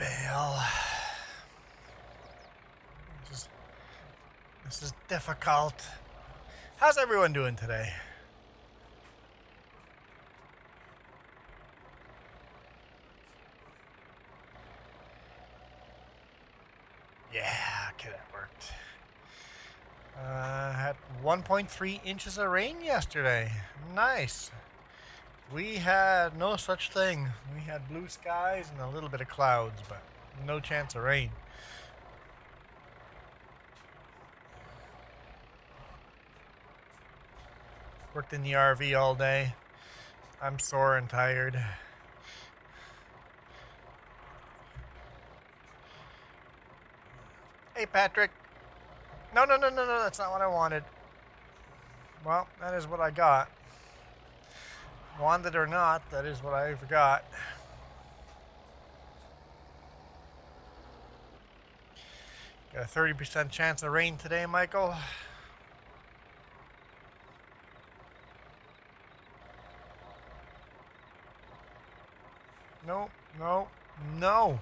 bale. This is difficult. How's everyone doing today? Yeah, okay, that worked. Had 1.3 inches of rain yesterday. Nice. We had no such thing. We had blue skies and a little bit of clouds, but no chance of rain. Worked in the RV all day. I'm sore and tired. Hey, Patrick. No, that's not what I wanted. Well, that is what I got. Wanted or not, that is what I forgot. Got a 30% chance of rain today, Michael. No, no, no.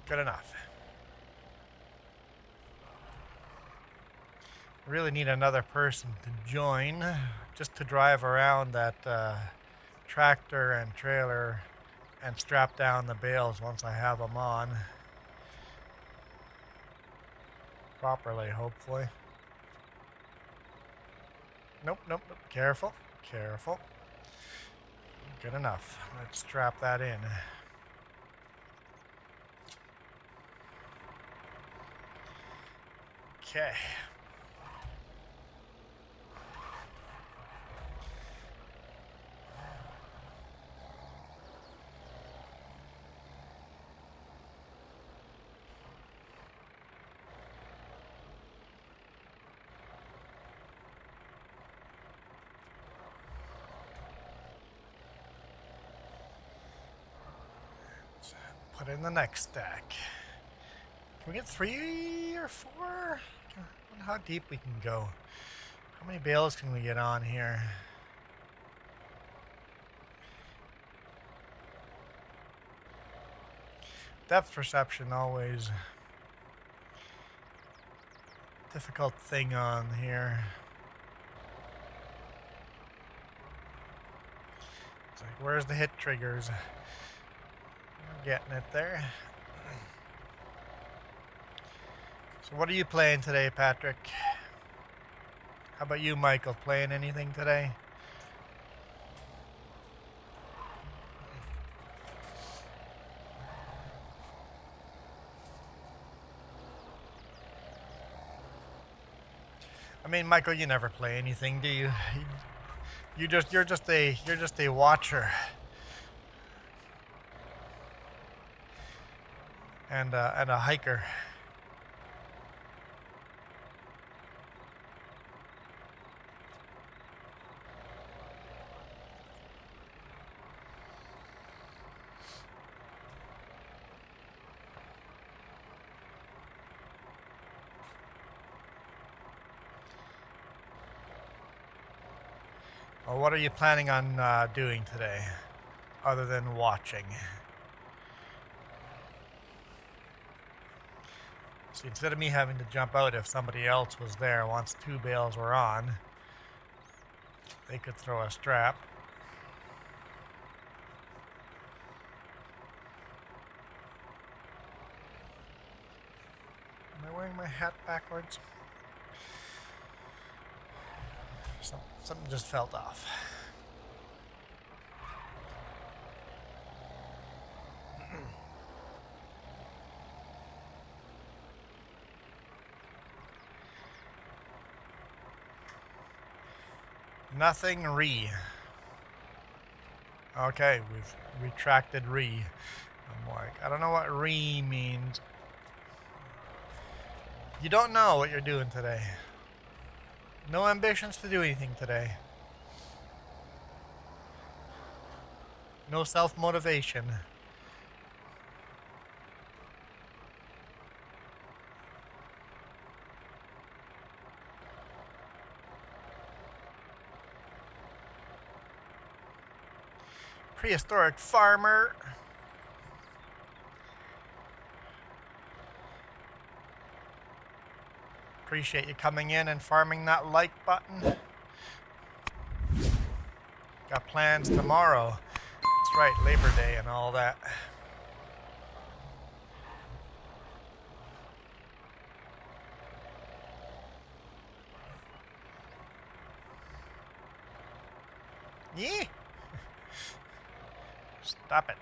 Good enough. Really need another person to join just to drive around that tractor and trailer and strap down the bales once I have them on properly, hopefully. Nope. Careful. Good enough. Let's strap that in. Okay. Put in the next stack. Can we get 3 or 4? I wonder how deep we can go. How many bales can we get on here? Depth perception always difficult thing on here. It's like, where's the hit triggers? Getting it there. So what are you playing today, Patrick? How about you, Michael? Playing anything today? I mean, Michael, you never play anything, do you? You're just a watcher. And a hiker. Well, what are you planning on doing today, other than watching? See, instead of me having to jump out if somebody else was there once 2 bales were on, they could throw a strap. Am I wearing my hat backwards? Something just felt off. Nothing re. Okay, we've retracted re. I'm like, I don't know what re means. You don't know what you're doing today. No ambitions to do anything today. No self-motivation. Prehistoric farmer. Appreciate you coming in and farming that like button. Got plans tomorrow. That's right, Labor Day and all that. Yeah. Stop it.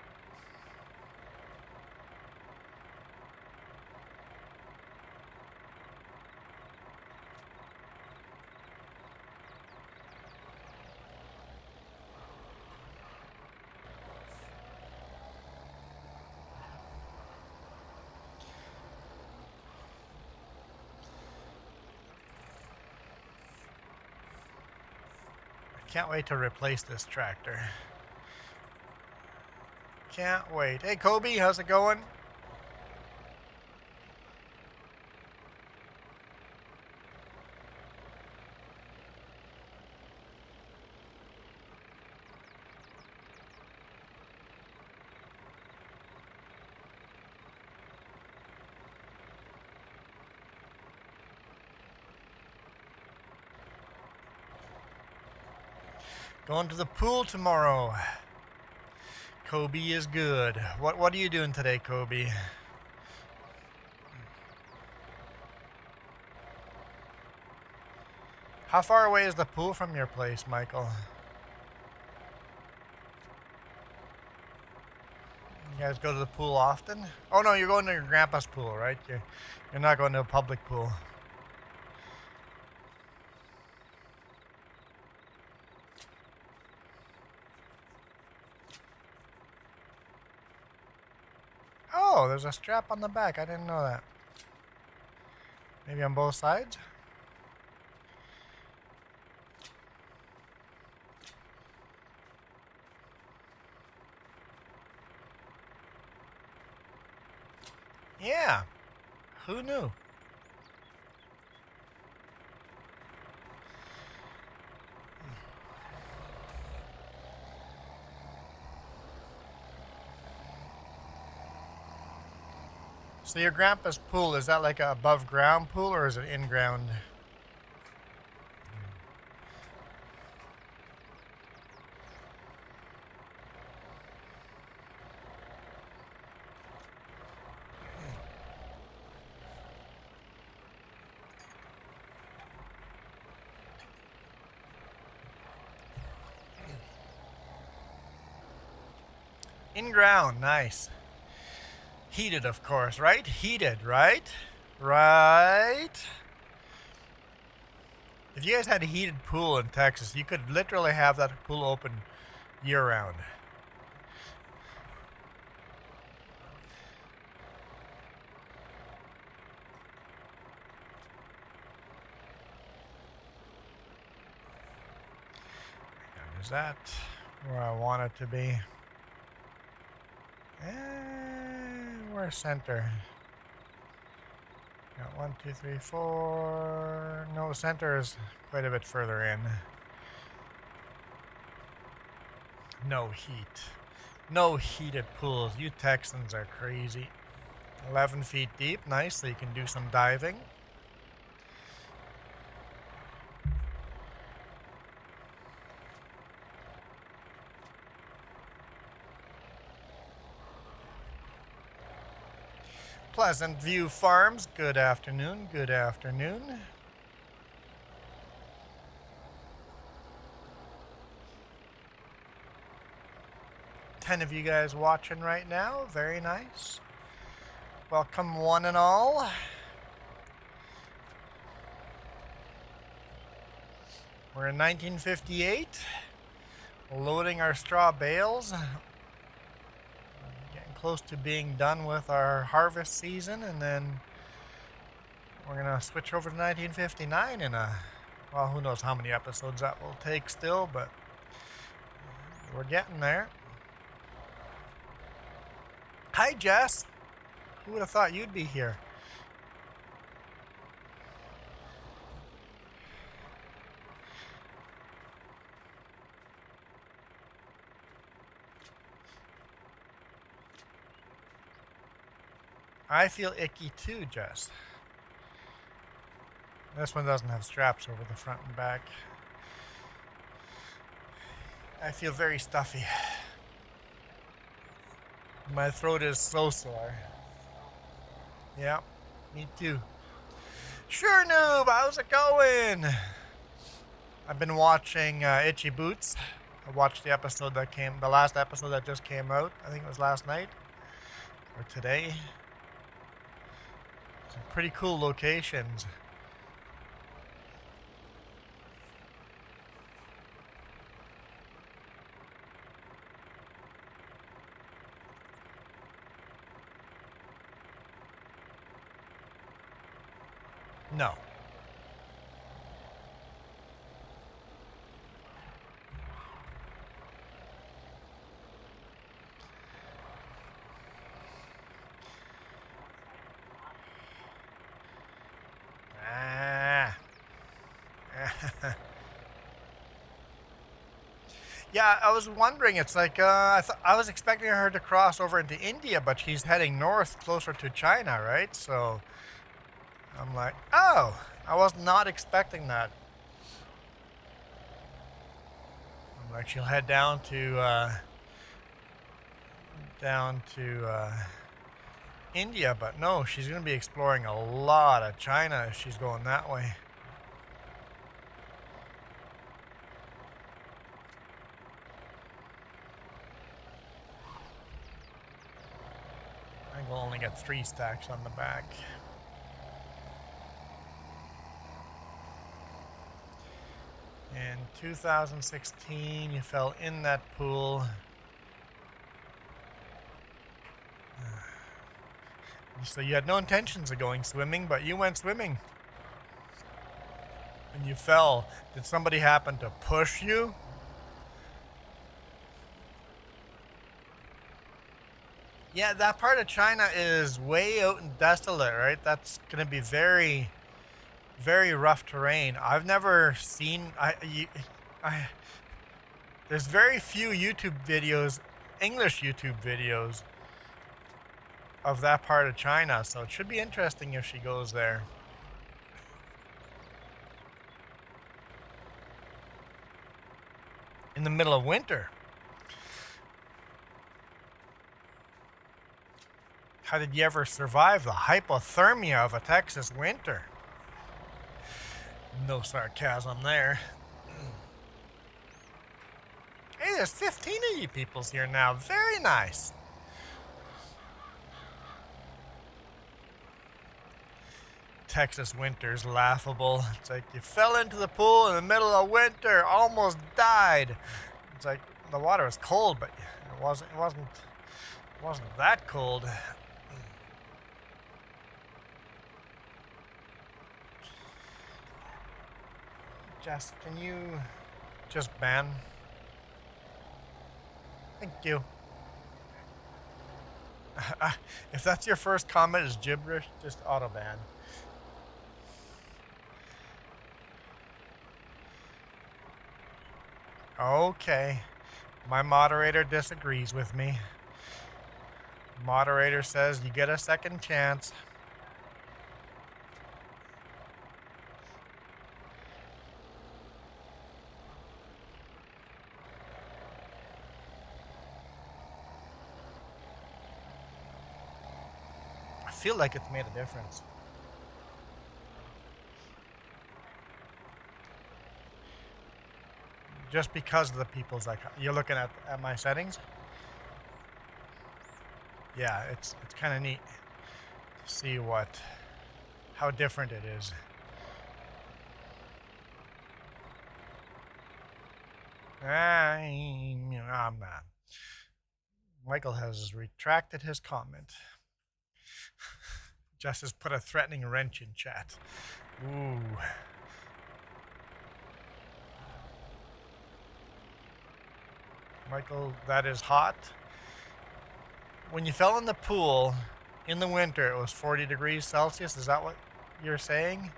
Can't wait to replace this tractor. Can't wait. Hey, Kobe, how's it going? Going to the pool tomorrow. Kobe is good. What are you doing today, Kobe? How far away is the pool from your place, Michael? You guys go to the pool often? Oh no, you're going to your grandpa's pool, right? You're not going to a public pool. Oh, there's a strap on the back. I didn't know that. Maybe on both sides? Yeah. Who knew? So your grandpa's pool, is that like a above ground pool or is it in ground? In ground, nice. Heated, of course, right? Heated, right? Right? If you guys had a heated pool in Texas, you could literally have that pool open year round. Is that where I want it to be? Where's center? Got 1, 2, 3, 4. No, center is quite a bit further in. No heat. No heated pools. You Texans are crazy. 11 feet deep. Nice, so you can do some diving. Pleasant View Farms, good afternoon, good afternoon. 10 of you guys watching right now, very nice. Welcome one and all. We're in 1958, loading our straw bales. Close to being done with our harvest season, and then we're gonna switch over to 1959 in well, who knows how many episodes that will take still, but we're getting there. Hi, Jess. Who would have thought you'd be here? I feel icky too, Jess. This one doesn't have straps over the front and back. I feel very stuffy. My throat is so sore. Yeah, me too. Sure, noob, how's it going? I've been watching Itchy Boots. I watched the last episode that just came out. I think it was last night or today. Some pretty cool locations. No. Yeah, I was wondering. It's like I was expecting her to cross over into India, but she's heading north, closer to China, right? So I'm like, oh, I was not expecting that. I'm like, she'll head down to India, but no, she's going to be exploring a lot of China if she's going that way. I think we'll only get 3 stacks on the back. In 2016, you fell in that pool. So you had no intentions of going swimming, but you went swimming. And you fell. Did somebody happen to push you? Yeah, that part of China is way out and desolate, right? That's going to be very, very rough terrain. I've never seen... there's very few YouTube videos, English YouTube videos, of that part of China, so it should be interesting if she goes there. In the middle of winter. How did you ever survive the hypothermia of a Texas winter? No sarcasm there. Hey, there's 15 of you peoples here now. Very nice. Texas winter's laughable. It's like you fell into the pool in the middle of winter, almost died. It's like the water was cold, but it wasn't that cold. Jess, can you just ban? Thank you. If that's your first comment is gibberish, just auto ban. Okay. My moderator disagrees with me. Moderator says you get a second chance. I feel like it's made a difference. Just because of the people's icon. You're looking at my settings? Yeah, it's kind of neat to see how different it is. I'm not. Michael has retracted his comment. Jess has put a threatening wrench in chat. Ooh. Michael, that is hot. When you fell in the pool in the winter, it was 40 degrees Celsius. Is that what you're saying?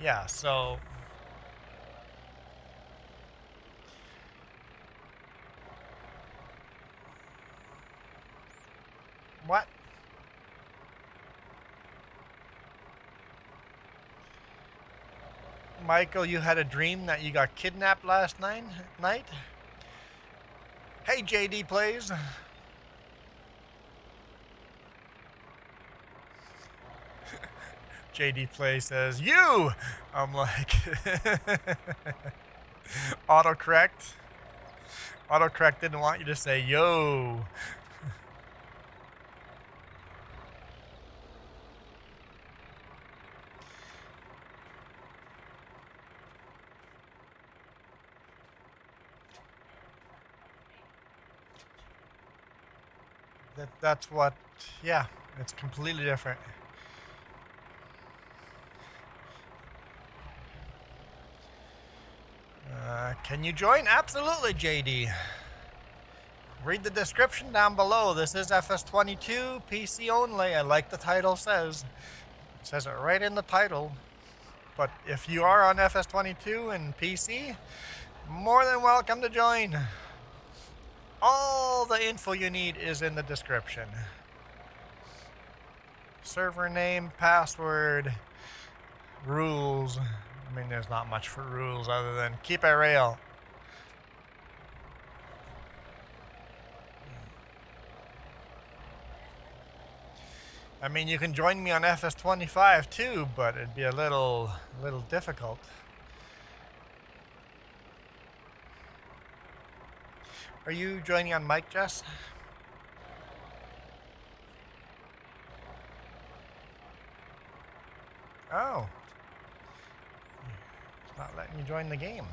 Yeah, so... What? Michael, you had a dream that you got kidnapped last night? Hey, JD Plays. JD Play says, you! I'm like, autocorrect. Autocorrect didn't want you to say, yo. That's what, yeah, it's completely different. Can you join? Absolutely, JD. Read the description down below. This is FS22, PC only. I like the title says. It says it right in the title. But if you are on FS22 and PC, more than welcome to join. All the info you need is in the description. Server name, password, rules. I mean, there's not much for rules other than keep it real. I mean, you can join me on FS25 too, but it'd be a little difficult. Are you joining on mic, Jess? Oh. It's not letting you join the game.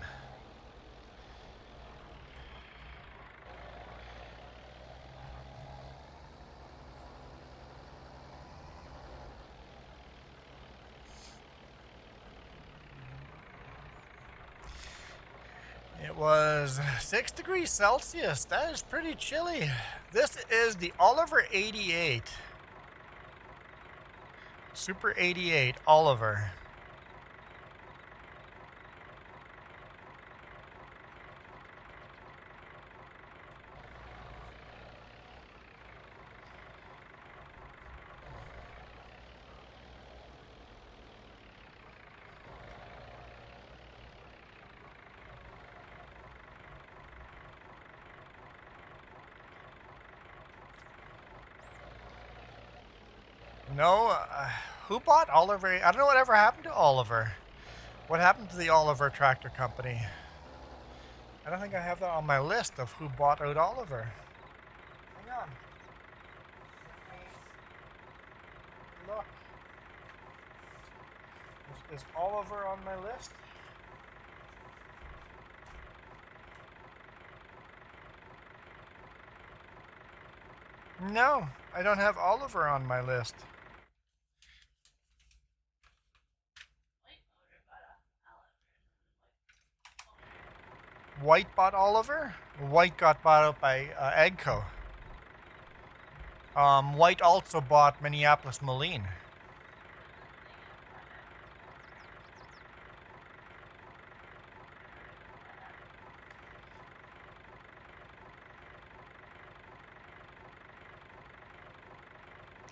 It was 6 degrees Celsius. That is pretty chilly. This is the Oliver 88. Super 88 Oliver. No, who bought Oliver? I don't know whatever happened to Oliver. What happened to the Oliver Tractor Company? I don't think I have that on my list of who bought out Oliver. Hang on. Look. Is Oliver on my list? No, I don't have Oliver on my list. White bought Oliver? White got bought out by Agco. White also bought Minneapolis Moline.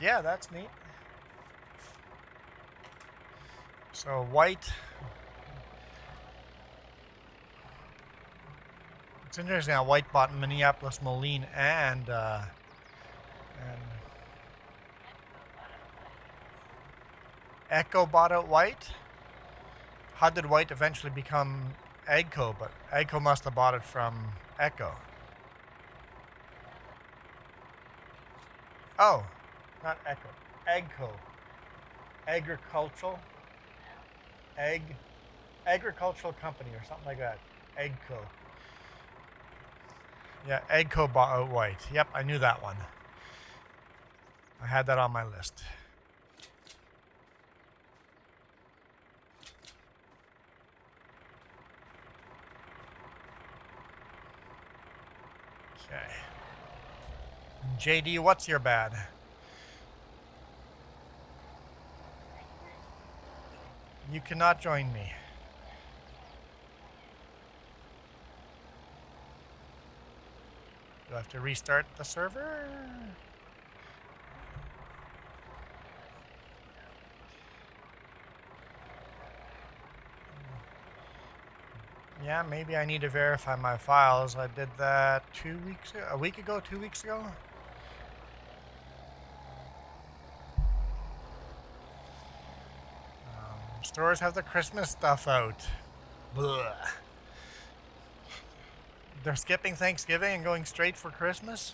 Yeah, that's neat. So White. It's interesting how White bought Minneapolis Moline and Echo bought out White. How did White eventually become Agco? But Agco must have bought it from Echo. Oh, not Echo. Agco. Agricultural. Agricultural company or something like that. Agco. Yeah, Agco bought out White. Yep, I knew that one. I had that on my list. Okay. JD, what's your bad? You cannot join me. Do I have to restart the server? Yeah, maybe I need to verify my files. I did that a week ago, 2 weeks ago. Stores have the Christmas stuff out. Blah. They're skipping Thanksgiving and going straight for Christmas?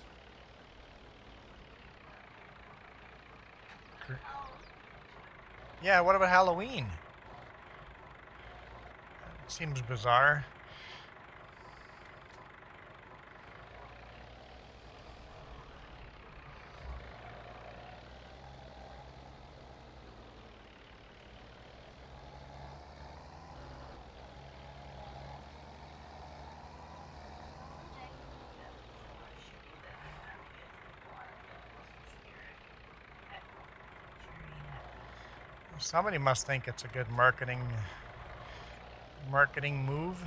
Yeah, what about Halloween? Seems bizarre. Somebody must think it's a good marketing move.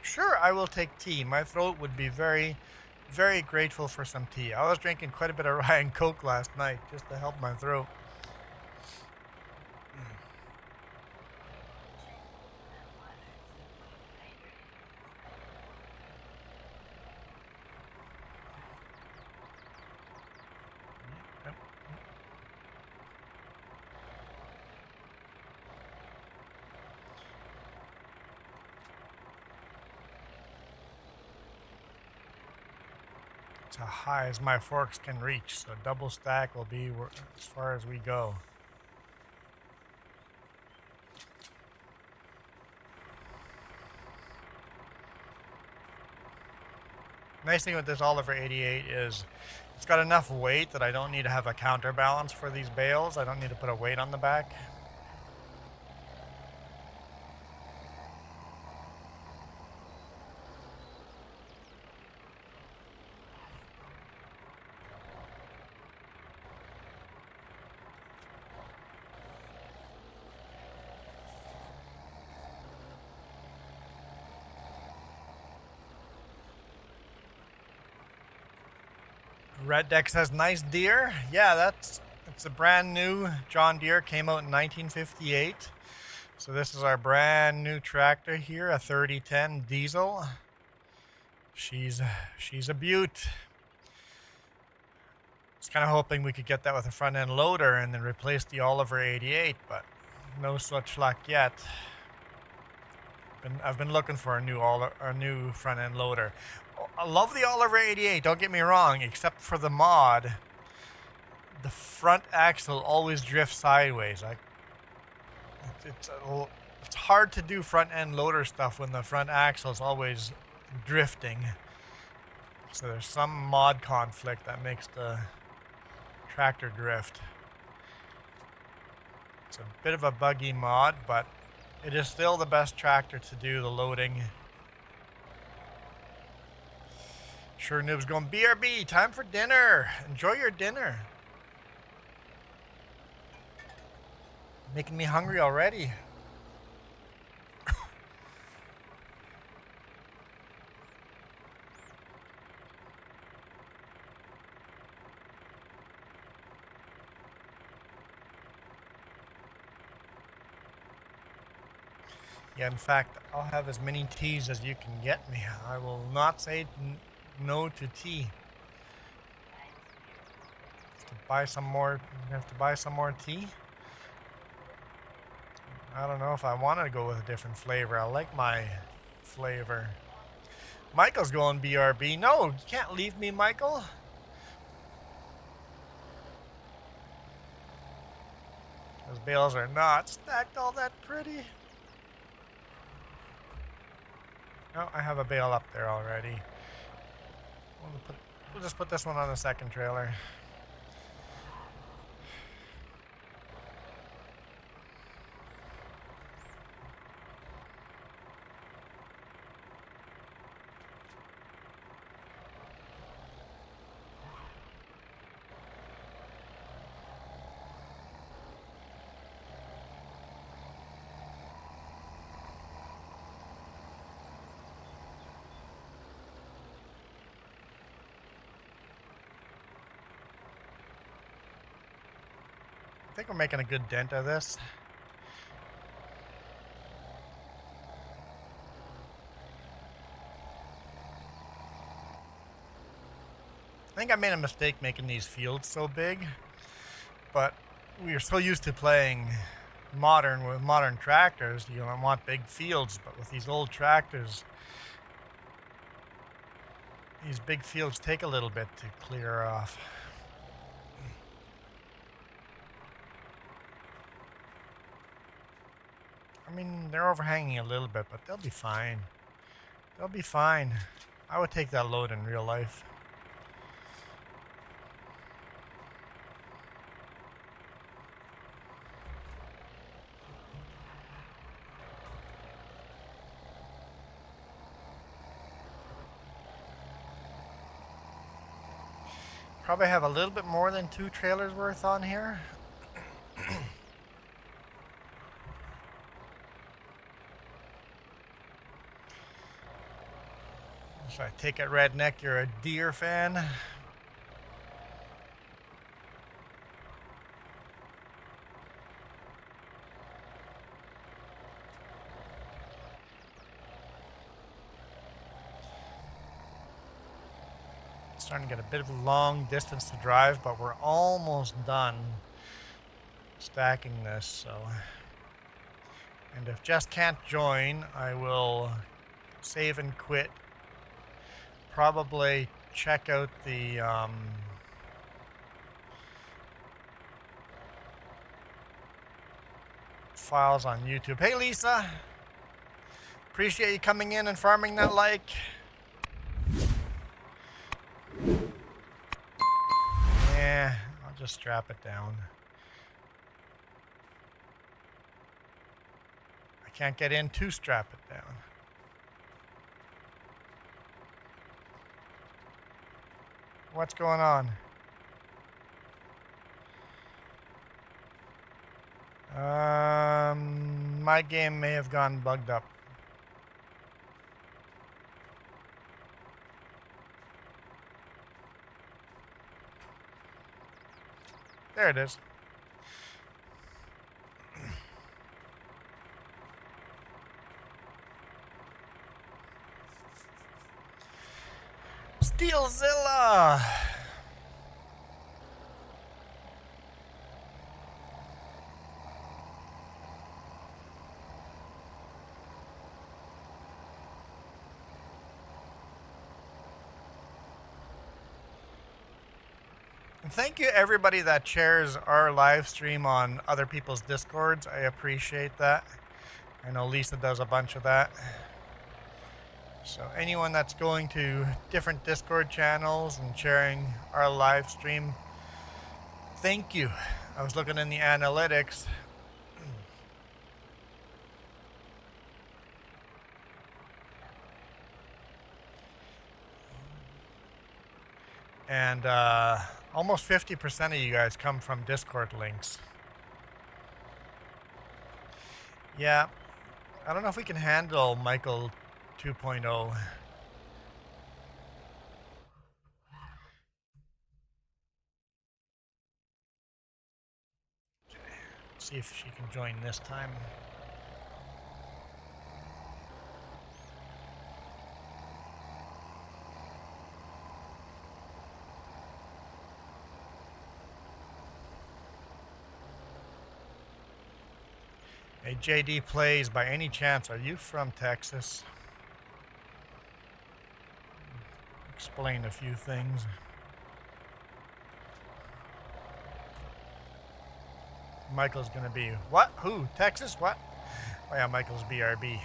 Sure, I will take tea. My throat would be very, very grateful for some tea. I was drinking quite a bit of rye and Coke last night just to help my throat. As high as my forks can reach, so double stack will be as far as we go. Nice thing with this Oliver 88 is it's got enough weight that I don't need to have a counterbalance for these bales. I don't need to put a weight on the back. Red Deck says nice deer. Yeah, it's a brand new John Deere, came out in 1958. So this is our brand new tractor here, a 3010 diesel. She's a beaut. I was kind of hoping we could get that with a front end loader and then replace the Oliver 88, but no such luck yet. I've been looking for a new front end loader. I love the Oliver 88, don't get me wrong, except for the mod. The front axle always drifts sideways. It's hard to do front end loader stuff when the front axle is always drifting. So there's some mod conflict that makes the tractor drift. It's a bit of a buggy mod, but it is still the best tractor to do the loading. Sure Noob's going, BRB, time for dinner. Enjoy your dinner. Making me hungry already. Yeah, in fact, I'll have as many teas as you can get me. I will not say no to tea. Have to buy some more tea. I don't know if I want to go with a different flavor. I like my flavor. Michael's going BRB. No, you can't leave me, Michael. Those bales are not stacked all that pretty. Oh, I have a bale up there already. We'll just put this one on the second trailer. think we're making a good dent of this. I think I made a mistake making these fields so big, but we are so used to playing modern with modern tractors. You don't want big fields, but with these old tractors, these big fields take a little bit to clear off. I mean, they're overhanging a little bit, but they'll be fine. They'll be fine. I would take that load in real life. Probably have a little bit more than 2 trailers worth on here. So I take it, Redneck, you're a deer fan. Starting to get a bit of a long distance to drive, but we're almost done stacking this. So, and if Jess can't join, I will save and quit. Probably check out the files on YouTube. Hey Lisa, appreciate you coming in and farming that like. Yeah, I'll just strap it down. I can't get in to strap it down. What's going on? My game may have gone bugged up. There it is. Steelzilla! And thank you everybody that shares our live stream on other people's Discords. I appreciate that. I know Lisa does a bunch of that. So anyone that's going to different Discord channels and sharing our live stream, thank you. I was looking in the analytics. And almost 50% of you guys come from Discord links. Yeah, I don't know if we can handle Michael 2.0. Okay. See if she can join this time. Hey, JD Plays, by any chance, are you from Texas? Explain a few things. Michael's gonna be, what? Who? Texas? What? Oh yeah, Michael's BRB.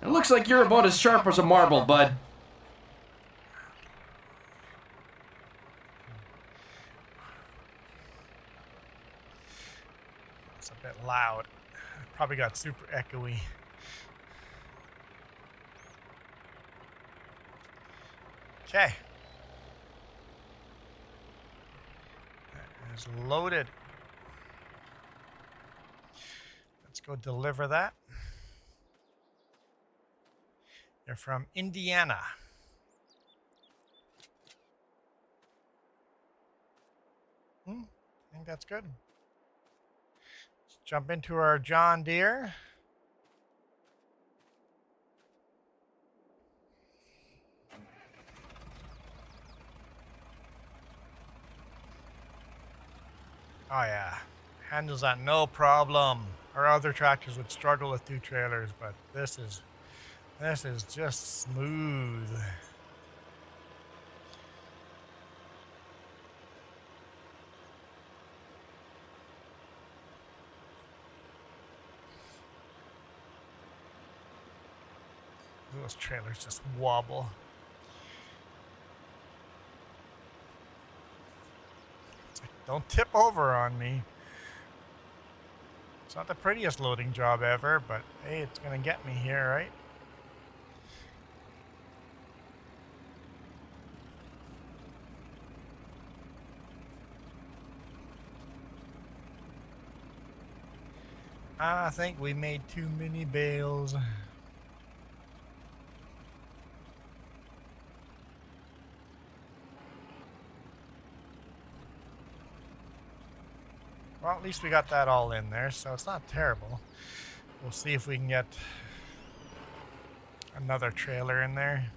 It looks like you're about as sharp as a marble, bud. It's a bit loud. Probably got super echoey. Okay. That is loaded. Let's go deliver that. They're from Indiana. I think that's good. Let's jump into our John Deere. Oh yeah, handles that no problem. Our other tractors would struggle with 2 trailers, but this is just smooth. Those trailers just wobble. It's like, don't tip over on me. It's not the prettiest loading job ever, but hey, it's gonna get me here, right? I think we made too many bales. Well, at least we got that all in there, so it's not terrible. We'll see if we can get another trailer in there.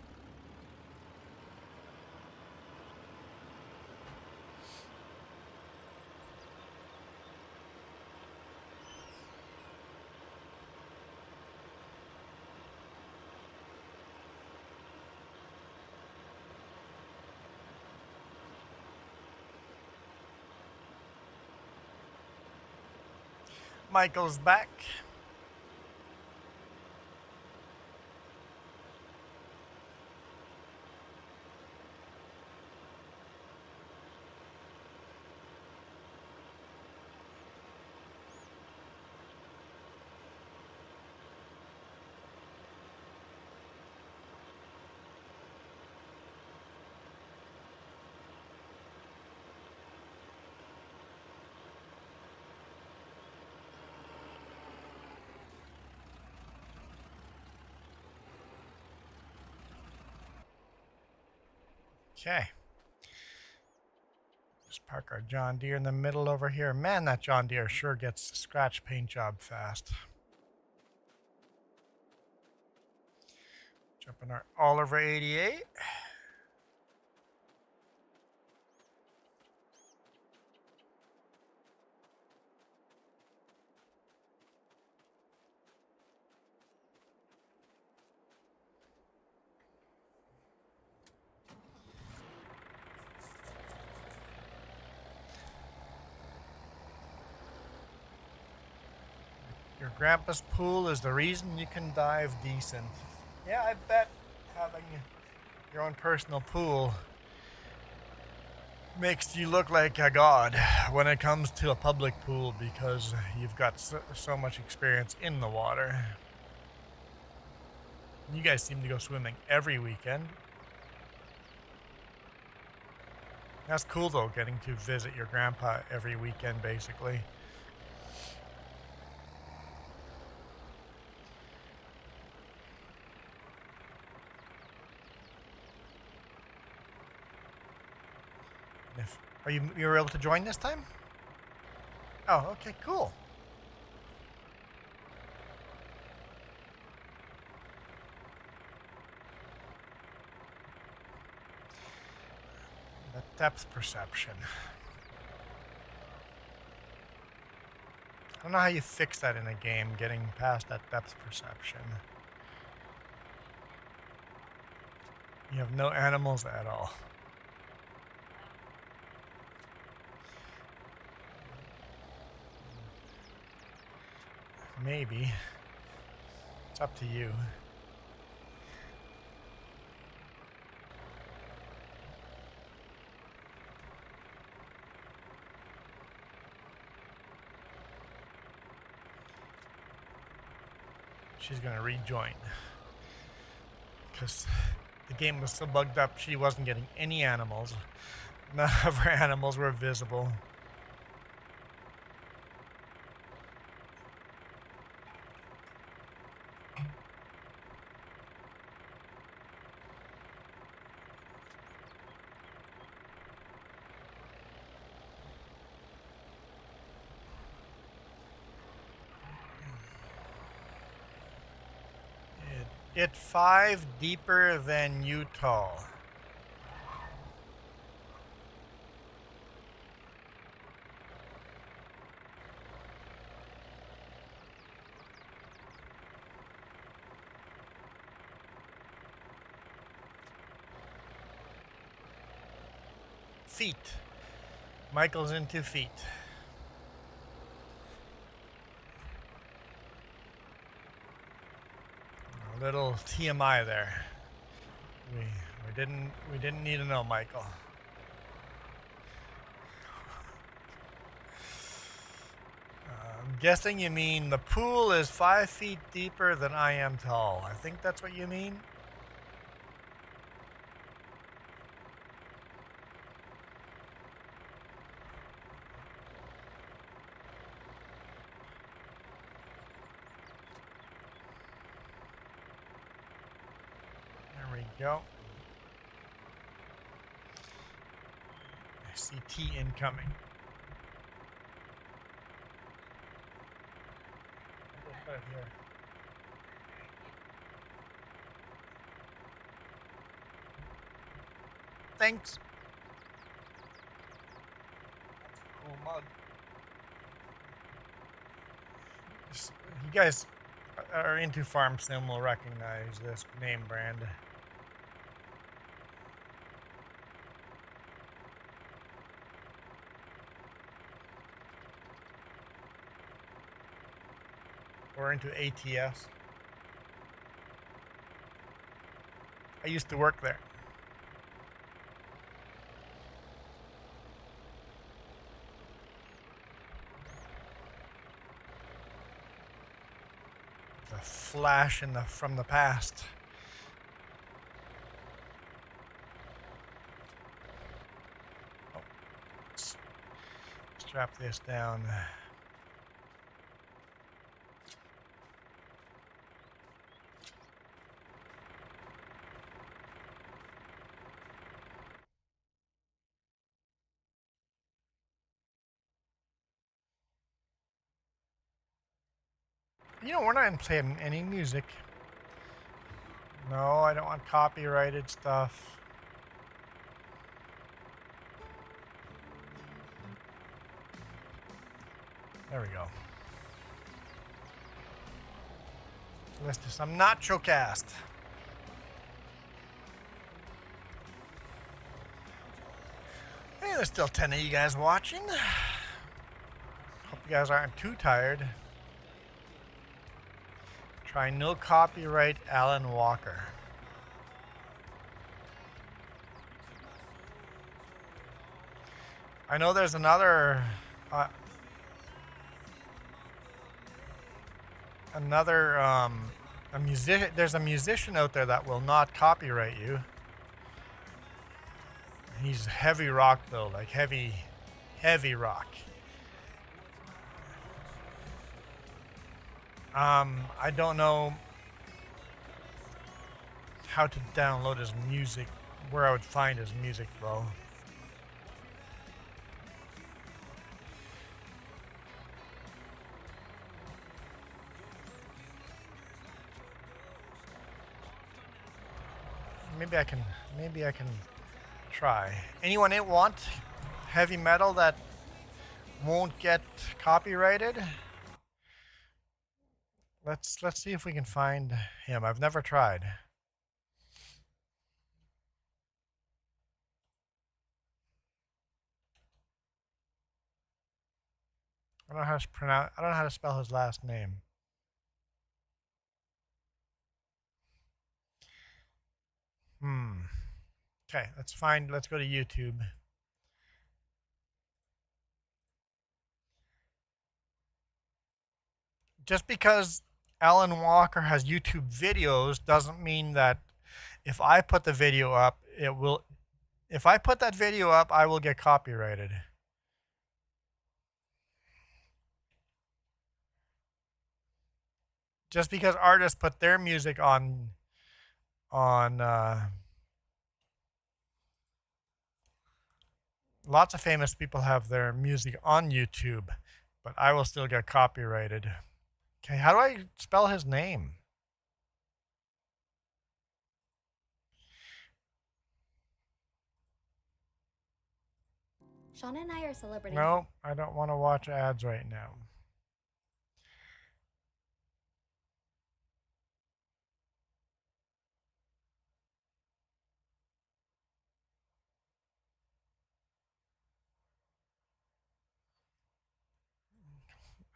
Michael's back. Okay. Just park our John Deere in the middle over here. Man, that John Deere sure gets the scratch paint job fast. Jump in our Oliver 88. Your grandpa's pool is the reason you can dive decent. Yeah, I bet having your own personal pool makes you look like a god when it comes to a public pool because you've got so much experience in the water. You guys seem to go swimming every weekend. That's cool though, getting to visit your grandpa every weekend basically. You were able to join this time? Oh, okay, cool. The depth perception. I don't know how you fix that in a game, getting past that depth perception. You have no animals at all. Maybe. It's up to you. She's gonna rejoin. Because the game was so bugged up, she wasn't getting any animals. None of her animals were visible. It 5 deeper than you tall. Feet. Michael's into feet. A little TMI there. We didn't need to know, Michael. I'm guessing you mean the pool is 5 feet deeper than I am tall. I think that's what you mean. There we go. I see T incoming. I'll just put it here. Thanks. That's a cool mug. You guys are into farm sim will recognize this name brand. Or into ATS. I used to work there. A flash from the past. Oh, let's strap this down. You know, we're not even playing any music. No, I don't want copyrighted stuff. There we go. Let's do some nacho cast. Hey, there's still 10 of you guys watching. Hope you guys aren't too tired. Try no copyright Alan Walker. I know there's another a musician. There's a musician out there that will not copyright you. He's heavy rock though, like heavy rock. I don't know how to download his music, where I would find his music, bro. Maybe I can try. Anyone want heavy metal that won't get copyrighted? Let's see if we can find him. I've never tried. I don't know how to pronounce. I don't know how to spell his last name. Okay, let's go to YouTube. Just because Alan Walker has YouTube videos doesn't mean that if I put the video up, it will. If I put that video up, I will get copyrighted. Just because artists put their music on lots of famous people have their music on YouTube, but I will still get copyrighted. Okay, how do I spell his name? Shauna and I are celebrating. No, I don't want to watch ads right now.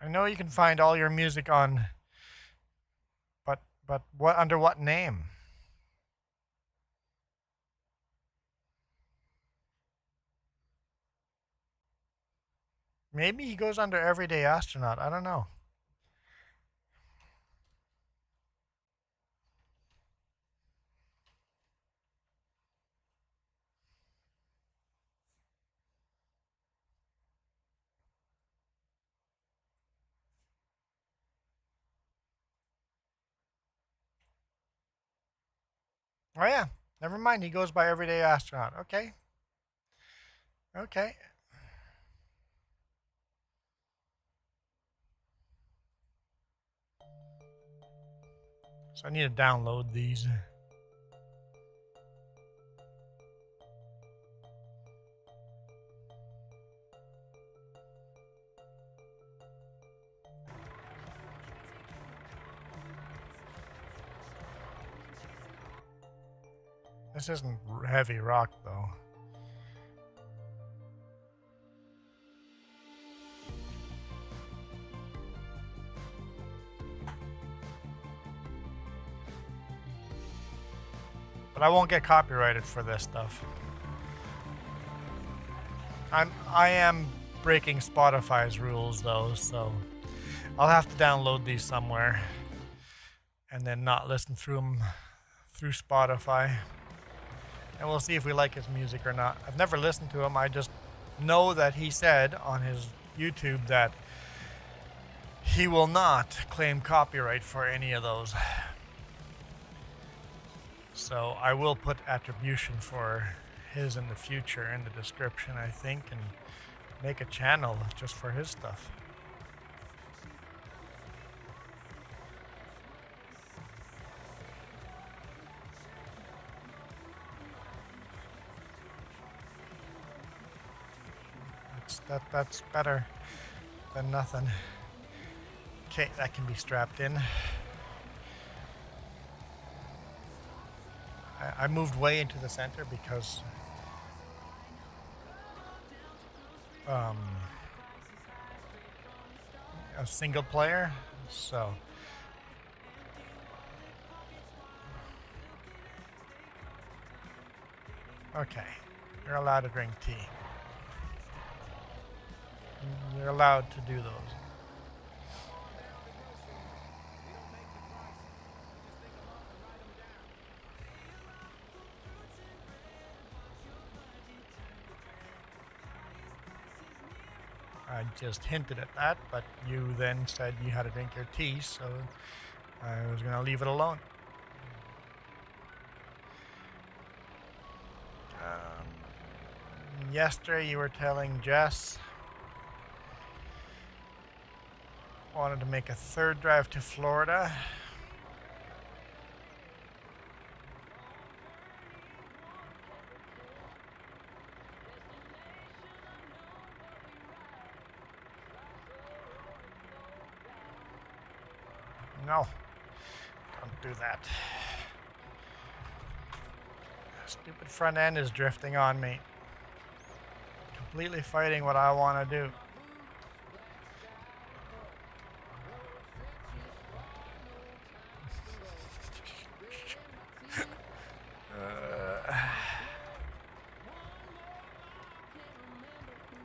I know you can find all your music on, but what under what name? Maybe he goes under Everyday Astronaut. I don't know. Oh yeah, never mind. He goes by Everyday Astronaut. Okay. Okay. So I need to download these. This isn't heavy rock though. But I won't get copyrighted for this stuff. I am breaking Spotify's rules though, so I'll have to download these somewhere and then not listen through them through Spotify. And we'll see if we like his music or not. I've never listened to him. I just know that he said on his YouTube that he will not claim copyright for any of those. So I will put attribution for his in the future in the description, I think, and make a channel just for his stuff. That's better than nothing. Okay, that can be strapped in. I moved way into the center because a single player, so okay, you're allowed to drink tea. You're allowed to do those. I just hinted at that, but you then said you had to drink your tea, so I was going to leave it alone. Yesterday you were telling Jess wanted to make a third drive to Florida. No, don't do that. Stupid front end is drifting on me. Completely fighting what I want to do.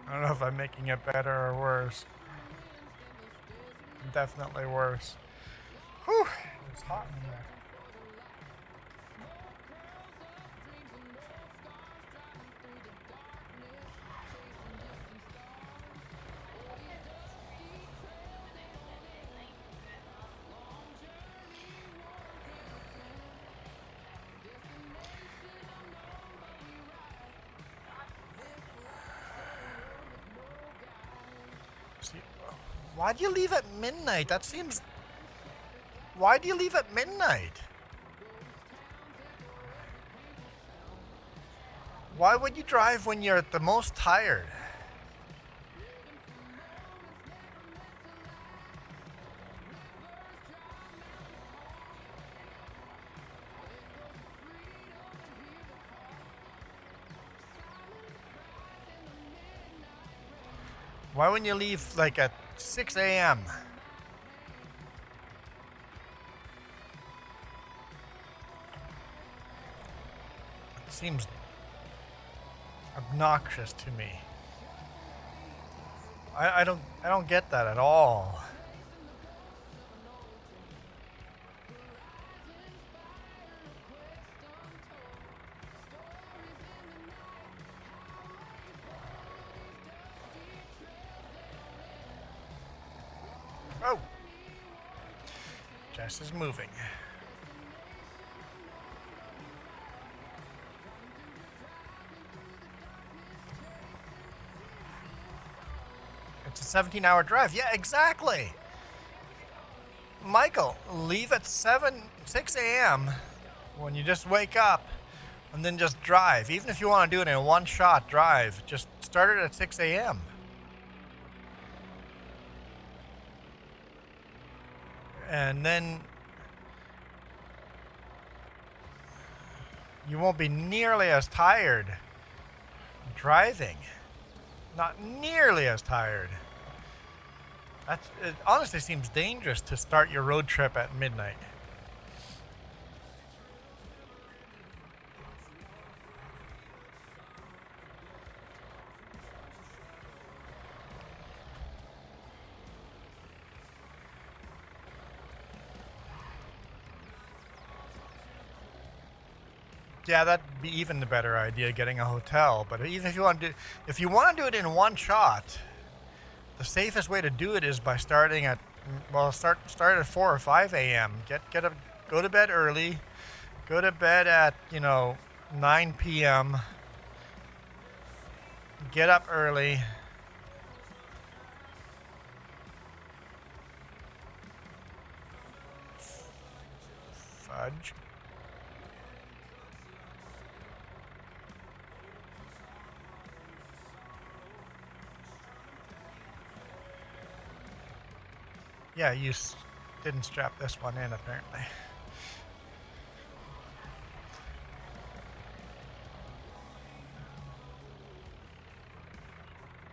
I don't know if I'm making it better or worse. Definitely worse. Whew, it's hot in there. Why do you leave at midnight? That seems... Why do you leave at midnight? Why would you drive when you're at the most tired? Why wouldn't you leave like at 6 a.m.? It seems obnoxious to me. I don't get that at all. Oh, Jess is moving. It's a 17-hour drive. Yeah, exactly. Michael, leave at 6 a.m. when you just wake up and then just drive. Even if you want to do it in a one-shot drive, just start it at 6 a.m. And then you won't be nearly as tired driving. Not nearly as tired. It honestly seems dangerous to start your road trip at midnight. Yeah, that'd be even the better idea, getting a hotel. But even if you want to do it in one shot, the safest way to do it is by starting at start at 4 or 5 a.m. Go to bed early. Go to bed at 9 p.m. Get up early. Fudge. Yeah, you didn't strap this one in, apparently.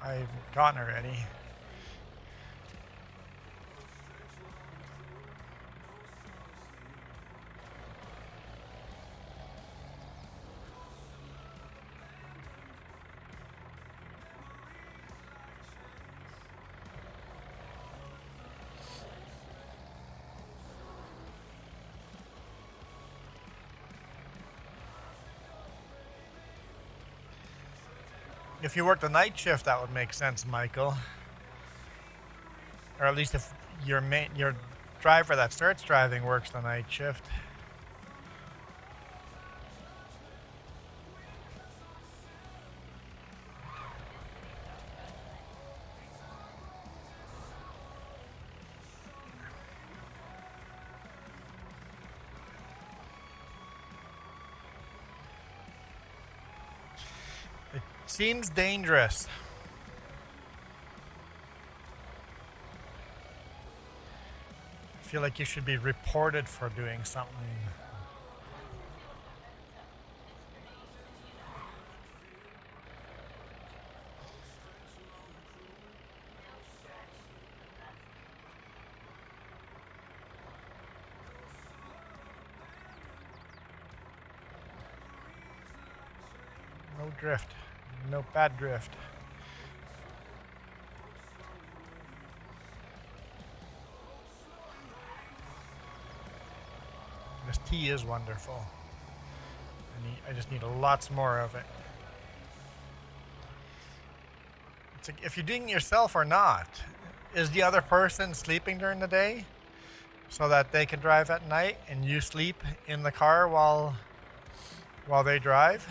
I've gotten her ready. If you work the night shift, that would make sense, Michael. Or at least if your driver that starts driving works the night shift. Seems dangerous. I feel like you should be reported for doing something. No drift. No bad drift. This tea is wonderful. I just need lots more of it. It's like, if you're doing it yourself or not, is the other person sleeping during the day so that they can drive at night and you sleep in the car while they drive?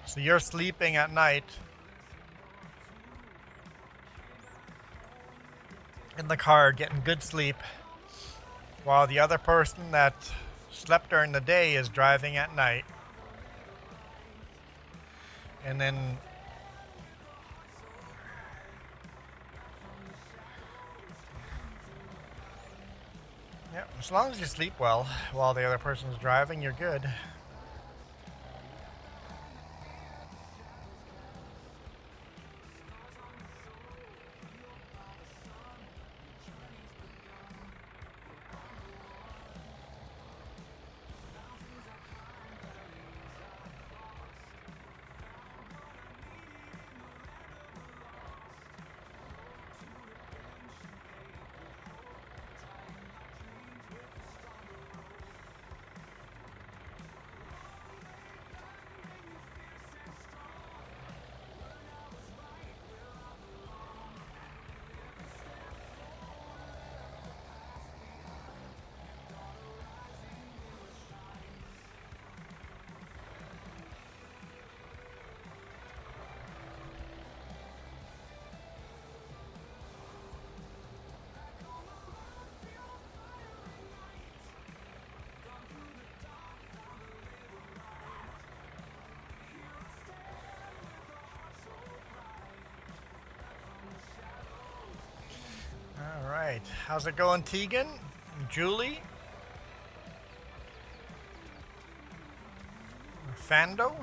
So you're sleeping at night in the car getting good sleep while the other person that slept during the day is driving at night. And then yeah, as long as you sleep well while the other person's driving, you're good. All right, how's it going, Tegan? Julie? Fando?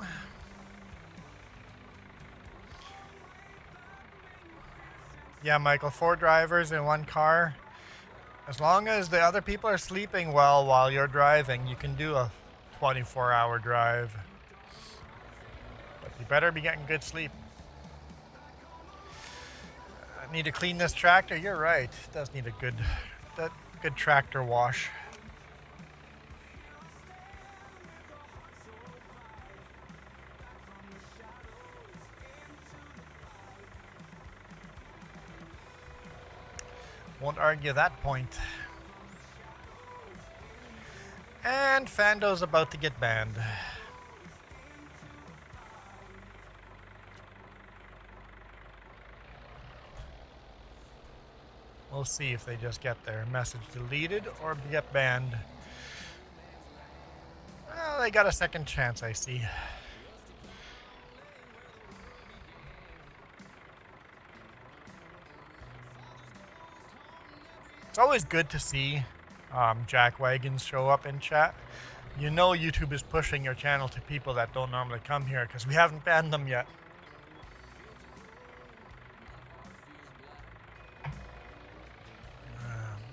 Yeah, Michael, 4 drivers in 1 car. As long as the other people are sleeping well while you're driving, you can do a 24-hour drive. But you better be getting good sleep. I need to clean this tractor. You're right. It does need a good tractor wash. Won't argue that point. And Fando's about to get banned. We'll see if they just get their message deleted or get banned. Well, they got a second chance, I see. It's always good to see jack wagons show up in chat. You know YouTube is pushing your channel to people that don't normally come here because we haven't banned them yet.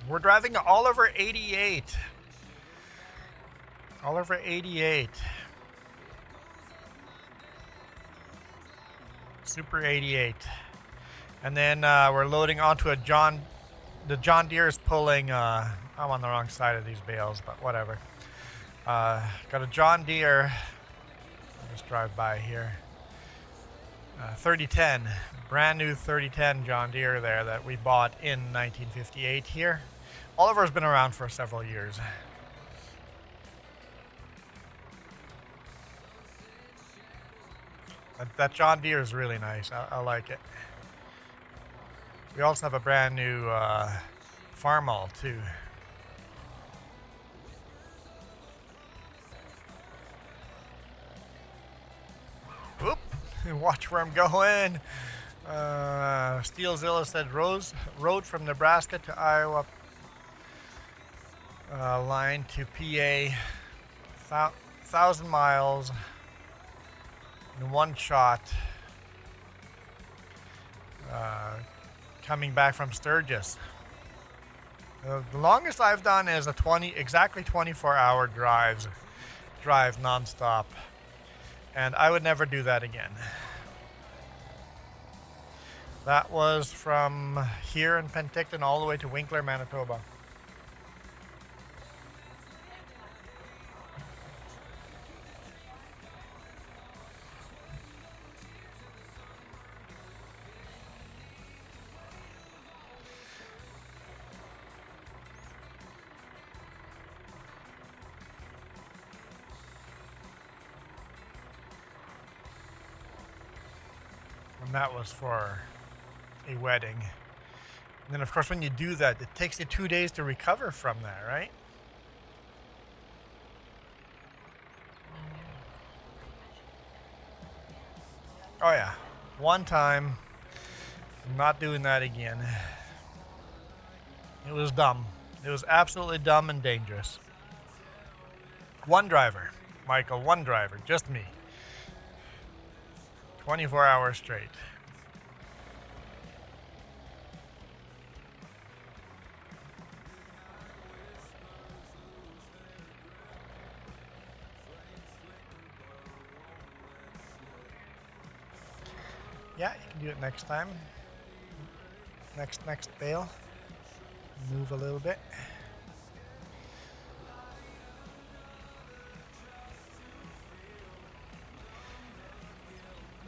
We're driving to Oliver 88. Oliver 88. Super 88. And then we're loading onto a the John Deere is pulling, I'm on the wrong side of these bales, but whatever. Got a John Deere, I'll just drive by here. 3010, brand new 3010 John Deere there that we bought in 1958 here. Oliver's been around for several years. That John Deere is really nice. I like it. We also have a brand new Farmall too. Whoop! Watch where I'm going. Steelzilla said road from Nebraska to Iowa line to PA, 1,000 miles in one shot. Coming back from Sturgis. The longest I've done is a exactly 24-hour drive nonstop, and I would never do that again. That was from here in Penticton all the way to Winkler, Manitoba. And that was for a wedding. And then, of course, when you do that, it takes you 2 days to recover from that, right? Oh, yeah. One time. I'm not doing that again. It was dumb. It was absolutely dumb and dangerous. One driver. Michael, one driver. Just me. 24 hours straight. Yeah, you can do it next time. Next bale. Move a little bit.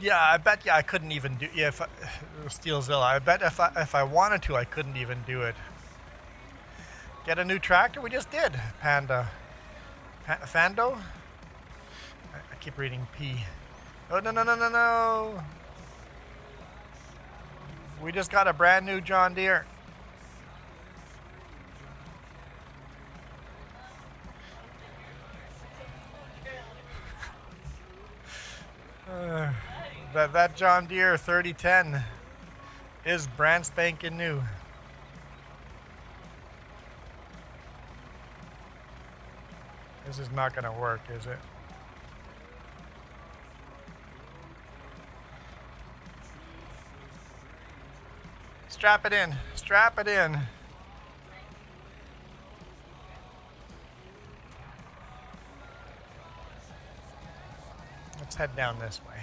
Yeah, I bet I couldn't even do. Yeah, if Steelzilla, I bet if I wanted to, I couldn't even do it. Get a new tractor. We just did. Fando. I keep reading P. Oh no! We just got a brand new John Deere. That John Deere 3010 is brand spanking new. This is not going to work, is it? Strap it in. Strap it in. Let's head down this way.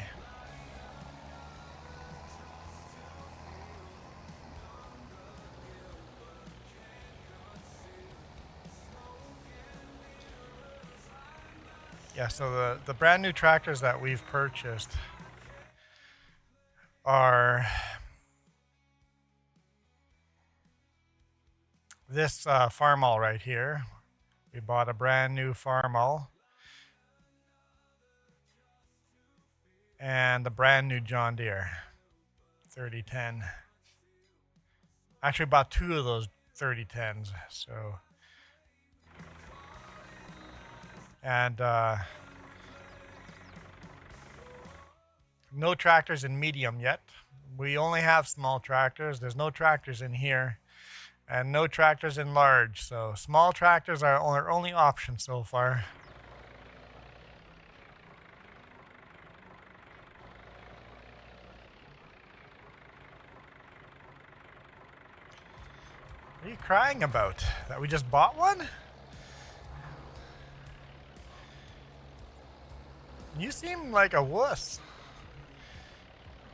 Yeah, so the brand new tractors that we've purchased are this Farmall right here. We bought a brand new Farmall and the brand new John Deere 3010. Actually bought two of those 3010s, so. And no tractors in medium yet. We only have small tractors. There's no tractors in here. And no tractors in large. So small tractors are our only option so far. What are you crying about? That we just bought one? You seem like a wuss.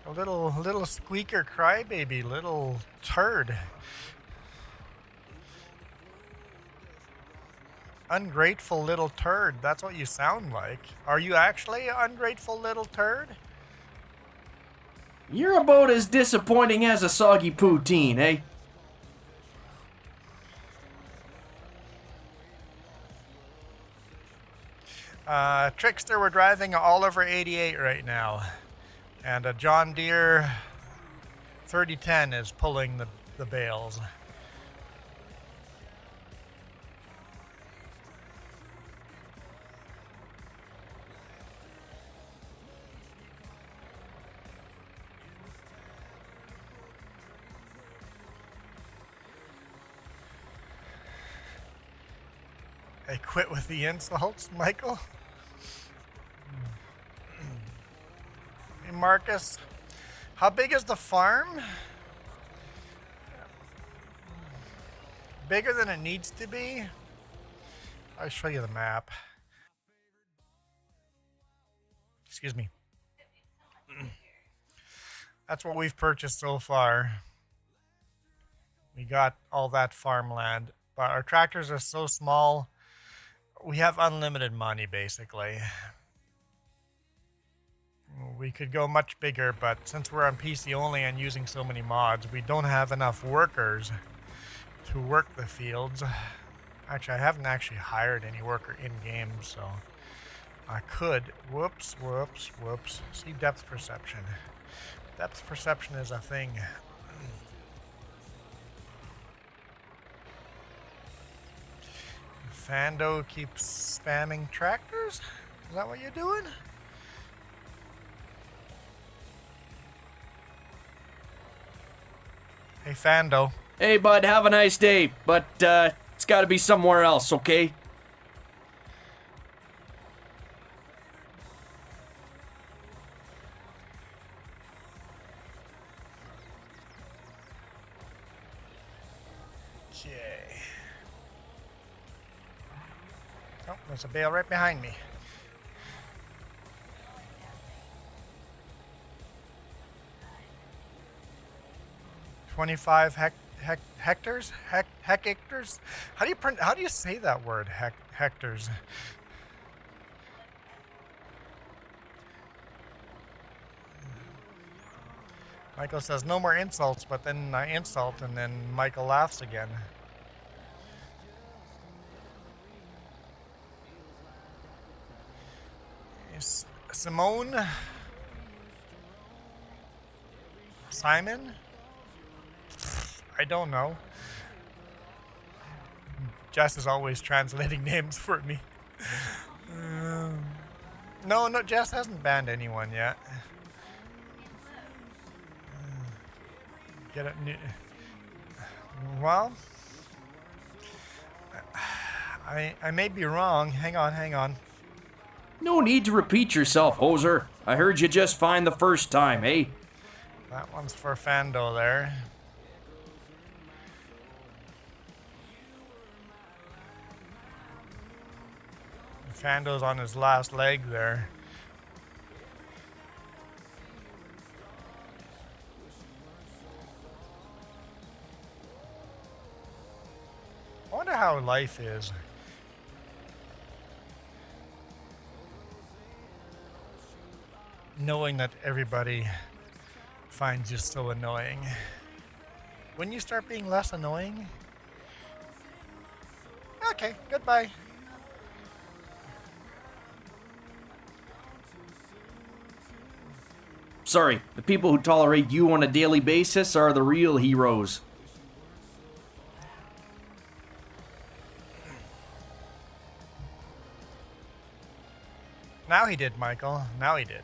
A little squeaker crybaby, little turd. Ungrateful little turd. That's what you sound like. Are you actually an ungrateful little turd? You're about as disappointing as a soggy poutine, eh? Trickster, we're driving an Oliver 88 right now. And a John Deere 3010 is pulling the bales. I quit with the insults, Michael. Hey, Marcus, how big is the farm? Bigger than it needs to be? I'll show you the map. Excuse me. That's what we've purchased so far. We got all that farmland, but our tractors are so small. We have unlimited money, basically. We could go much bigger, but since we're on PC only and using so many mods, we don't have enough workers to work the fields. Actually, I haven't actually hired any worker in-game, so I could. Whoops. See, depth perception. Depth perception is a thing. Fando keeps spamming tractors? Is that what you're doing? Hey, Fando. Hey, bud, have a nice day, but it's gotta be somewhere else, okay? Okay. Oh, there's a bale right behind me. $25 hectares? Hectares? How do you say that word? Hectares. Michael says no more insults, but then I insult and then Michael laughs again. Simone? Simon? I don't know. Jess is always translating names for me. No, Jess hasn't banned anyone yet. Get it? Well, I may be wrong. Hang on. No need to repeat yourself, hoser. I heard you just fine the first time, eh? That one's for Fando there. Fando's on his last leg there. I wonder how life is. Knowing that everybody finds you so annoying. When you start being less annoying? Okay, goodbye. Sorry, the people who tolerate you on a daily basis are the real heroes. Now he did, Michael. Now he did.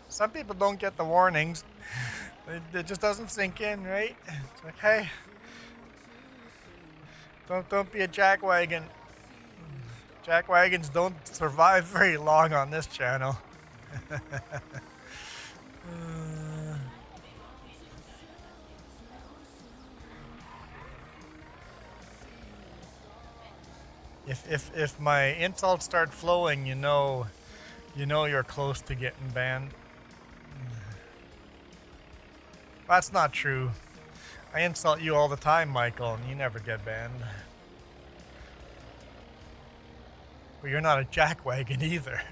Some people don't get the warnings. It just doesn't sink in, right? It's like, hey, don't be a jackwagon. Jackwagons don't survive very long on this channel. If my insults start flowing, you know you're close to getting banned. That's not true. I insult you all the time, Michael, and you never get banned. But you're not a jackwagon either.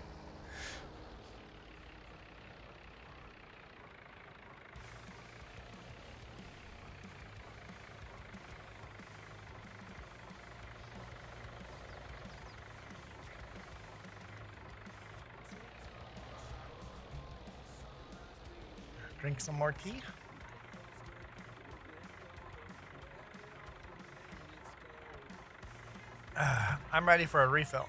Drink some more tea. I'm ready for a refill.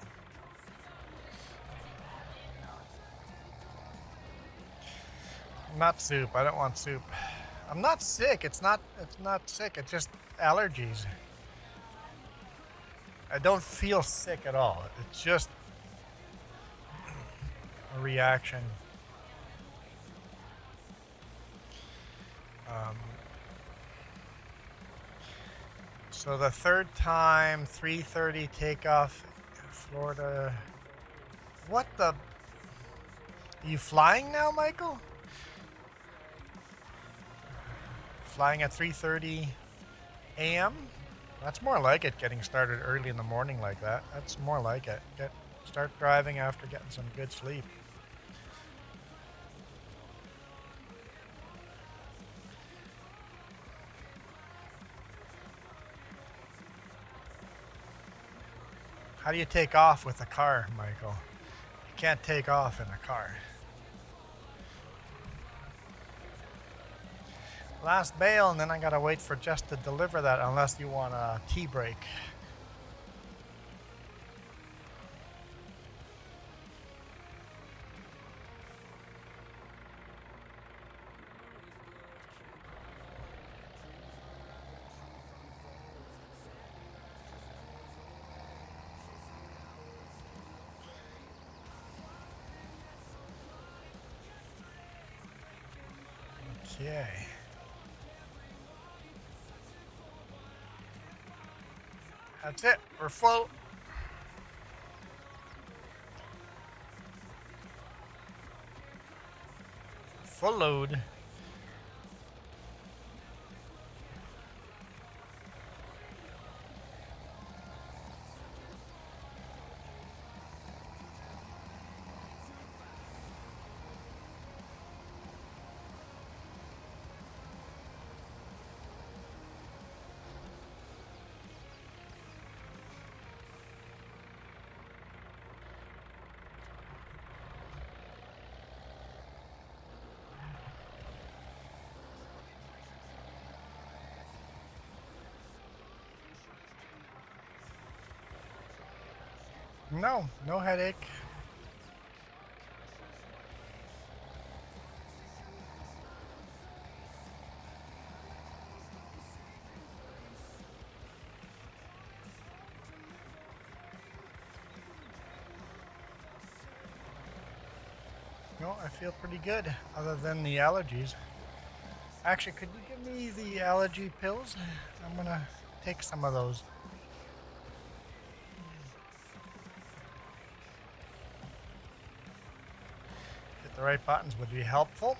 Not soup. I don't want soup. I'm not sick. It's not sick. It's just allergies. I don't feel sick at all. It's just a reaction. So the third time, 3:30 takeoff, Florida. What the? Are you flying now, Michael? Flying at 3:30 a.m.? That's more like it, getting started early in the morning like that. That's more like it. Start driving after getting some good sleep. How do you take off with a car, Michael? You can't take off in a car. Last bale, and then I gotta wait for Jess to deliver that unless you want a tea break. Okay. That's it. We're full. Full load. No, no headache. No, I feel pretty good, other than the allergies. Actually, could you give me the allergy pills? I'm gonna take some of those. Hit the right buttons would be helpful.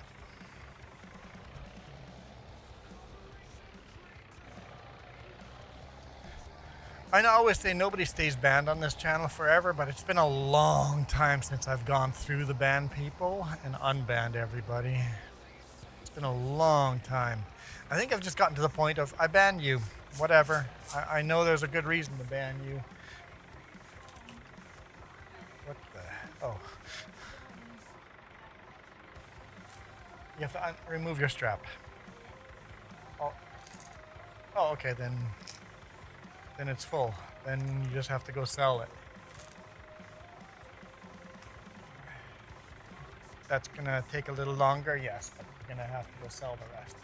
I always say nobody stays banned on this channel forever, but it's been a long time since I've gone through the banned people and unbanned everybody. It's been a long time. I think I've just gotten to the point of, I ban you, whatever. I know there's a good reason to ban you. What the, oh. You have to remove your strap. Oh, oh, okay, then it's full. Then you just have to go sell it. That's gonna take a little longer, yes, but you're gonna have to go sell the rest.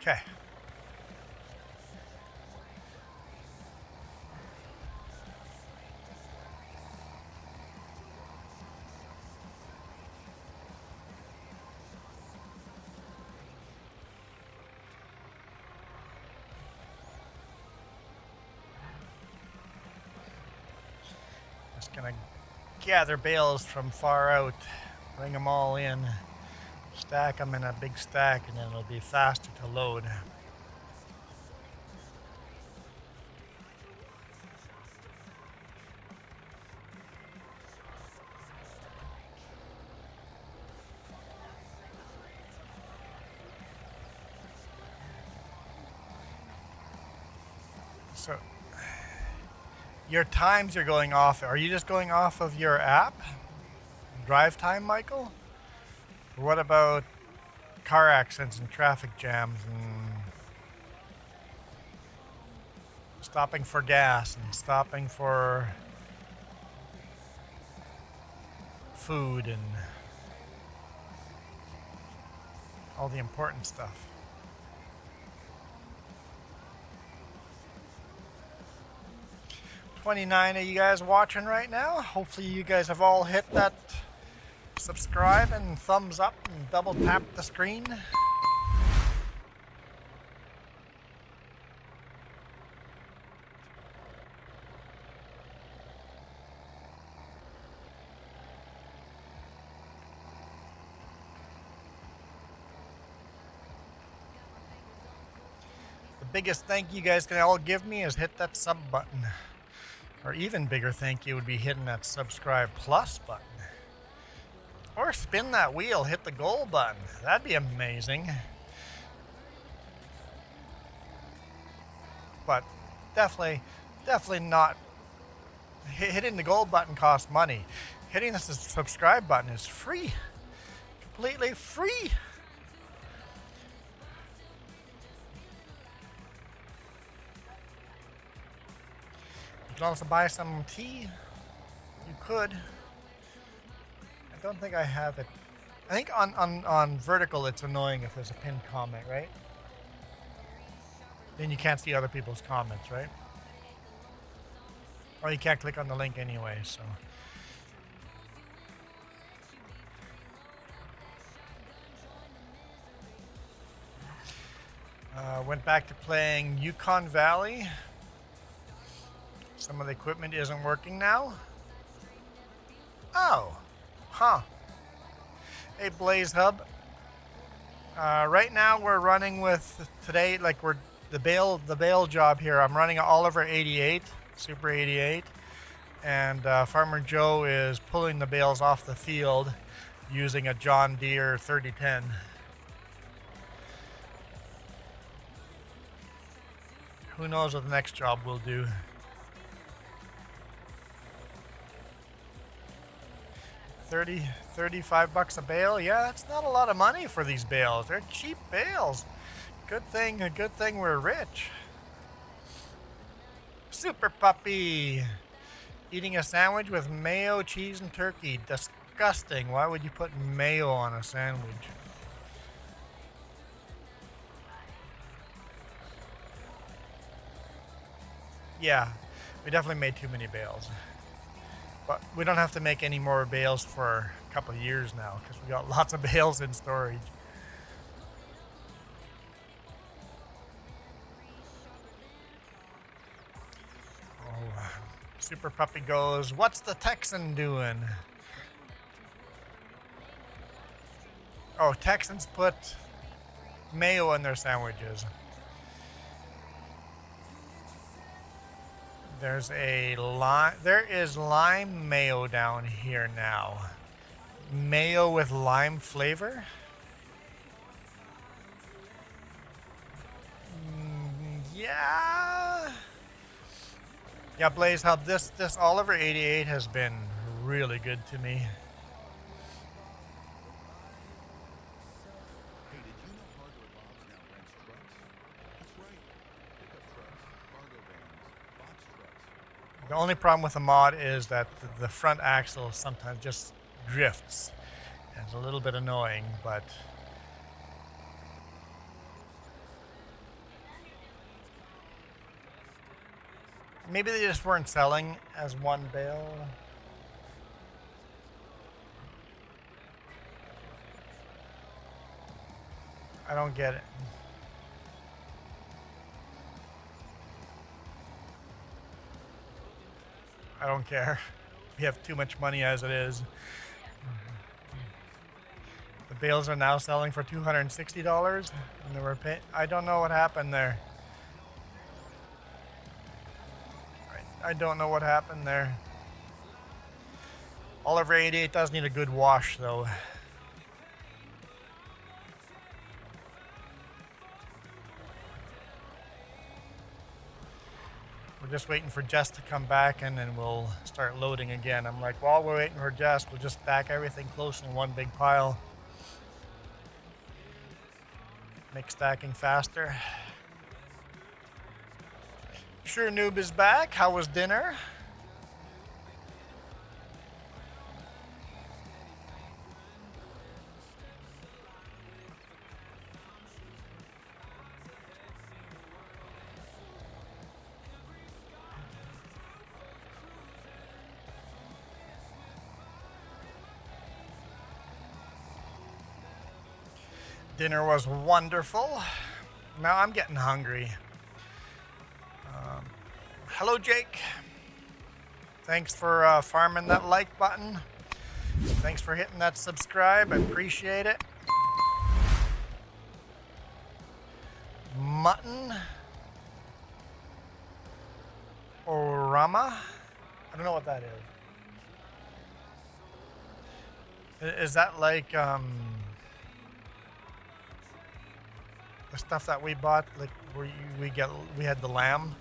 Okay. Just gonna gather bales from far out, bring them all in, stack them in a big stack, and then it'll be faster to load. So, your times you're going off, are you just going off of your app? Drive time, Michael? Or what about car accidents and traffic jams and stopping for gas and stopping for food and all the important stuff? $29 of you guys watching right now. Hopefully you guys have all hit that subscribe and thumbs up and double tap the screen. The biggest thank you guys can all give me is hit that sub button. Or even bigger thank you would be hitting that subscribe plus button. Or spin that wheel, hit the goal button. That'd be amazing. but definitely not. Hitting the gold button costs money. Hitting the subscribe button is free, completely free. You can also buy some tea. You could. I don't think I have it. I think on vertical it's annoying if there's a pinned comment, right? Then you can't see other people's comments, right? Or you can't click on the link anyway, so. Went back to playing Yukon Valley. Some of the equipment isn't working now. Oh, huh. Hey, Blaze Hub. Right now we're running with today, like we're the bale job here. I'm running an Oliver 88, Super 88, and Farmer Joe is pulling the bales off the field using a John Deere 3010. Who knows what the next job will do. $35 a bale. Yeah, that's not a lot of money for these bales. They're cheap bales. Good thing we're rich. Super Puppy. Eating a sandwich with mayo, cheese, and turkey. Disgusting. Why would you put mayo on a sandwich? Yeah, we definitely made too many bales. But we don't have to make any more bales for a couple of years now because we got lots of bales in storage. Oh, Super Puppy goes, "What's the Texan doing?" Oh, Texans put mayo in their sandwiches. There is lime mayo down here now. Mayo with lime flavor. Yeah. Yeah, Blaze Hub, this Oliver 88 has been really good to me. The only problem with the mod is that the front axle sometimes just drifts. And it's a little bit annoying, but maybe they just weren't selling as one bale. I don't get it. I don't care. We have too much money as it is. The bales are now selling for $260, and they were paying. I don't know what happened there. I don't know what happened there. Oliver 88 does need a good wash, though. We're just waiting for Jess to come back, and then we'll start loading again. I'm like, while we're waiting for Jess, we'll just stack everything close in one big pile. Make stacking faster. Sure Noob is back. How was dinner? Dinner was wonderful. Now I'm getting hungry. Hello, Jake. Thanks for farming that like button. Thanks for hitting that subscribe. I appreciate it. Mutton. Orama. I don't know what that is. Is that like The stuff that we bought, like we had the lamb.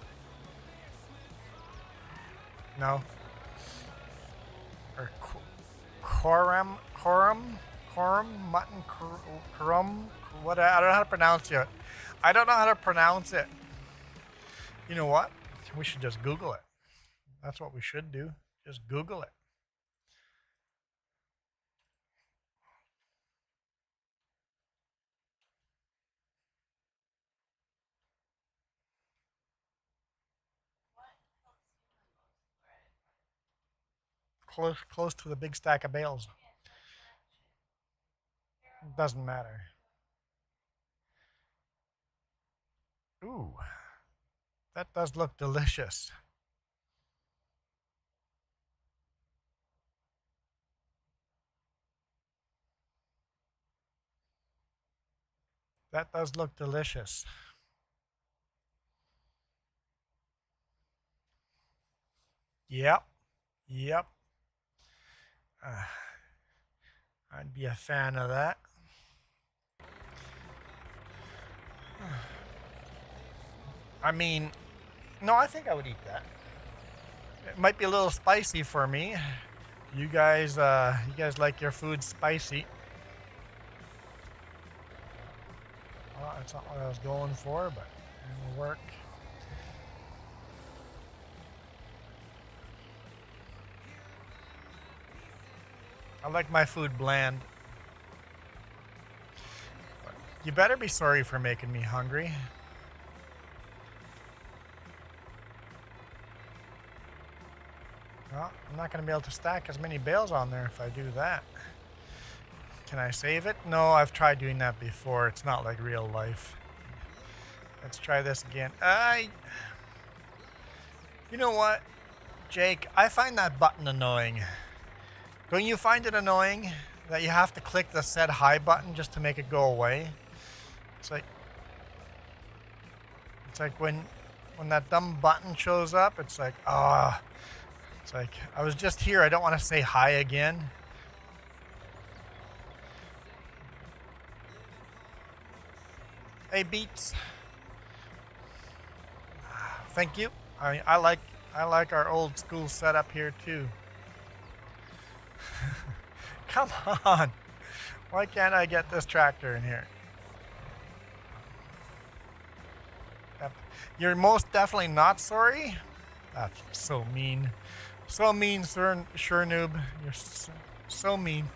No. Or corum, mutton, corum. What? I don't know how to pronounce it. I don't know how to pronounce it. You know what? We should just Google it. That's what we should do. Just Google it. Close to the big stack of bales. Doesn't matter. Ooh, that does look delicious. That does look delicious. Yep. Yep. I'd be a fan of that. I mean, no, I think I would eat that. It might be a little spicy for me. You guys like your food spicy. Well, that's not what I was going for, but it'll work. I like my food bland. You better be sorry for making me hungry. Well, I'm not going to be able to stack as many bales on there if I do that. Can I save it? No, I've tried doing that before. It's not like real life. Let's try this again. You know what, Jake? I find that button annoying. Don't you find it annoying that you have to click the set high button just to make it go away? It's like when that dumb button shows up, it's like, ah. It's like, I was just here. I don't want to say hi again. Hey, Beats. Thank you. I like our old school setup here too. Come on. Why can't I get this tractor in here? You're most definitely not sorry? That's so mean. So mean, sir, sure noob. You're so mean.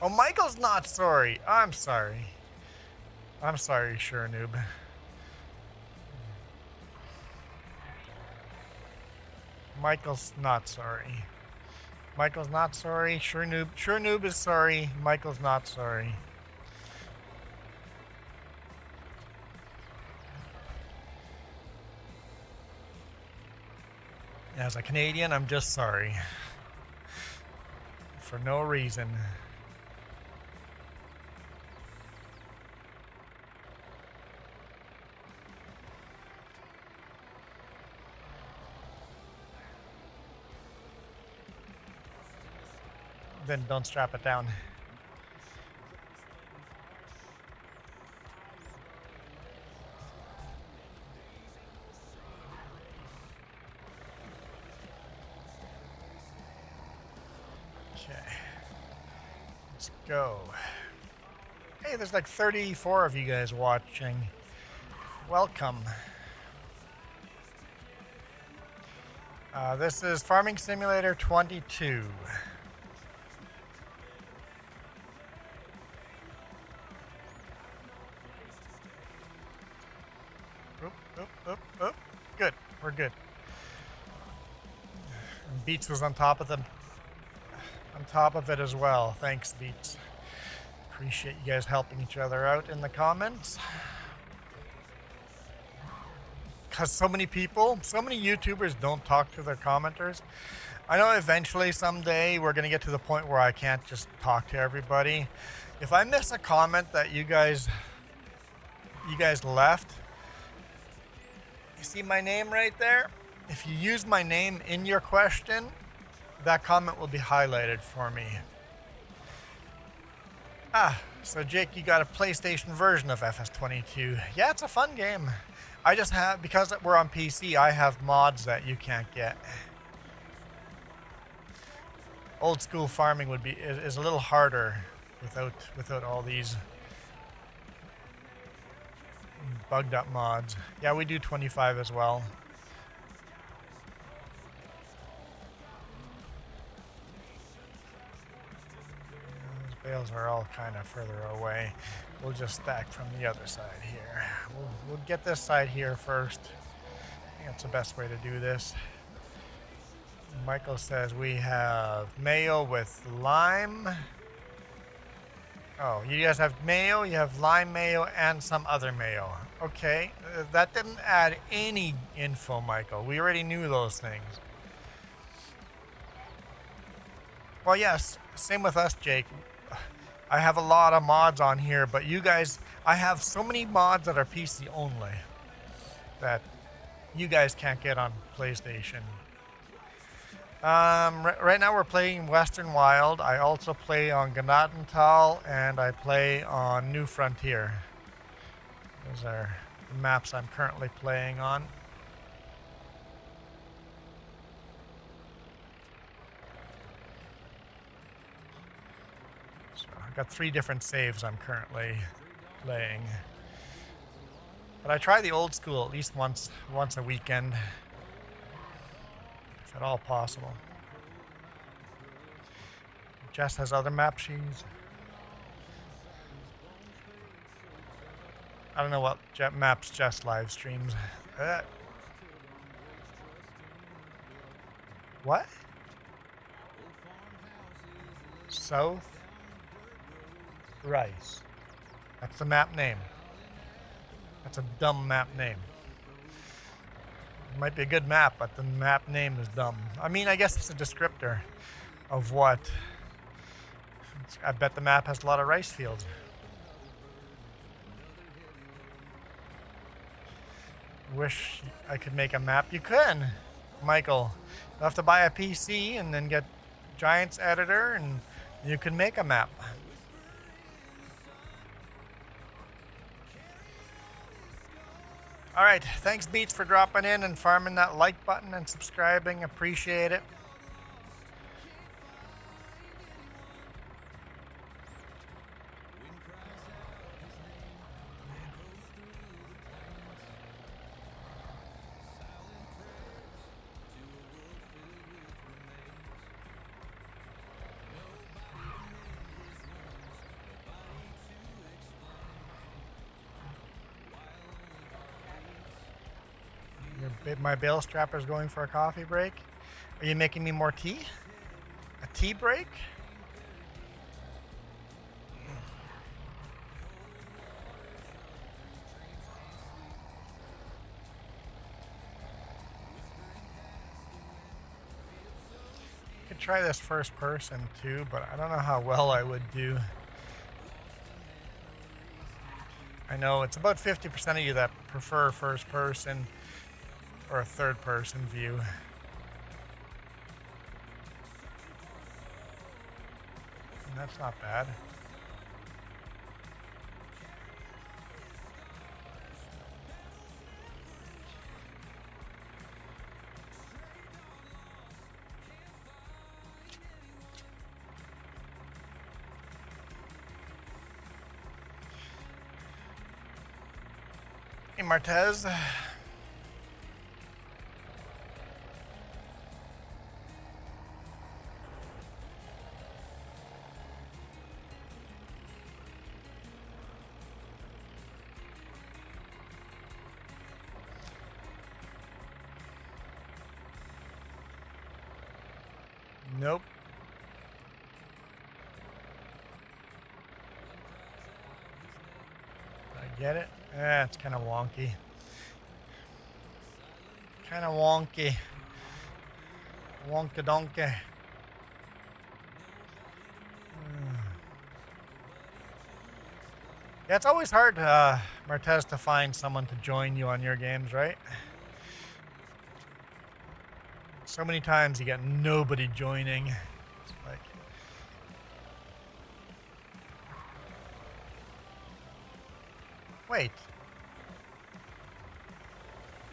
Oh, Michael's not sorry. I'm sorry. I'm sorry, sure noob. Michael's not sorry. Michael's not sorry. Sure noob is sorry. Michael's not sorry. As a Canadian, I'm just sorry. For no reason. Then don't strap it down. Let's go. Hey, there's like 34 of you guys watching. Welcome. This is Farming Simulator 22. Oop. Good. We're good. And Beats was on top of them. On top of it as well. Thanks, Beats. Appreciate you guys helping each other out in the comments. Because so many YouTubers don't talk to their commenters. I know eventually someday we're going to get to the point where I can't just talk to everybody. If I miss a comment that you guys left, you see my name right there? If you use my name in your question, that comment will be highlighted for me. So Jake, you got a PlayStation version of FS22. Yeah, it's a fun game. I just have, because we're on PC, I have mods that you can't get. Old school farming is a little harder without all these bugged up mods. Yeah, we do 25 as well. Those bales are all kind of further away. We'll just stack from the other side here. We'll get this side here first. I think that's the best way to do this. Michael says we have mayo with lime. Oh, you guys have mayo, you have lime mayo, and some other mayo. Okay, that didn't add any info, Michael. We already knew those things. Well, yes, same with us, Jake. I have a lot of mods on here, but you guys, I have so many mods that are PC only that you guys can't get on PlayStation. Right now we're playing Western Wild. I also play on Gnadental and I play on New Frontier. Those are the maps I'm currently playing on. So I've got 3 different saves I'm currently playing. But I try the old school at least once a weekend. If at all possible. Jess has other map sheets. I don't know what maps Jess live streams. What? South Rice. That's the map name. That's a dumb map name. It might be a good map, but the map name is dumb. I mean, I guess it's a descriptor of what. I bet the map has a lot of rice fields. Wish I could make a map. You can, Michael. You'll have to buy a PC and then get Giants Editor and you can make a map. All right, thanks Beats for dropping in and farming that like button and subscribing. Appreciate it. My bale strapper's going for a coffee break. Are you making me more tea? A tea break? Could try this first person too, but I don't know how well I would do. I know it's about 50% of you that prefer first person or a third person view. And that's not bad. Hey Martez. Nope. I get it. It's kind of wonky. Kind of wonky. Wonka donkey. Yeah, it's always hard, Martez, to find someone to join you on your games, right? So many times you get nobody joining. It's like, Wait.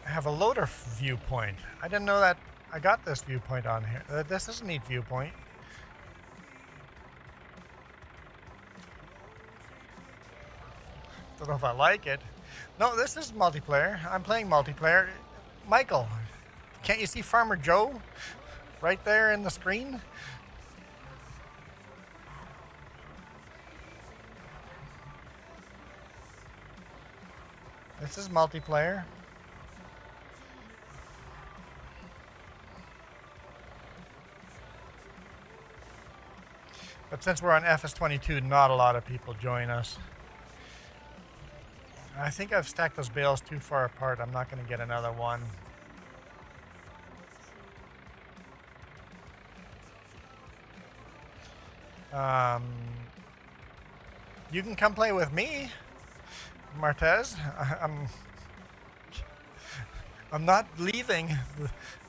I have a loader viewpoint. I didn't know that I got this viewpoint on here. This is a neat viewpoint. Don't know if I like it. No, this is multiplayer. I'm playing multiplayer. Michael, can't you see Farmer Joe right there in the screen? This is multiplayer. But since we're on FS22, not a lot of people join us. I think I've stacked those bales too far apart. I'm not going to get another one. You can come play with me, Martez. I'm not leaving.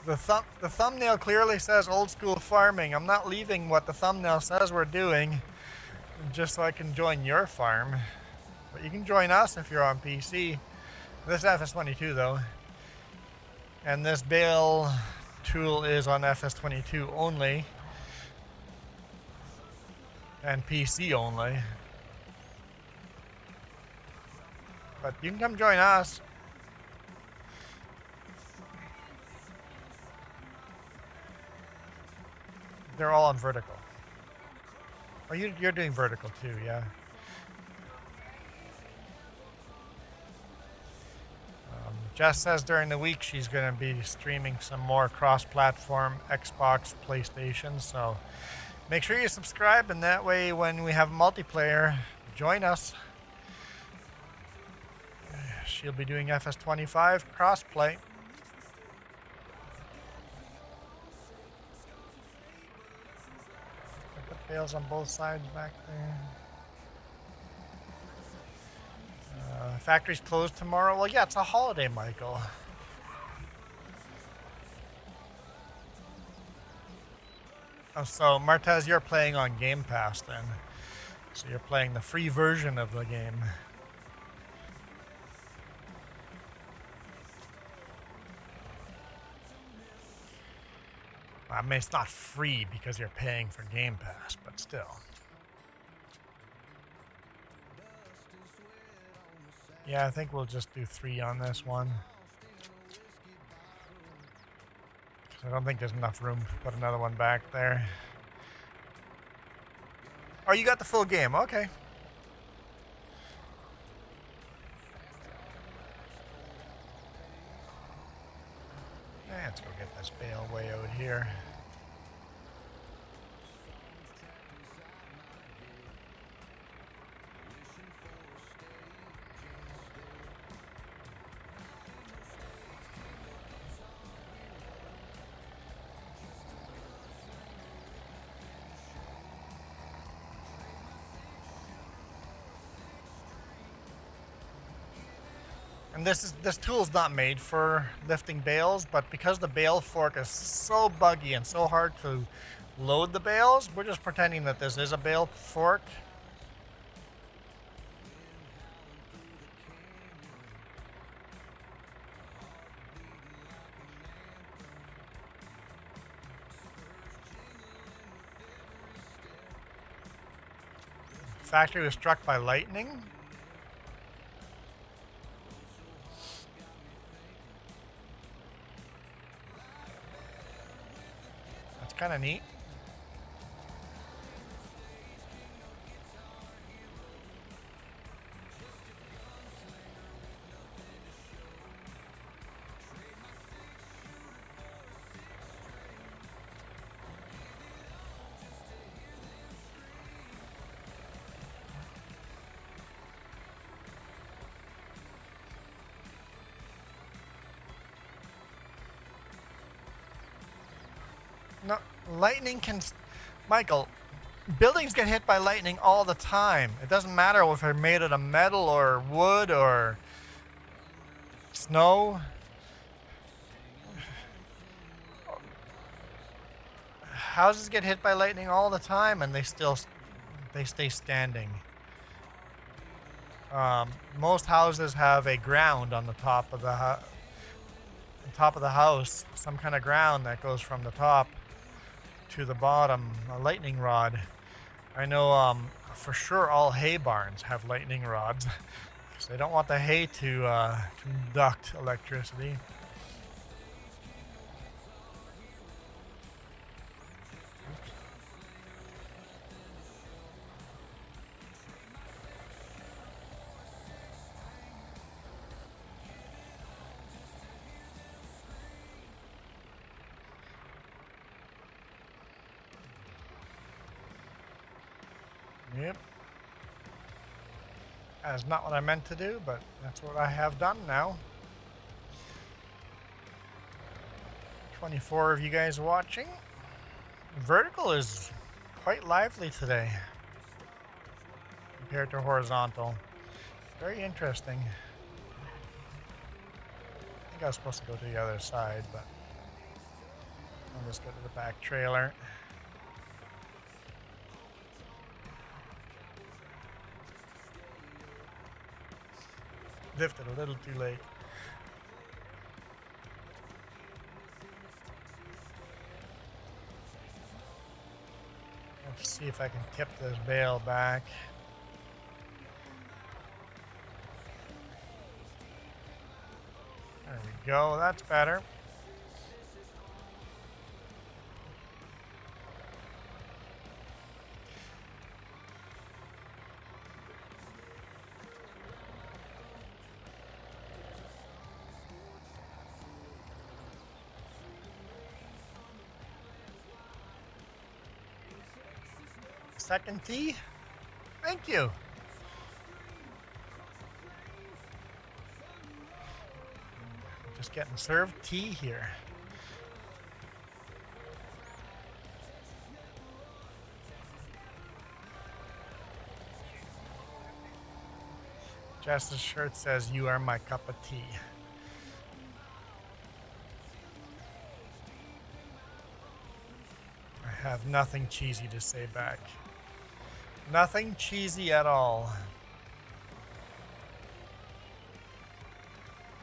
The thumbnail clearly says old school farming. I'm not leaving what the thumbnail says we're doing just so I can join your farm. But you can join us if you're on PC. This FS22 though. And this bale tool is on FS22 only. And PC only. But you can come join us. They're all on vertical. Oh, you're doing vertical too, yeah. Jess says during the week she's going to be streaming some more cross-platform Xbox, PlayStation, so make sure you subscribe, and that way when we have multiplayer, join us. She'll be doing FS25 crossplay. I put bales on both sides back there. Factory's closed tomorrow. Well, yeah, it's a holiday, Michael. Oh, so Martez, you're playing on Game Pass then. So you're playing the free version of the game. I mean, it's not free because you're paying for Game Pass, but still. Yeah, I think we'll just do 3 on this one. I don't think there's enough room to put another one back there. Oh, you got the full game. Okay. Let's go get this bale way out here. And this tool's not made for lifting bales, but because the bale fork is so buggy and so hard to load the bales, we're just pretending that this is a bale fork. Factory was struck by lightning. Kind of neat. No, lightning can... Michael, buildings get hit by lightning all the time. It doesn't matter if they're made out of metal or wood or snow. Houses get hit by lightning all the time and they stay standing. Most houses have a ground on the top of the house, some kind of ground that goes from the top to the bottom, a lightning rod. I know for sure all hay barns have lightning rods because they don't want the hay to conduct electricity. Yep. That is not what I meant to do, but that's what I have done now. 24 of you guys watching. Vertical is quite lively today compared to horizontal. Very interesting. I think I was supposed to go to the other side, but I'll just go to the back trailer. Lifted a little too late. Let's see if I can tip this bale back. There we go, that's better. Second tee? Thank you. Just getting served tea here. Jess's shirt says, "You are my cup of tea." I have nothing cheesy to say back. Nothing cheesy at all.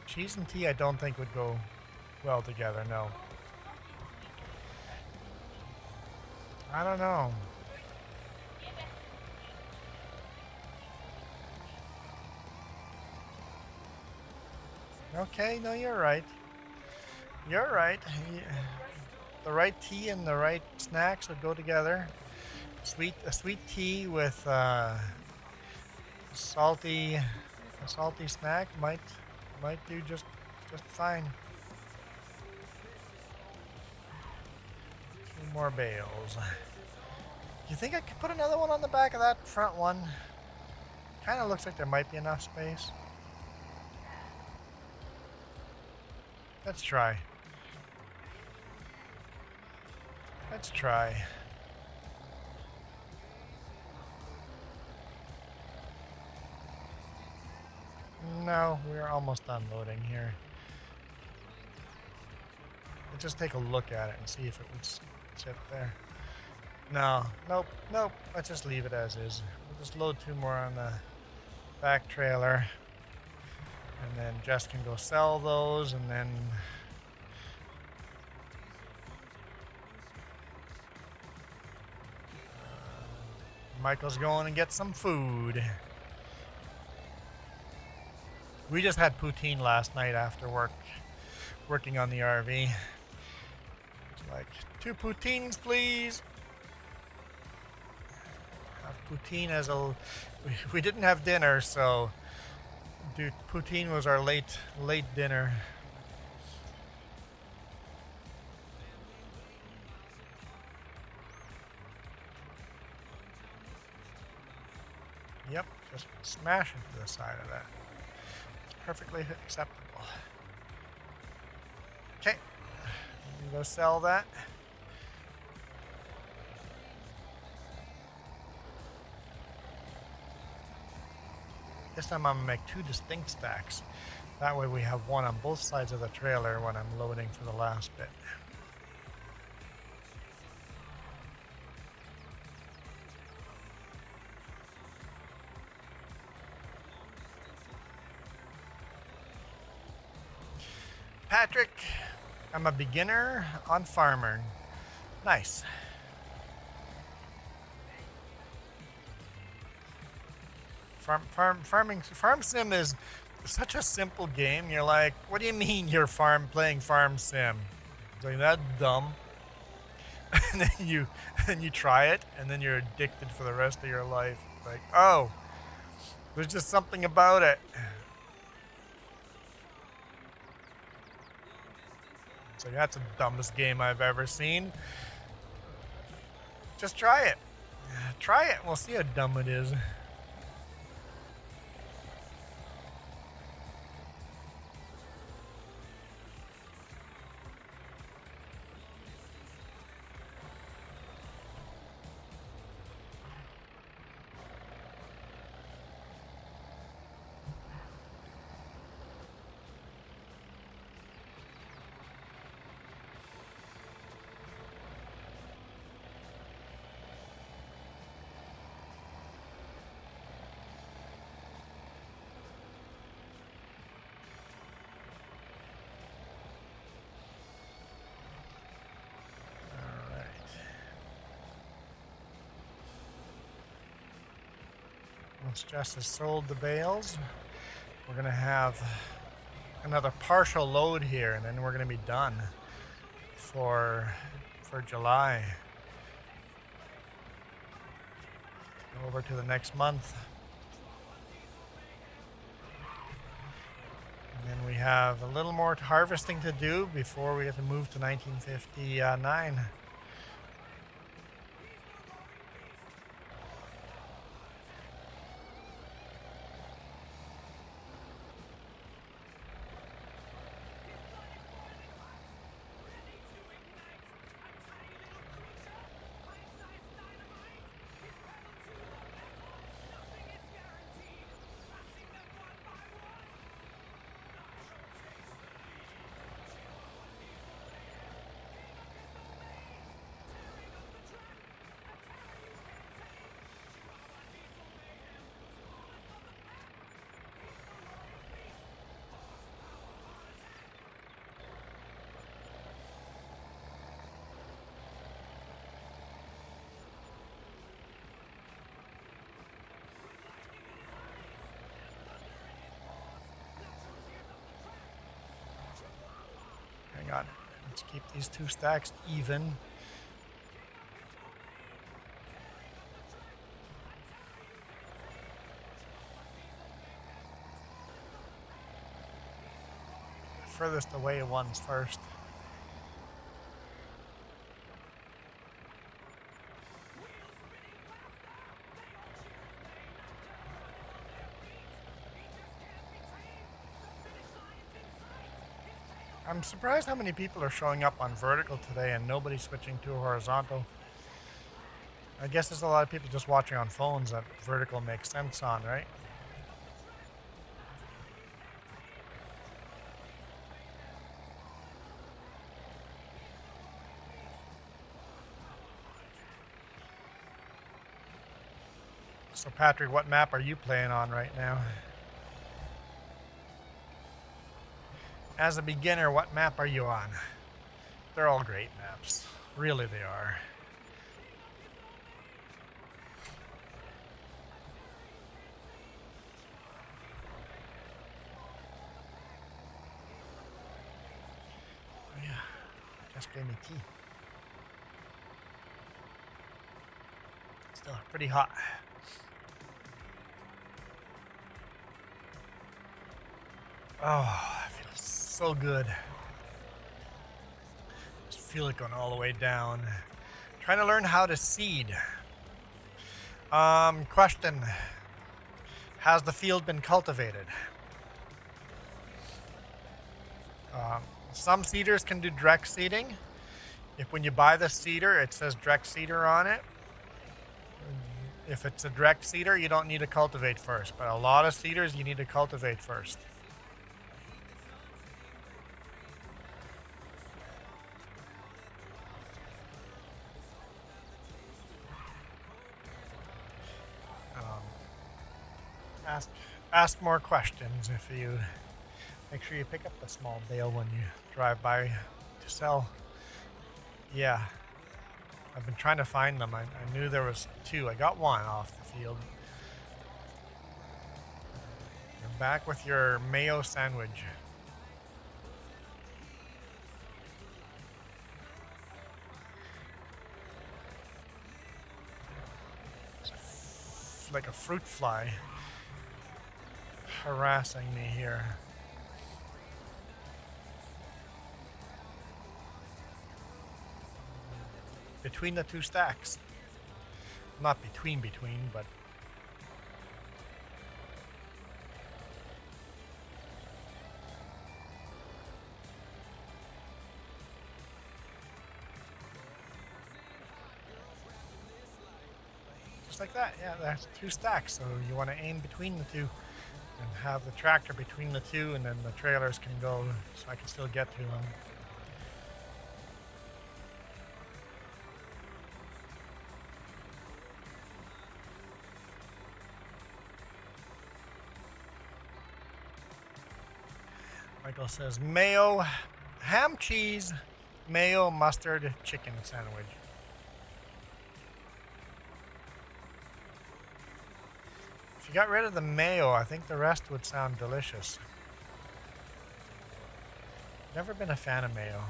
Cheese and tea I don't think would go well together, no. I don't know. Okay, no, you're right. You're right. The right tea and the right snacks would go together. A sweet tea with a salty snack might do just fine. 2 more bales. You think I could put another one on the back of that front one? Kind of looks like there might be enough space. Let's try. Let's try. No, we're almost unloading here. Let's just take a look at it and see if it would sit there. No, nope. Let's just leave it as is. We'll just load 2 more on the back trailer. And then Jess can go sell those, and then Michael's going and get some food. We just had poutine last night after work, working on the RV. It's like, 2 poutines, please. Have poutine as we didn't have dinner, so poutine was our late dinner. Yep, just smash into the side of that. Perfectly acceptable. Okay, go sell that. This time I'm gonna make 2 distinct stacks. That way we have one on both sides of the trailer when I'm loading for the last bit. Patrick. I'm a beginner on farmer. Nice. Farm sim is such a simple game. You're like, what do you mean you're playing farm sim? It's like, that's dumb. And then you try it, and then you're addicted for the rest of your life. Like, oh, there's just something about it. It's like, that's the dumbest game I've ever seen. Just try it. Try it, and we'll see how dumb it is. Once Jess has sold the bales, we're going to have another partial load here, and then we're going to be done for July. Go over to the next month. And then we have a little more harvesting to do before we have to move to 1959. Hang on. Let's keep these two stacks even. Furthest away ones first. I'm surprised how many people are showing up on vertical today and nobody switching to horizontal. I guess there's a lot of people just watching on phones that vertical makes sense on, right? So Patrick, what map are you playing on right now? As a beginner, what map are you on? They're all great maps. Really, they are. Oh yeah, just gave me tea. Still pretty hot. Oh, it feels so good. Just feel it going all the way down. Trying to learn how to seed. Question. Has the field been cultivated? Some seeders can do direct seeding. If when you buy the seeder, it says direct seeder on it. If it's a direct seeder, you don't need to cultivate first. But a lot of seeders, you need to cultivate first. Ask more questions if you make sure you pick up the small bale when you drive by to sell. Yeah, I've been trying to find them. I knew there was 2. I got 1 off the field. You're back with your mayo sandwich. It's like a fruit fly harassing me here. Between the 2 stacks. Not between, but just like that. Yeah, that's 2 stacks. So you want to aim between the 2 and have the tractor between the 2, and then the trailers can go so I can still get to them. Michael says mayo, ham, cheese, mayo, mustard, chicken sandwich. If you got rid of the mayo, I think the rest would sound delicious. Never been a fan of mayo.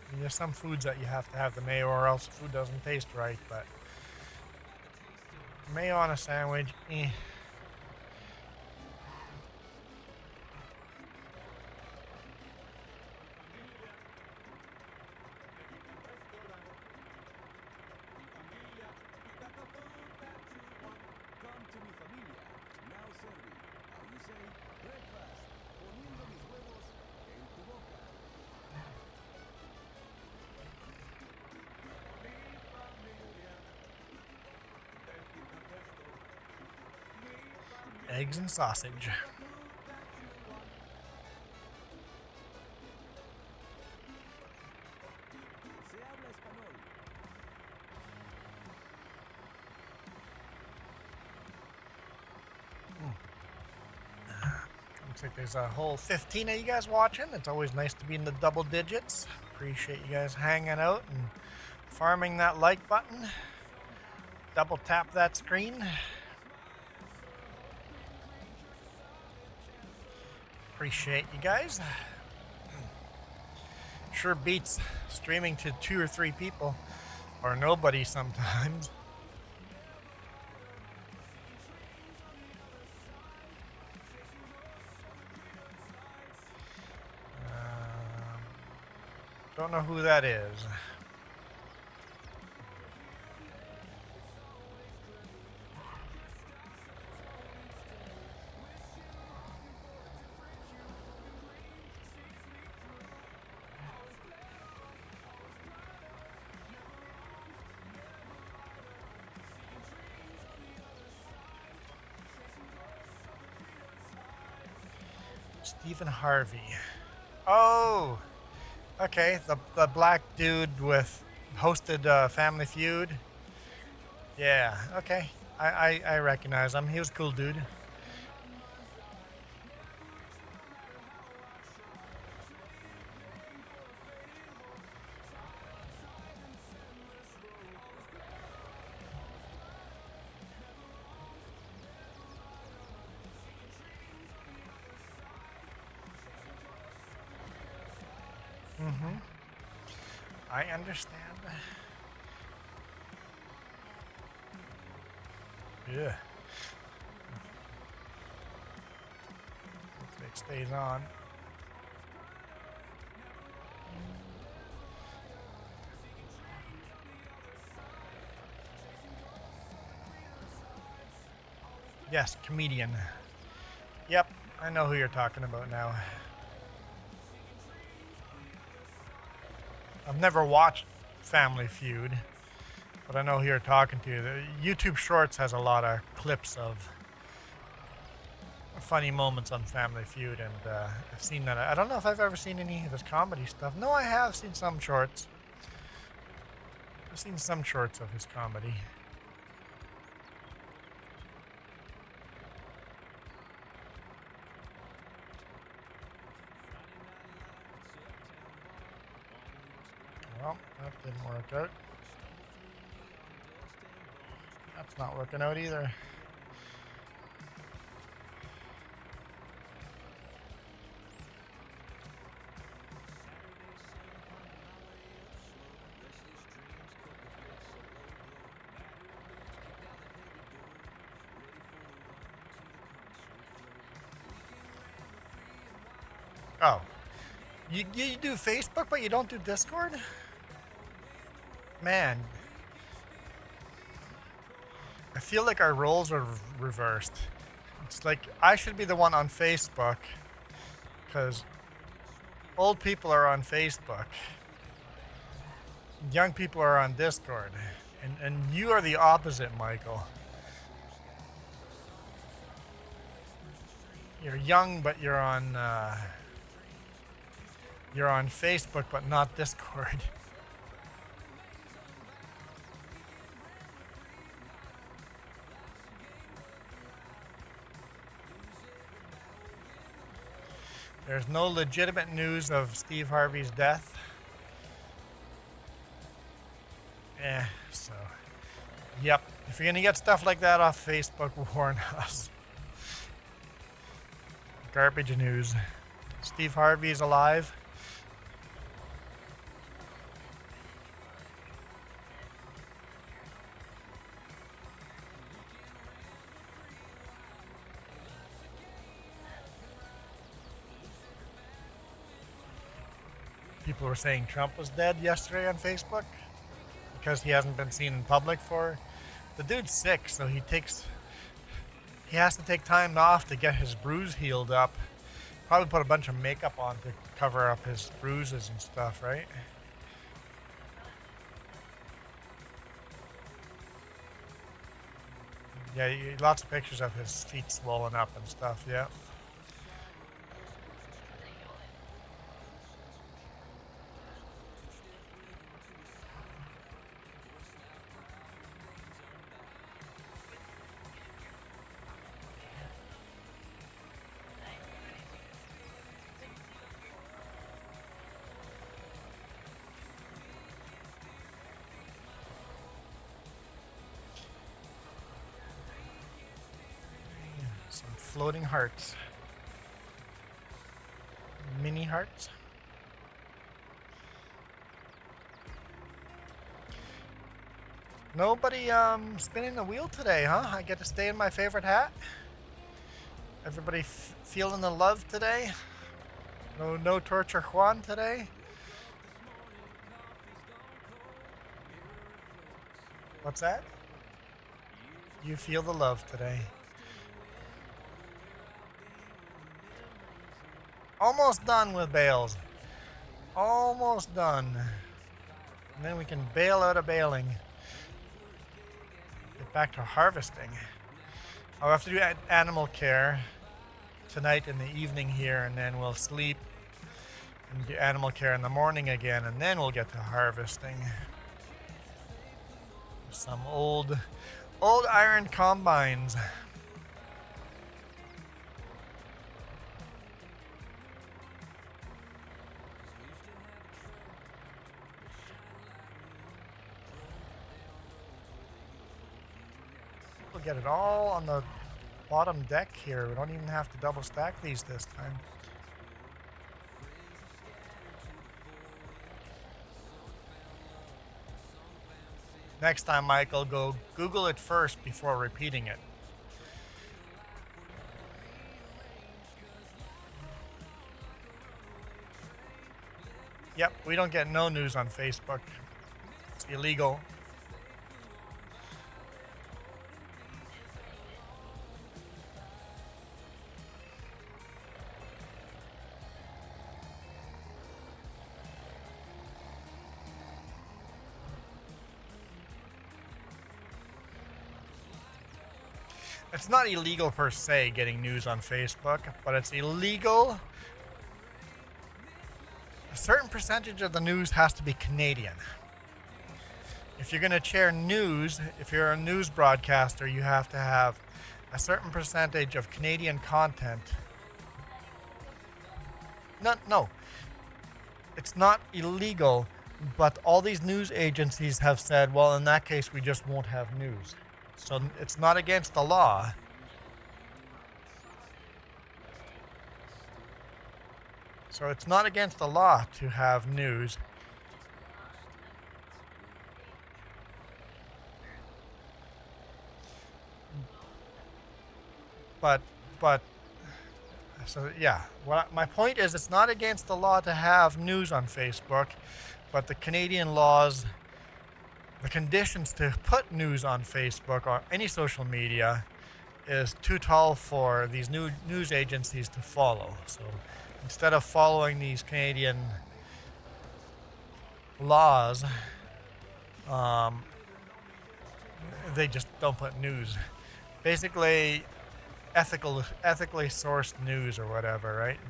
I mean, there's some foods that you have to have the mayo or else the food doesn't taste right, but mayo on a sandwich, eh. Eggs and sausage. Looks like there's a whole 15 of you guys watching. It's always nice to be in the double digits. Appreciate you guys hanging out and farming that like button. Double tap that screen. Appreciate you guys. Sure beats streaming to 2 or 3 people or nobody sometimes. Don't know who that is. Stephen Harvey. Oh, okay. The black dude with hosted Family Feud. Yeah, okay. I recognize him. He was a cool dude. I understand. Yeah. Hopefully it stays on. Yes, comedian. Yep, I know who you're talking about now. I've never watched Family Feud, but I know who you're talking to. The YouTube Shorts has a lot of clips of funny moments on Family Feud, and I've seen that. I don't know if I've ever seen any of his comedy stuff. No, I have seen some shorts. I've seen some shorts of his comedy. Well, that didn't work out. That's not working out either. Oh. You do Facebook, but you don't do Discord? Man. I feel like our roles are reversed. It's like I should be the one on Facebook because old people are on Facebook. Young people are on Discord. And you are the opposite, Michael. You're young, but you're on Facebook, but not Discord. There's no legitimate news of Steve Harvey's death. So, yep. If you're gonna get stuff like that off Facebook, warn us. Garbage news. Steve Harvey's alive. People were saying Trump was dead yesterday on Facebook because he hasn't been seen in public for. The dude's sick, so he has to take time off to get his bruise healed up. Probably put a bunch of makeup on to cover up his bruises and stuff, right? Yeah, lots of pictures of his feet swollen up and stuff, yeah. Some floating hearts. Mini hearts. Nobody spinning the wheel today, huh? I get to stay in my favorite hat. Everybody feeling the love today. No torture Juan today. What's that? You feel the love today. Almost done with bales. Almost done. And then we can bale out of baling. Get back to harvesting. I'll have to do animal care tonight in the evening here, and then we'll sleep and do animal care in the morning again, and then we'll get to harvesting. Some old iron combines. We'll get it all on the bottom deck here. We don't even have to double stack these this time. Next time, Michael, go Google it first before repeating it. Yep, we don't get no news on Facebook. It's illegal. It's not illegal per se getting news on Facebook, but it's illegal. A certain percentage of the news has to be Canadian. If you're going to share news, if you're a news broadcaster, you have to have a certain percentage of Canadian content. No. It's not illegal But all these news agencies have said, well, in that case, we just won't have news. So it's not against the law. So it's not against the law to have news. But, so yeah, my point is it's not against the law to have news on Facebook, but the Canadian laws, the conditions to put news on Facebook or any social media is too tall for these new news agencies to follow. So instead of following these Canadian laws, they just don't put news. Basically, ethically sourced news or whatever, right?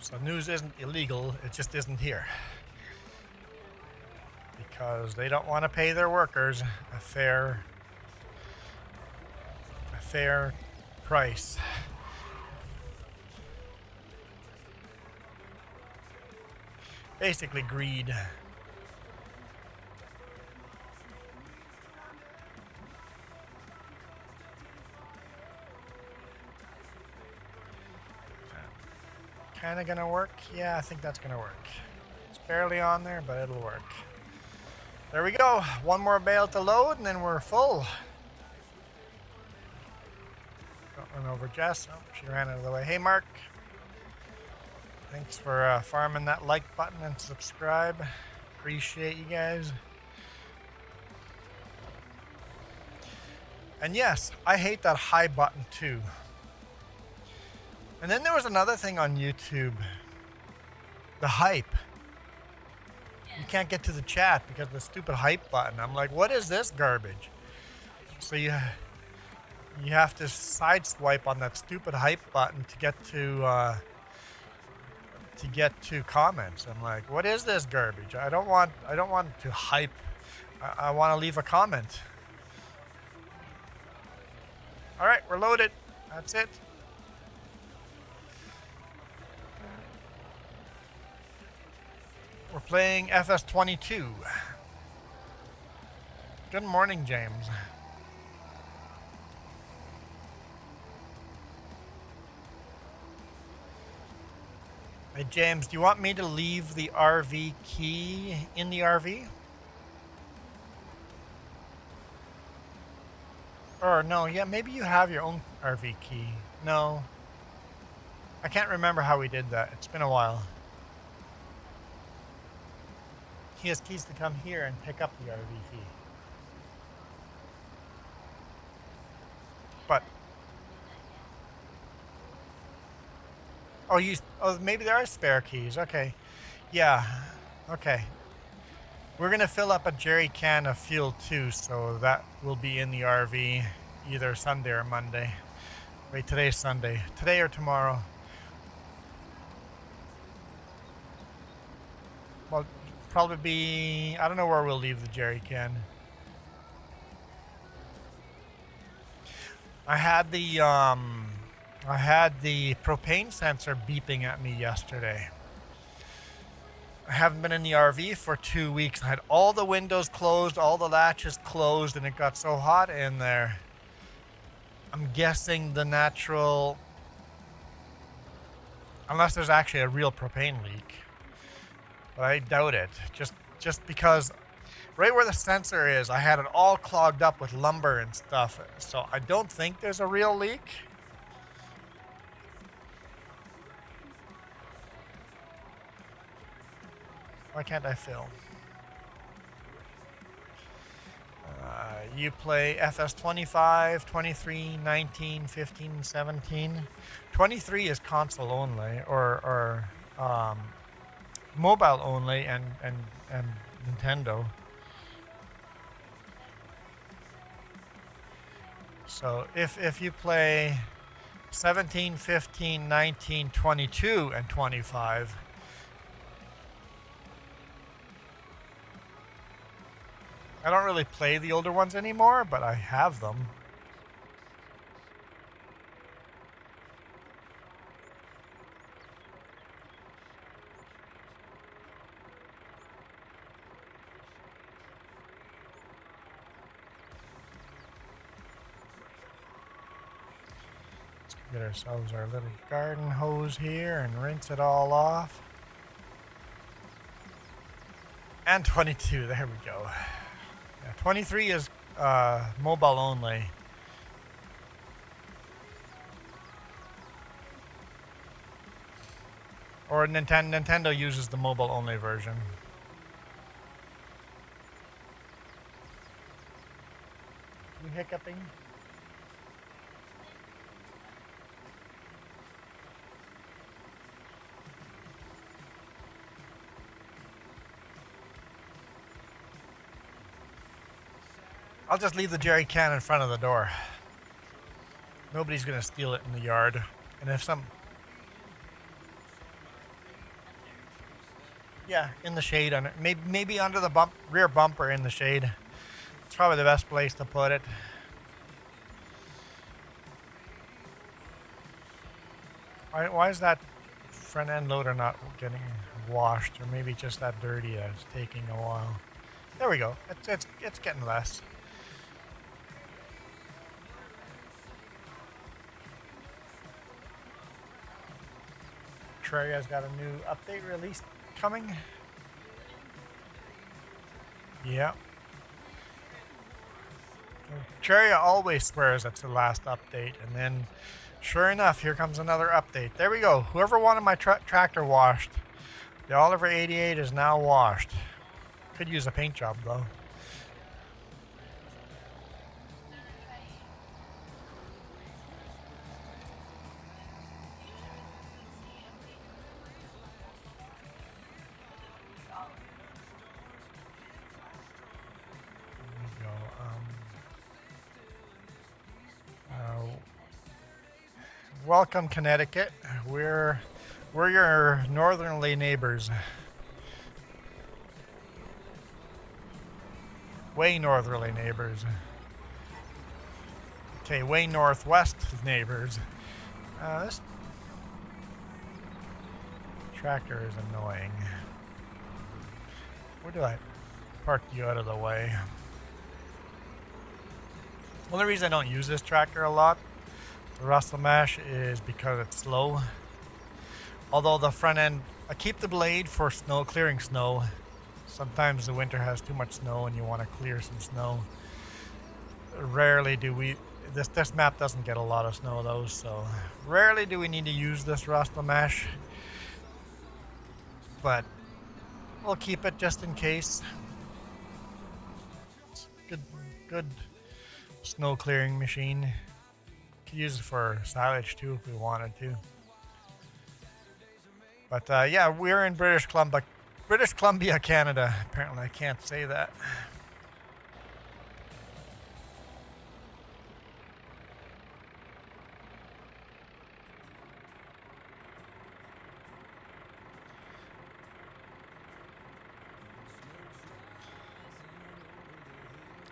So news isn't illegal, it just isn't here. Because they don't want to pay their workers a fair price. Basically greed. Kind of gonna work? Yeah, I think that's gonna work. It's barely on there, but it'll work. There we go. One more bale to load and then we're full. Don't run over Jess. Oh, she ran out of the way. Hey, Mark. Thanks for farming that like button and subscribe. Appreciate you guys. And yes, I hate that high button too. And then there was another thing on YouTube. The hype. You can't get to the chat because of the stupid hype button. I'm like, what is this garbage? So you have to sideswipe on that stupid hype button to get to comments. I'm like, what is this garbage? I don't want to hype. I want to leave a comment. All right, we're loaded. That's it. We're playing FS22. Good morning, James. Hey, James, do you want me to leave the RV key in the RV? Or no, yeah, maybe you have your own RV key. No. I can't remember how we did that. It's been a while. He has keys to come here and pick up the RV key. But maybe there are spare keys. Okay. Yeah. Okay. We're gonna fill up a jerry can of fuel too, so that will be in the RV either Sunday or Monday. Wait, today's Sunday. Today or tomorrow. Well, probably be, I don't know where we'll leave the jerry can. I had the propane sensor beeping at me yesterday. I haven't been in the RV for 2 weeks. I had all the windows closed, all the latches closed, and it got so hot in there. I'm guessing the natural, unless there's actually a real propane leak. But I doubt it. Just because right where the sensor is, I had it all clogged up with lumber and stuff. So I don't think there's a real leak. Why can't I film? You play FS25, 23, 19, 15, 17. 23 is console only, or mobile only, and Nintendo. So if you play 17, 15, 19, 22, and 25, I don't really play the older ones anymore, but I have them. Get ourselves our little garden hose here and rinse it all off. And 22, there we go. Yeah, 23 is mobile only. Or Nintendo uses the mobile only version. You hiccuping? I'll just leave the jerry can in front of the door. Nobody's gonna steal it in the yard. And if some... Yeah, in the shade, on it. Maybe under the rear bumper in the shade. It's probably the best place to put it. Why is that front end loader not getting washed? Or maybe just that dirty that it's taking a while. There we go. It's getting less. Terraria's got a new update release coming. Yeah. Terraria always swears it's the last update, and then sure enough, here comes another update. There we go. Whoever wanted my tractor washed, the Oliver 88 is now washed. Could use a paint job though. Welcome, Connecticut. We're your northerly neighbors. Way northerly neighbors. Okay, way northwest neighbors. This tractor is annoying. Where do I park you out of the way? Well, the reason I don't use this tractor a lot, the Rustle Mash, is because it's slow. Although the front end, I keep the blade for snow, clearing snow. Sometimes the winter has too much snow and you want to clear some snow. Rarely do we, this map doesn't get a lot of snow though, so rarely do we need to use this Rustle Mash. But we'll keep it just in case. It's good snow clearing machine. Could use it for silage too if we wanted to. But yeah, we're in British Columbia, Canada. Apparently I can't say that.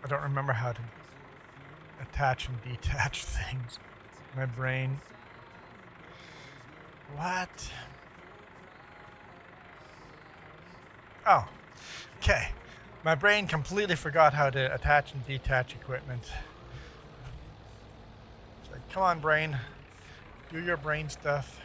I don't remember how to attach and detach things. My brain. What? Oh, okay. My brain completely forgot how to attach and detach equipment. It's like, come on, brain. Do your brain stuff.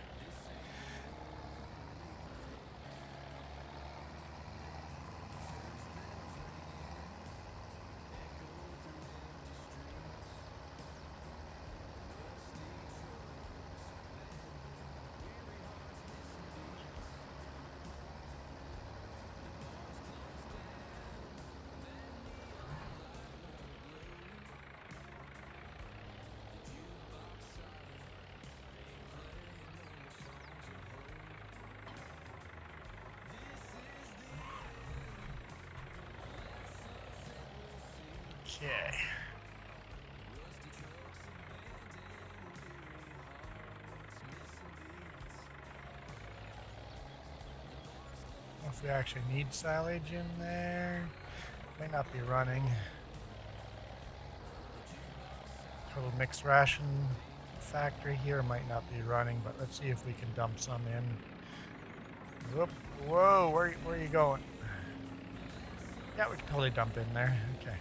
Okay. if we actually need silage in there. Might not be running. Total mixed ration factory here might not be running, but let's see if we can dump some in. Whoop. Whoa, where are you going? Yeah, we can totally dump in there. Okay.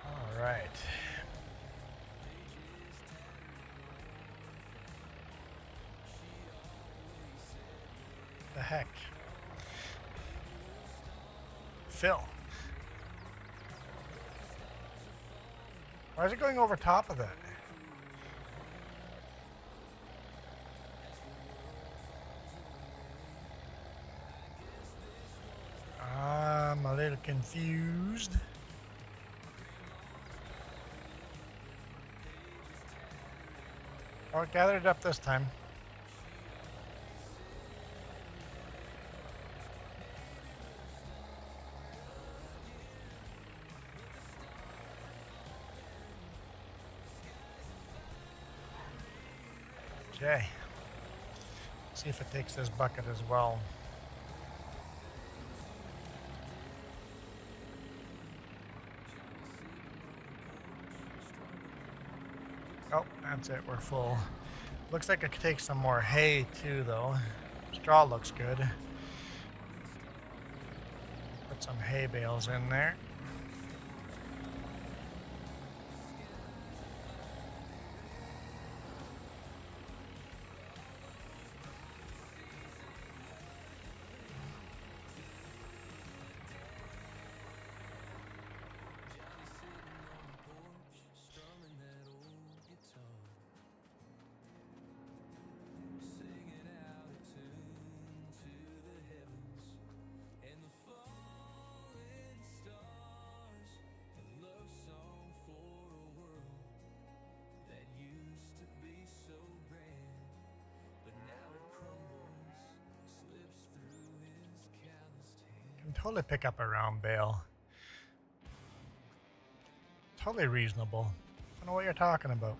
All right. The heck? Phil. Why is it going over top of that? I'm a little confused. Oh, it gathered up this time. Okay. See if it takes this bucket as well. Oh, that's it. We're full. Looks like it could take some more hay too, though. Straw looks good. Put some hay bales in there. Can totally pick up a round bale. Totally reasonable. I don't know what you're talking about.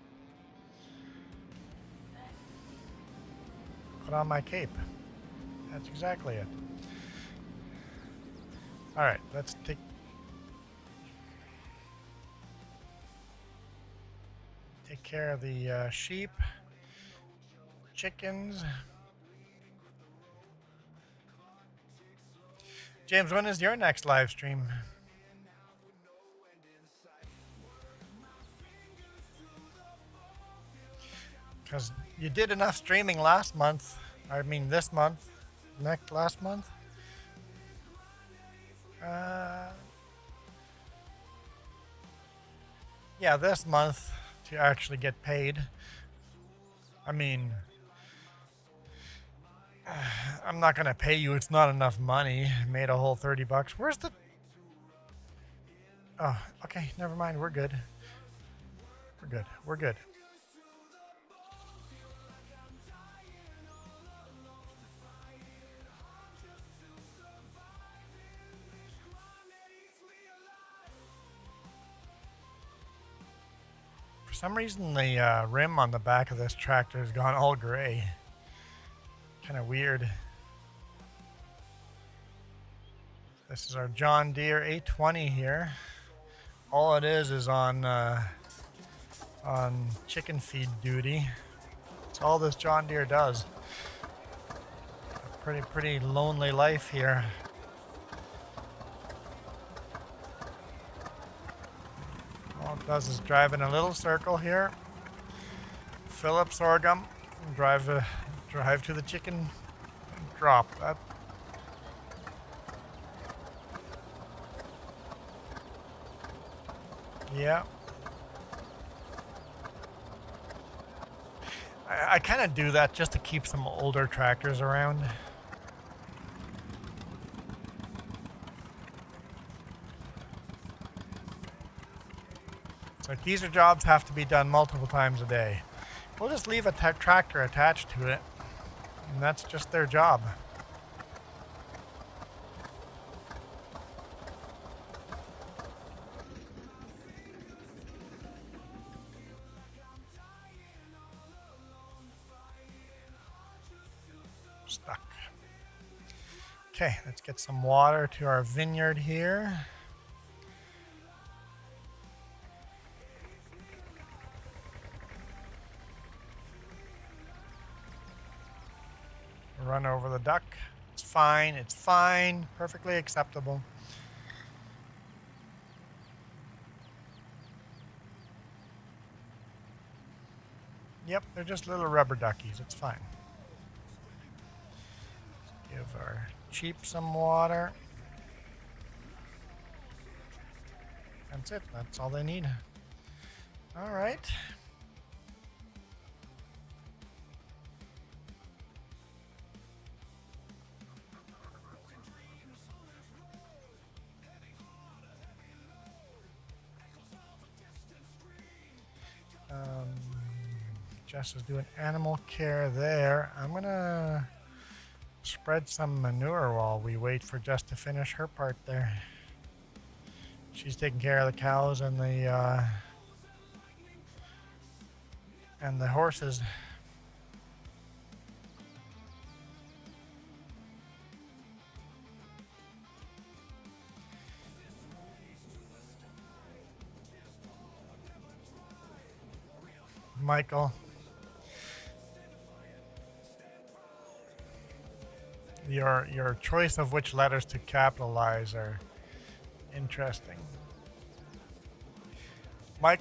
Put on my cape. That's exactly it. All right, let's take care of the sheep, chickens. James, when is your next live stream? Because you did enough streaming last month. I mean this month. Last month. Yeah, this month to actually get paid. I mean, I'm not gonna pay you. It's not enough money. Made a whole $30. Where's the? Oh, okay. Never mind. We're good. We're good. We're good. For some reason, the rim on the back of this tractor has gone all gray. Kind of weird. This is our John Deere 820 here. All it is on chicken feed duty. That's all this John Deere does. A pretty lonely life here. All it does is drive in a little circle here, fill up sorghum, and drive to the chicken drop. Yeah. I kind of do that just to keep some older tractors around. So teaser jobs have to be done multiple times a day. We'll just leave a tractor attached to it, and that's just their job. Stuck. Okay, let's get some water to our vineyard here. Run over the duck. It's fine, it's fine, perfectly acceptable. Yep, they're just little rubber duckies, it's fine. Give our sheep some water. That's it, that's all they need. All right. Jess is doing animal care there. I'm gonna spread some manure while we wait for Jess to finish her part there. She's taking care of the cows and the horses. Michael. Your choice of which letters to capitalize are interesting.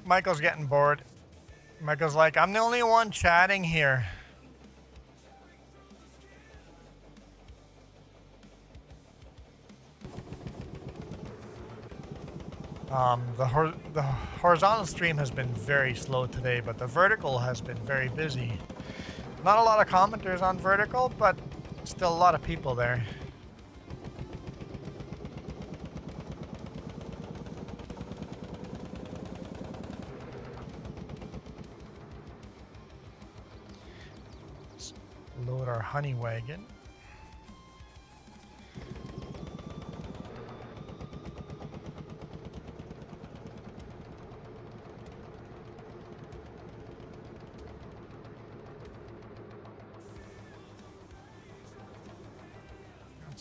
Michael's getting bored. Michael's like, I'm the only one chatting here. The horizontal stream has been very slow today, but the vertical has been very busy. Not a lot of commenters on vertical, but still a lot of people there. Let's load our honey wagon.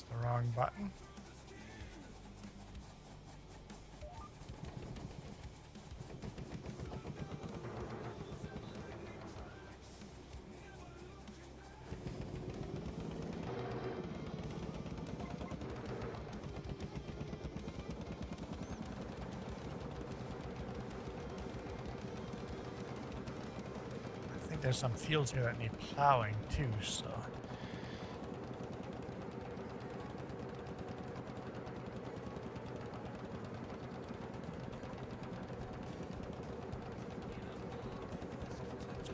The wrong button. I think there's some fields here that need plowing too, so.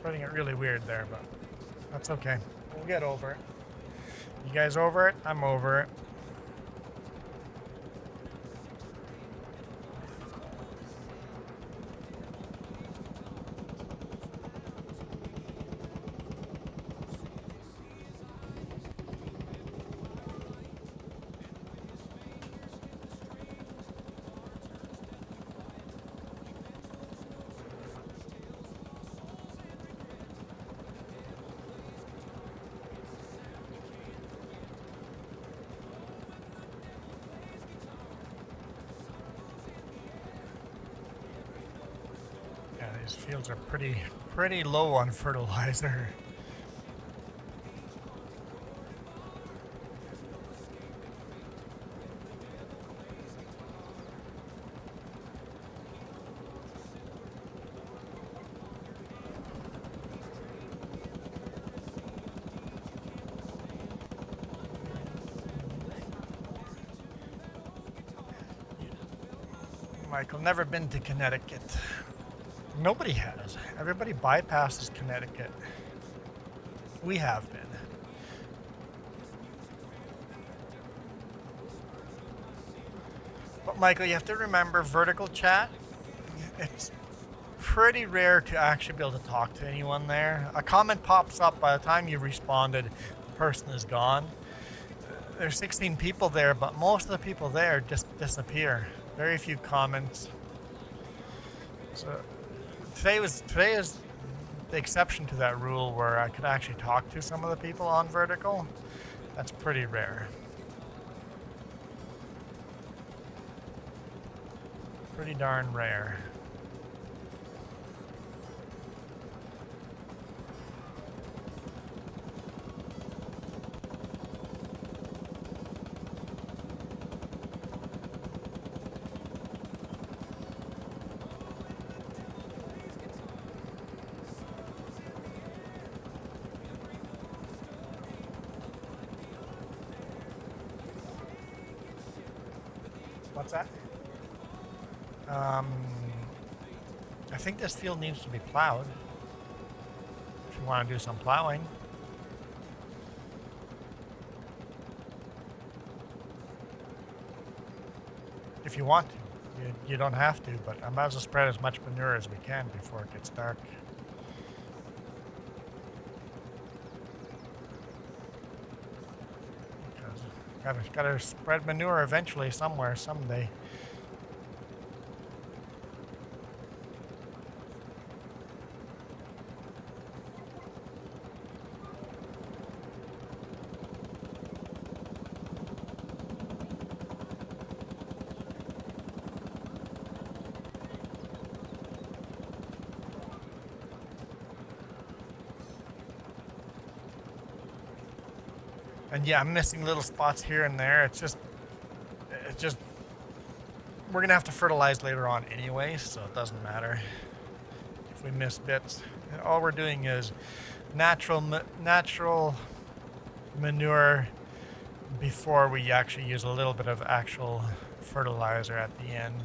Putting it really weird there, but that's okay. We'll get over it. You guys over it? I'm over it. These fields are pretty low on fertilizer. Michael, never been to Connecticut. Nobody has. Everybody bypasses Connecticut. We have been. But Michael, you have to remember vertical chat. pretty rare to actually be able to talk to anyone there. A comment pops up. By the time you responded, the person is gone. There's 16 people there, but most of the people there just disappear. Very few comments. So today is the exception to that rule, where I could actually talk to some of the people on vertical. That's pretty rare. Pretty darn rare. What's that? I think this field needs to be plowed. If you want to do some plowing. If you want to. You don't have to, but I might as well spread as much manure as we can before it gets dark. Gotta spread manure eventually, somewhere, someday. And yeah, I'm missing little spots here and there. It's just, we're gonna have to fertilize later on anyway, so it doesn't matter if we miss bits. All we're doing is natural manure before we actually use a little bit of actual fertilizer at the end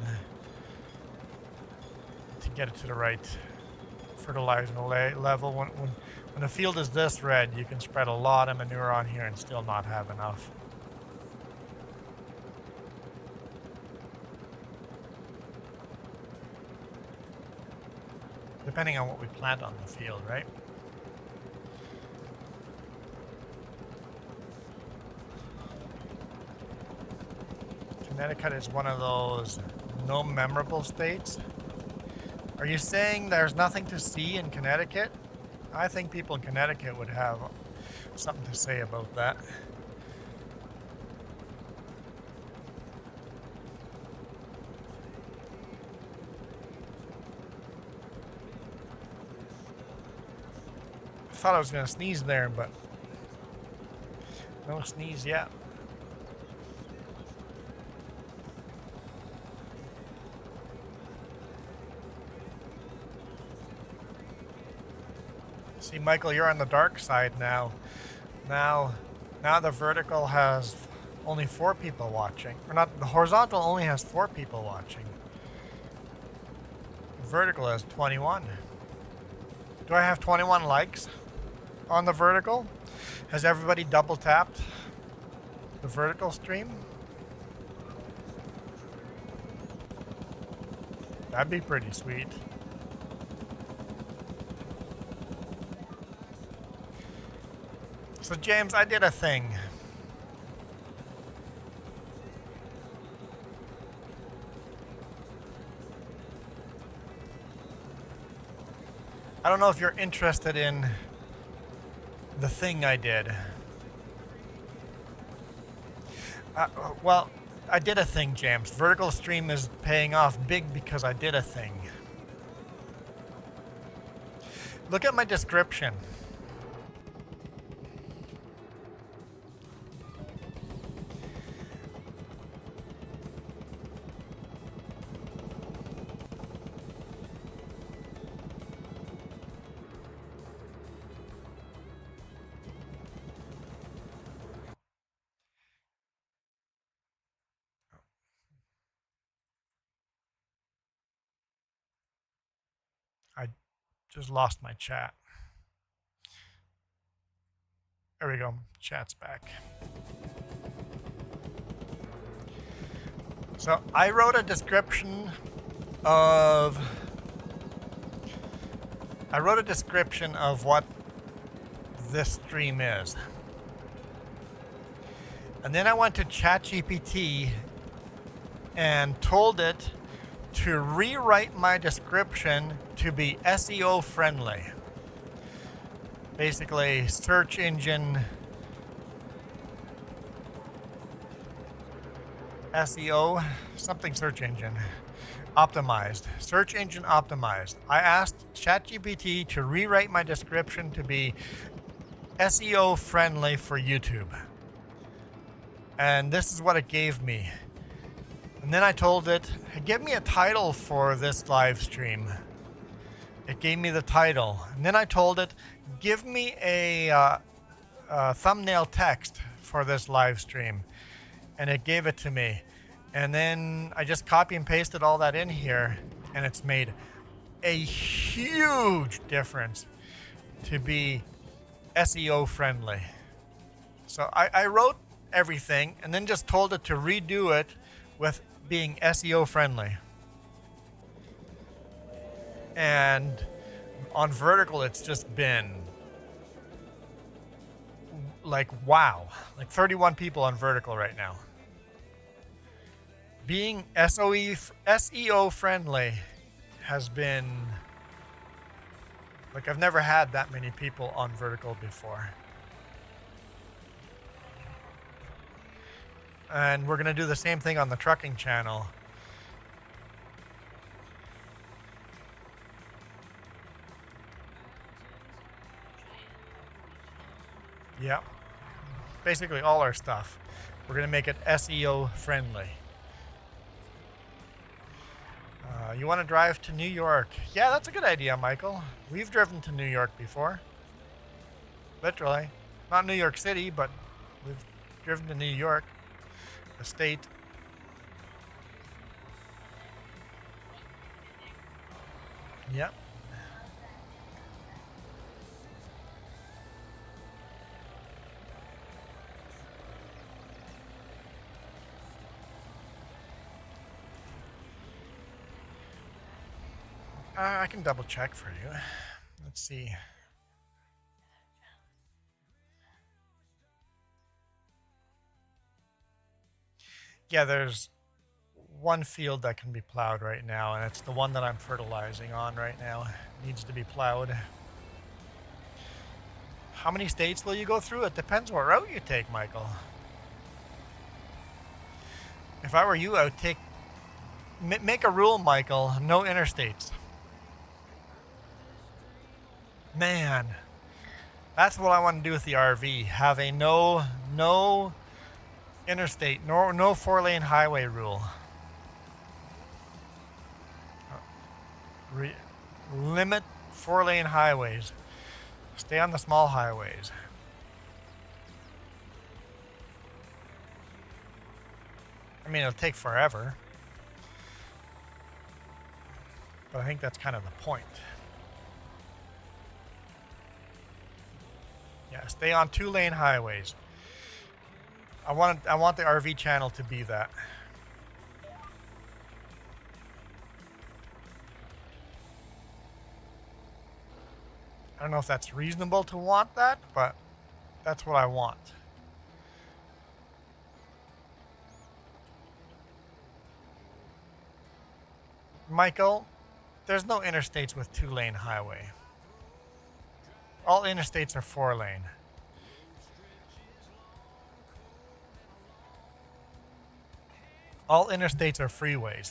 to get it to the right fertilizer level. When the field is this red, you can spread a lot of manure on here and still not have enough. Depending on what we plant on the field, right? Connecticut is one of those no memorable states. Are you saying there's nothing to see in Connecticut? I think people in Connecticut would have something to say about that. I thought I was going to sneeze there, but no sneeze yet. See, Michael, you're on the dark side now. Now the vertical has only 4 people watching. Or not, the horizontal only has 4 people watching. The vertical has 21. Do I have 21 likes on the vertical? Has everybody double tapped the vertical stream? That'd be pretty sweet. So James, I did a thing. I don't know if you're interested in the thing I did. Well, I did a thing, James. Vertical stream is paying off big because I did a thing. Look at my description. I just lost my chat. There we go. Chat's back. So I wrote a description of I wrote a description of what this stream is. And then I went to ChatGPT and told it to rewrite my description to be SEO friendly. Basically, search engine SEO, something search engine optimized, search engine optimized. I asked ChatGPT to rewrite my description to be SEO friendly for YouTube. And this is what it gave me. And then I told it, give me a title for this live stream. It gave me the title. And then I told it, give me a thumbnail text for this live stream. And it gave it to me. And then I just copy and pasted all that in here, and it's made a huge difference to be SEO friendly. So I wrote everything and then just told it to redo it with being SEO friendly. And on vertical, it's just been like, wow, like 31 people on vertical right now. Being SEO friendly has been, like, I've never had that many people on vertical before. And we're going to do the same thing on the trucking channel. Yep. Basically all our stuff. We're going to make it SEO friendly. You want to drive to New York? Yeah, that's a good idea, Michael. We've driven to New York before. Literally. Not New York City, but we've driven to New York, the state. Yep. I can double check for you. Let's see. Yeah, there's one field that can be plowed right now, and it's the one that I'm fertilizing on right now. It needs to be plowed. How many states will you go through? It depends what route you take, Michael. If I were you, I would make a rule, Michael, no interstates. Man, that's what I want to do with the RV. Have a no interstate, no 4-lane highway rule. Limit 4-lane highways. Stay on the small highways. I mean, it'll take forever, but I think that's kind of the point. Yeah, stay on 2-lane highways. I want the RV channel to be that. I don't know if that's reasonable to want that, but that's what I want. Michael, there's no interstates with 2-lane highway. All interstates are 4-lane. All interstates are freeways.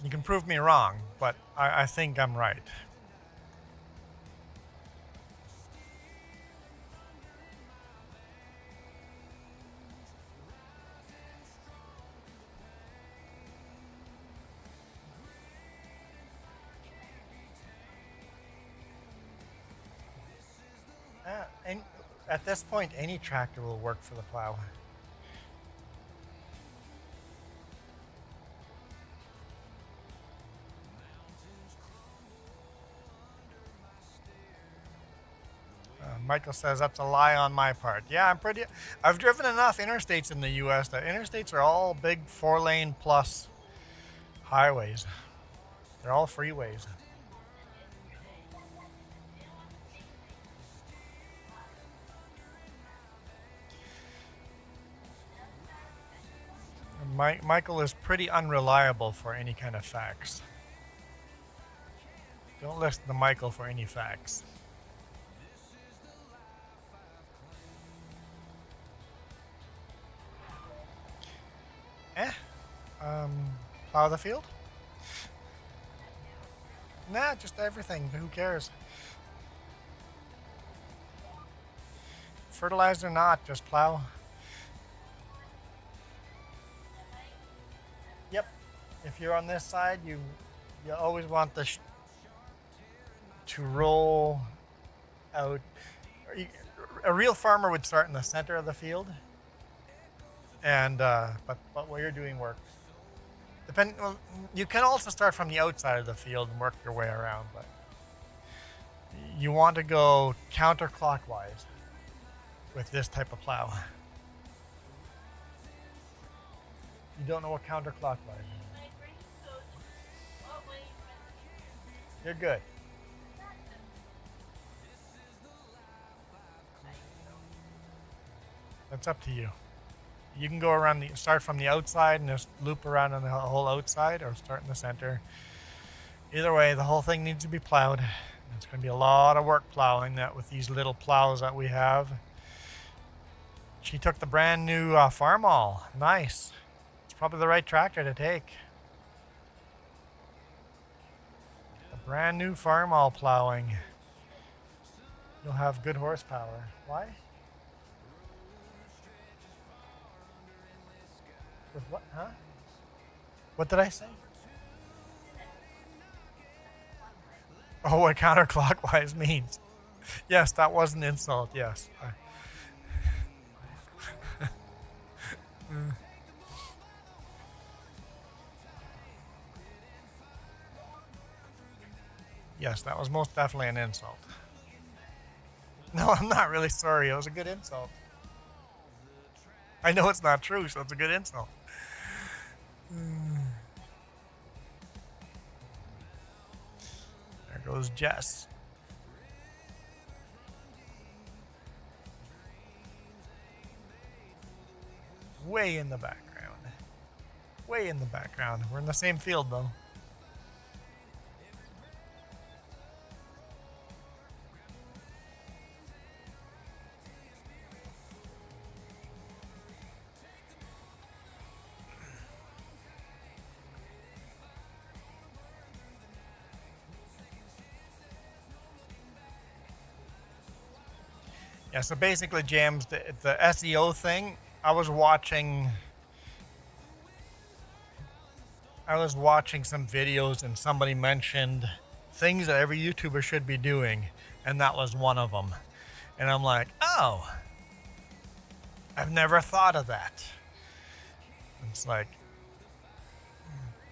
You can prove me wrong, but I think I'm right. And at this point, any tractor will work for the plow. Michael says that's a lie on my part. Yeah, I've driven enough interstates in the U.S. that interstates are all big 4-lane plus highways. They're all freeways. Michael is pretty unreliable for any kind of facts. Don't listen to Michael for any facts. Plow the field? Nah, just everything. Who cares? Fertilized or not, just plow. Yep. If you're on this side, you always want the to roll out. A real farmer would start in the center of the field, and but what you're doing works. Well, you can also start from the outside of the field and work your way around, but you want to go counterclockwise with this type of plow. You don't know what counterclockwise is. You're good. That's up to you. You can go around start from the outside and just loop around on the whole outside, or start in the center. Either way, the whole thing needs to be plowed. It's going to be a lot of work plowing that with these little plows that we have. She took the brand new Farmall. Nice. It's probably the right tractor to take. The brand new Farmall plowing. You'll have good horsepower. Why? With what? Huh? What did I say? Oh, what counterclockwise means. Yes, that was an insult. Yes. Yes, that was most definitely an insult. No, I'm not really sorry. It was a good insult. I know it's not true, so it's a good insult. There goes Jess. Way in the background. Way in the background. We're in the same field, though. Yeah, so basically, James, the SEO thing, I was watching some videos and somebody mentioned things that every YouTuber should be doing, and that was one of them. And I'm like, oh, I've never thought of that. It's like,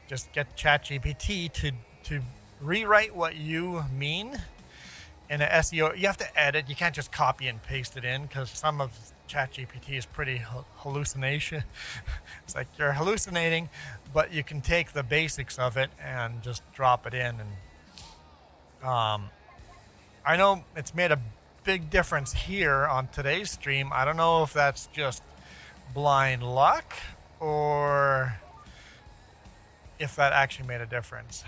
just get ChatGPT to rewrite what you mean in an SEO. You have to edit. You can't just copy and paste it in, because some of ChatGPT is pretty hallucination. It's like you're hallucinating, but you can take the basics of it and just drop it in. And I know it's made a big difference here on today's stream. I don't know if that's just blind luck or if that actually made a difference.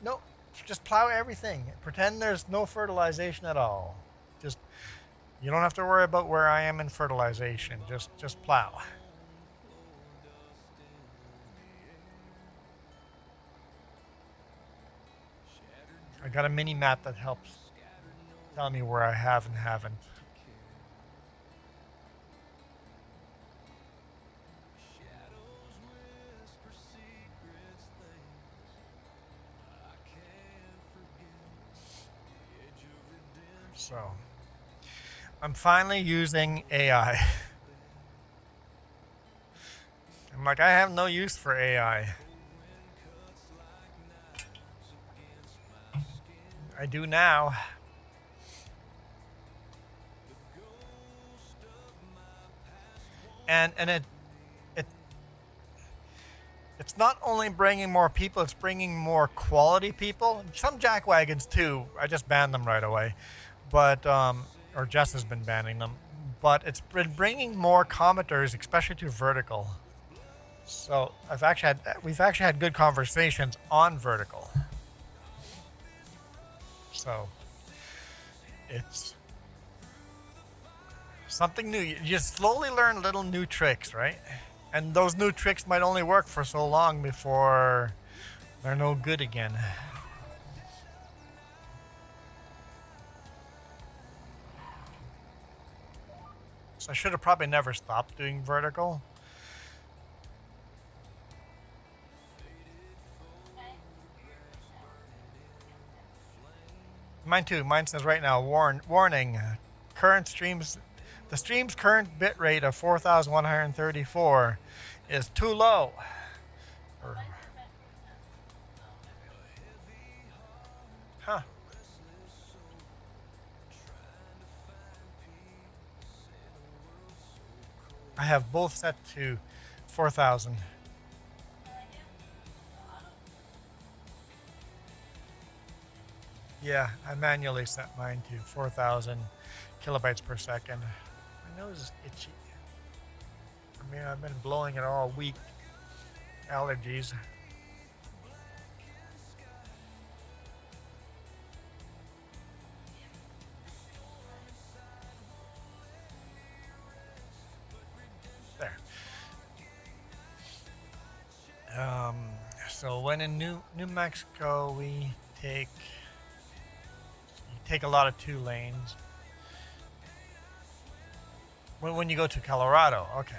Nope. Just plow everything. Pretend there's no fertilization at all. Just, you don't have to worry about where I am in fertilization. Just plow. I got a mini map that helps tell me where I have and haven't. So, I'm finally using AI. I'm like, I have no use for AI. I do now. And it's not only bringing more people, it's bringing more quality people. Some jackwagons too. I just banned them right away. But or Jess has been banning them. but it's been bringing more commenters, especially to vertical. So we've actually had good conversations on vertical. So it's something new. You just slowly learn little new tricks, right? And those new tricks might only work for so long before they're no good again. So I should have probably never stopped doing vertical. Mine too. Mine says right now, warning, the stream's current bit rate of 4,134 is too low. Huh. I have both set to 4,000. Yeah, I manually set mine to 4,000 kilobytes per second. My nose is itchy. I mean, I've been blowing it all week. Allergies. There. So when in New Mexico, we take a lot of 2 lanes. When you go to Colorado, okay.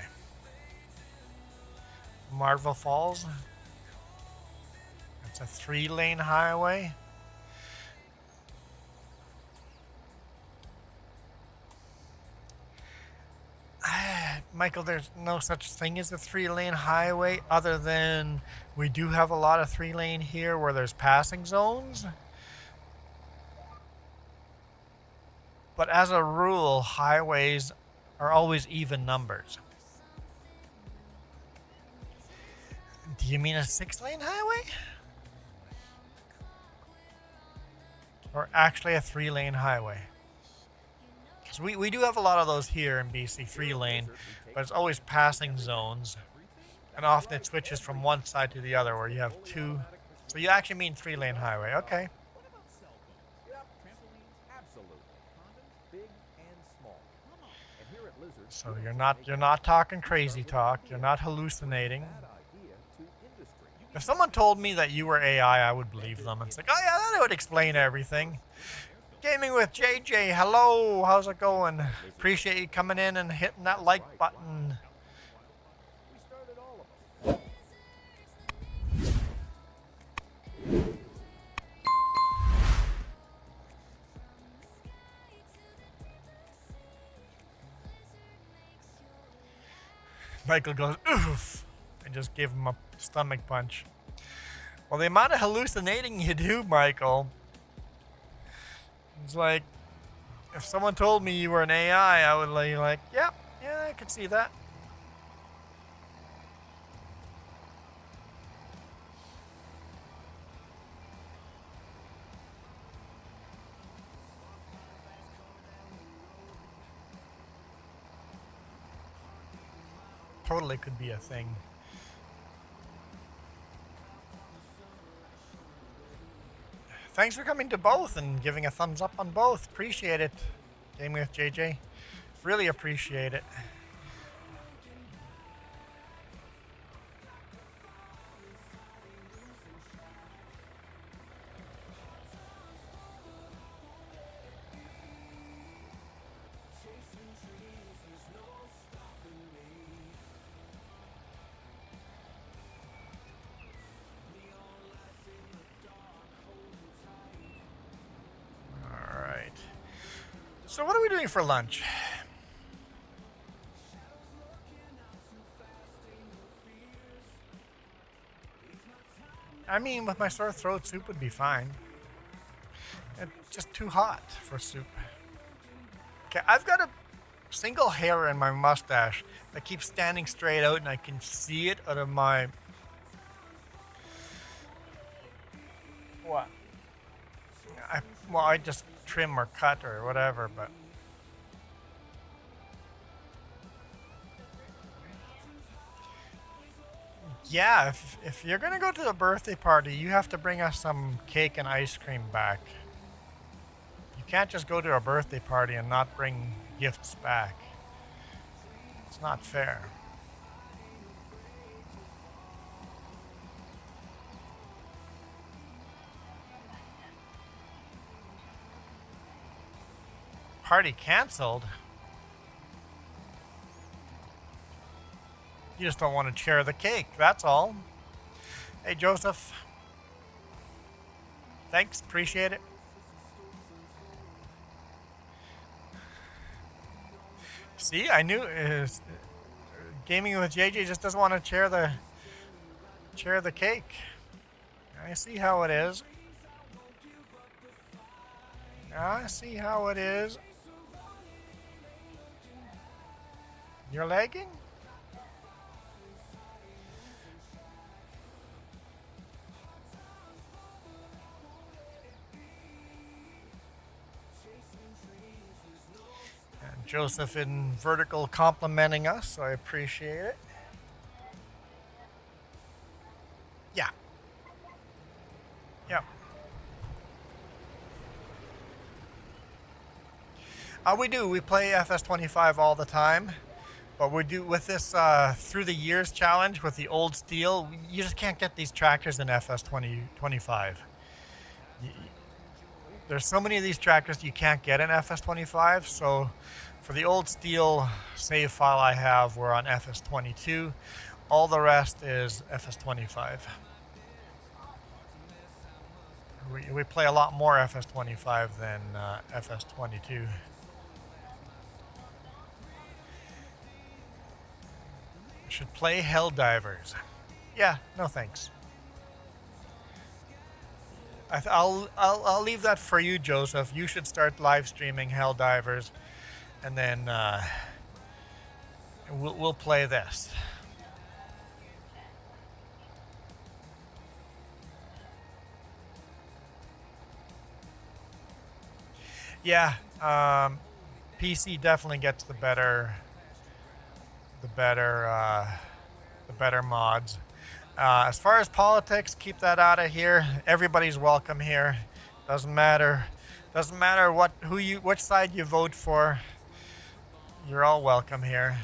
Marvel Falls. It's a 3-lane highway. Michael, there's no such thing as a 3-lane highway other than we do have a lot of 3-lane here where there's passing zones. But as a rule, highways are always even numbers. Do you mean a 6-lane highway? Or actually a 3-lane highway? Because we do have a lot of those here in BC, 3-lane, but it's always passing zones. And often it switches from one side to the other where you have 2. So you actually mean 3-lane highway, okay. So you're not talking crazy talk. You're not hallucinating. If someone told me that you were AI, I would believe them. It's like, oh yeah, that would explain everything. Gaming with JJ, hello, how's it going? Appreciate you coming in and hitting that like button. Michael goes, oof, and just give him a stomach punch. Well, the amount of hallucinating you do, Michael, it's like, if someone told me you were an AI, I would be like, yeah, I could see that. Totally could be a thing. Thanks for coming to both and giving a thumbs up on both. Appreciate it. Gaming with JJ. Really appreciate it. So what are we doing for lunch? I mean, with my sore throat, soup would be fine. It's just too hot for soup. Okay, I've got a single hair in my mustache that keeps standing straight out and I can see it out of my... What? I just trim or cut or whatever, but Yeah, if you're gonna go to a birthday party, you have to bring us some cake and ice cream back. You can't just go to a birthday party and not bring gifts back. It's not fair. Party canceled? You just don't want to share the cake, that's all. Hey, Joseph. Thanks, appreciate it. See, I knew Gaming with JJ just doesn't want to share the cake. I see how it is. I see how it is. You're lagging? And Joseph in vertical complimenting us, so I appreciate it. Yeah. Yep. We do. We play FS25 all the time. But we do with this through the years challenge with the old steel. You just can't get these tractors in FS25. There's so many of these tractors you can't get in FS25. So for the old steel save file I have, we're on FS22. All the rest is FS25. We play a lot more FS25 than FS22. Should play Helldivers. Yeah, no thanks. I'll leave that for you, Joseph. You should start live streaming Helldivers, and then we'll play this. Yeah, PC definitely gets the better mods. As far as politics, keep that out of here. Everybody's welcome here. Doesn't matter which side you vote for. You're all welcome here.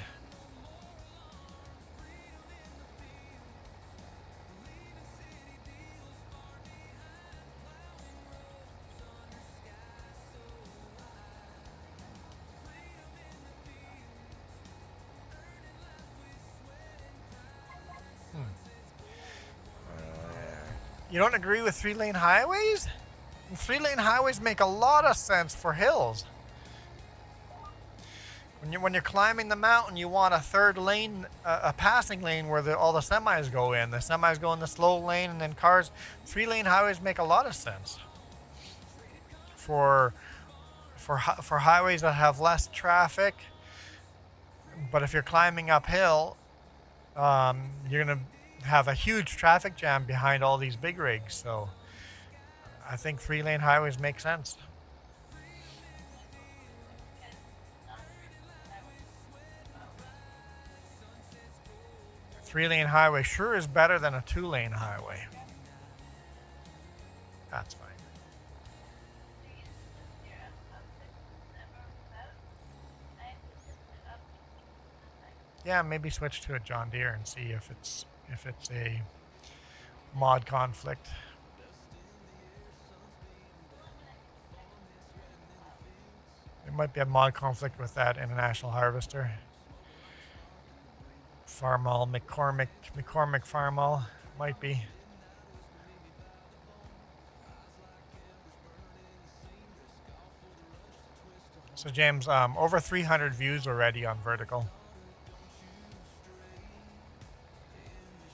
You don't agree with 3-lane highways? 3-lane highways make a lot of sense for hills. When you're climbing the mountain, you want a third lane, a passing lane where all the semis go in. The semis go in the slow lane, and then cars. 3-lane highways make a lot of sense for highways that have less traffic. But if you're climbing uphill, you're gonna have a huge traffic jam behind all these big rigs. So I think 3-lane highways make sense. Three-lane highway sure is better than a 2-lane highway. That's fine. Yeah, maybe switch to a John Deere and see if it's a mod conflict. There might be a mod conflict with that international harvester. Farmall, McCormick Farmall, might be. So James, over 300 views already on vertical.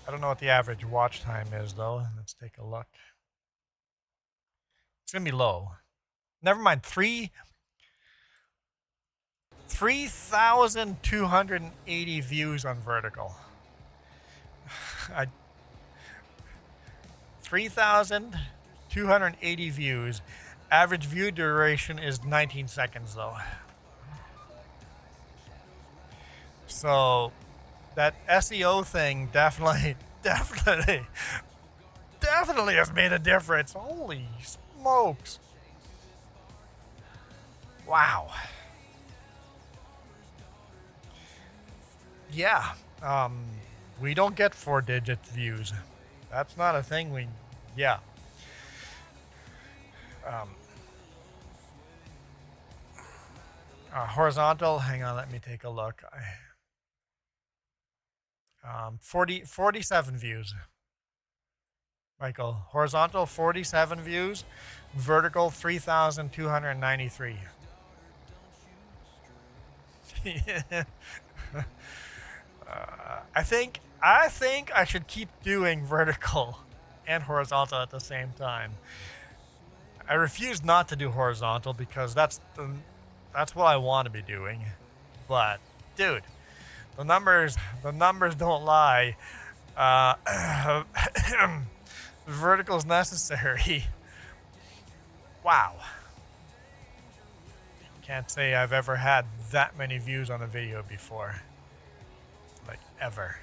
I don't know what the average watch time is though. Let's take a look. It's gonna be low. Never mind, 3,280 views on vertical. 3,280 views. Average view duration is 19 seconds though. So that SEO thing definitely definitely, definitely has made a difference. Holy smokes. Wow. Yeah. We don't get 4-digit views. That's not a thing yeah. Um, Horizontal, hang on, let me take a look. 47 views. Michael, horizontal 47 views, vertical 3,293. I think I should keep doing vertical and horizontal at the same time. I refuse not to do horizontal because that's what I want to be doing. But dude, the numbers don't lie. Vertical is necessary. Wow. Can't say I've ever had that many views on a video before. Like, ever.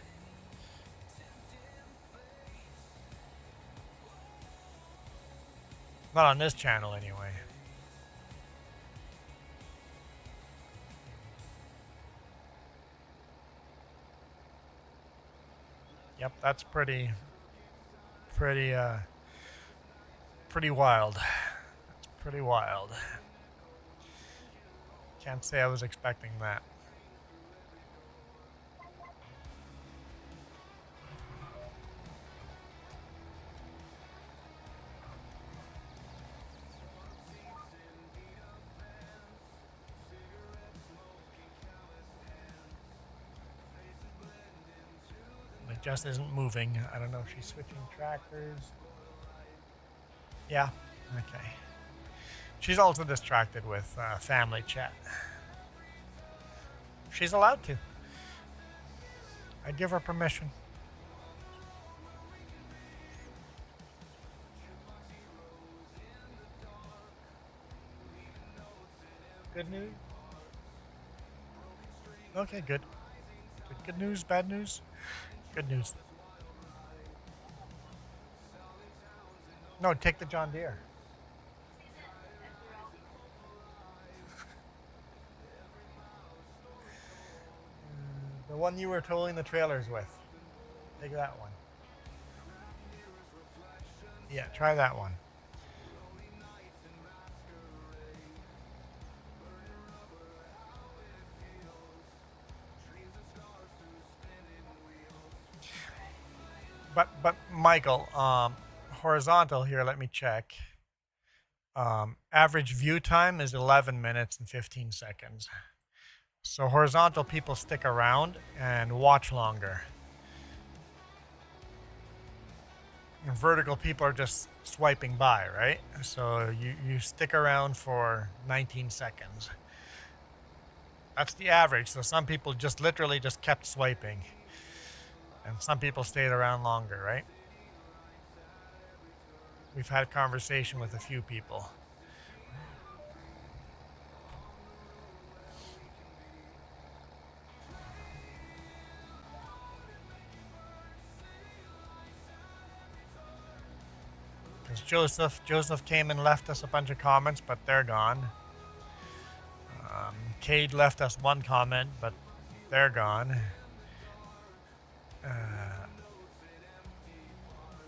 Not on this channel, anyway. Yep, that's pretty wild. That's pretty wild. Can't say I was expecting that. It just isn't moving. I don't know if she's switching tractors. Yeah, okay. She's also distracted with family chat. She's allowed to. I give her permission. Good news? Okay, good. Good news, bad news? Good news. No, take the John Deere. The one you were towing the trailers with. Take that one. Yeah, try that one. But Michael, horizontal here, let me check. Average view time is 11 minutes and 15 seconds. So horizontal people stick around and watch longer. And vertical people are just swiping by, right? So you stick around for 19 seconds. That's the average. So some people just literally just kept swiping. And some people stayed around longer, right? We've had a conversation with a few people. Because Joseph came and left us a bunch of comments, but they're gone. Cade left us one comment, but they're gone.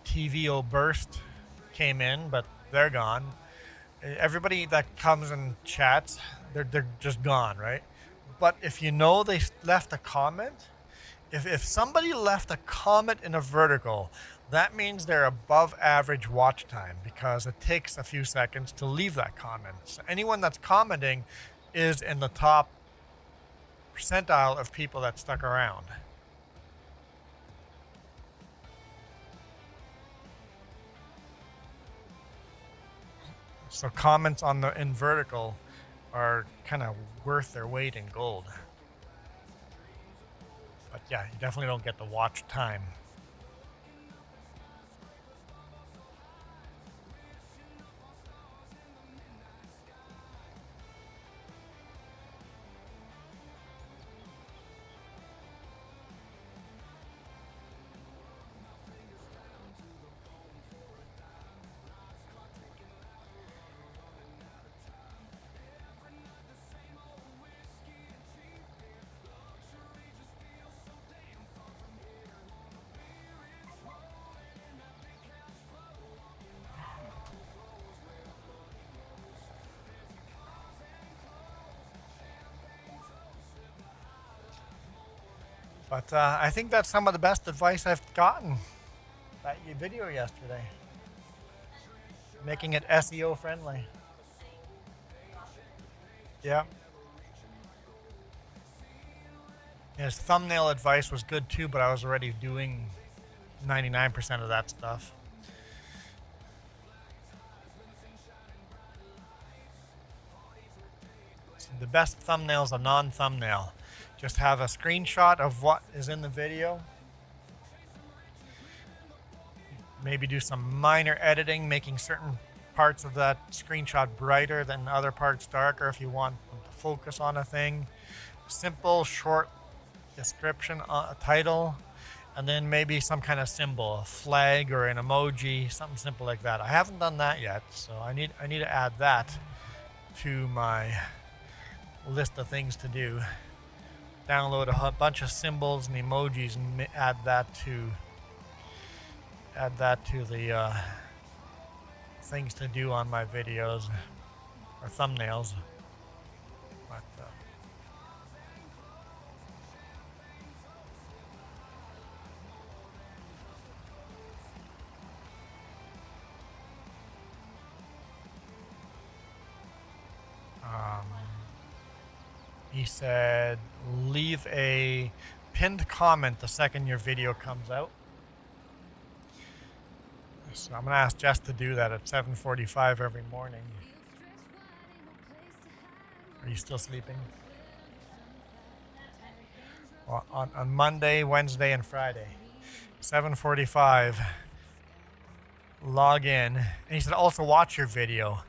TVO Burst came in, but they're gone. Everybody that comes and chats, they're just gone, right? But if you know they left a comment, if somebody left a comment in a vertical, that means they're above average watch time because it takes a few seconds to leave that comment. So anyone that's commenting is in the top percentile of people that stuck around. So comments in vertical are kind of worth their weight in gold. But yeah, you definitely don't get the watch time. But I think that's some of the best advice I've gotten. That video yesterday. Making it SEO friendly. Yeah. His thumbnail advice was good too, but I was already doing 99% of that stuff. So the best thumbnail is a non-thumbnail. Just have a screenshot of what is in the video. Maybe do some minor editing, making certain parts of that screenshot brighter than other parts darker if you want to focus on a thing. Simple, short description, a title, and then maybe some kind of symbol, a flag or an emoji, something simple like that. I haven't done that yet, so I need to add that to my list of things to do. Download a bunch of symbols and emojis and add that to the things to do on my videos or thumbnails. But, he said, leave a pinned comment the second your video comes out. So I'm going to ask Jess to do that at 7:45 every morning. Are you still sleeping? Well, on Monday, Wednesday, and Friday, 7:45, log in. And he said also watch your video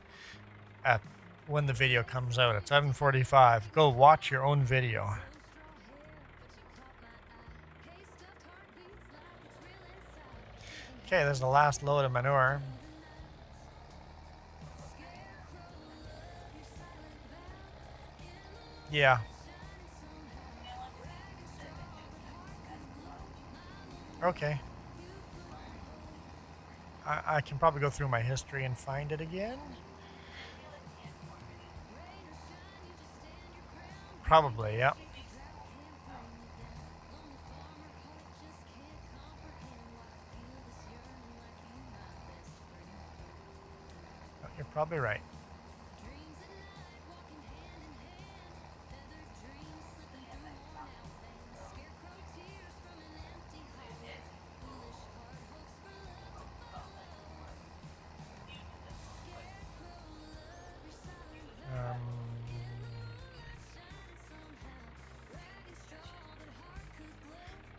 at when the video comes out at 7:45. Go watch your own video. Okay, there's the last load of manure. Yeah. Okay. I can probably go through my history and find it again. Probably, yeah. You're probably right.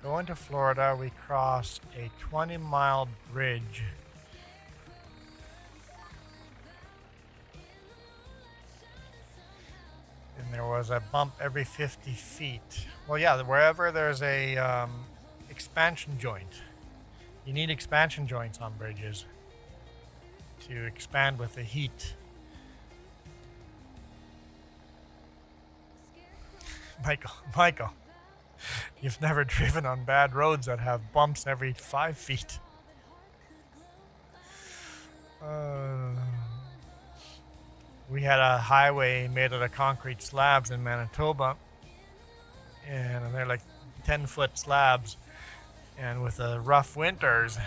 Going to Florida, we crossed a 20-mile bridge. And there was a bump every 50 feet. Well, yeah, wherever there's a expansion joint. You need expansion joints on bridges to expand with the heat. Michael, you've never driven on bad roads that have bumps every 5 feet. We had a highway made out of concrete slabs in Manitoba, and they're like 10-foot slabs. And with the rough winters,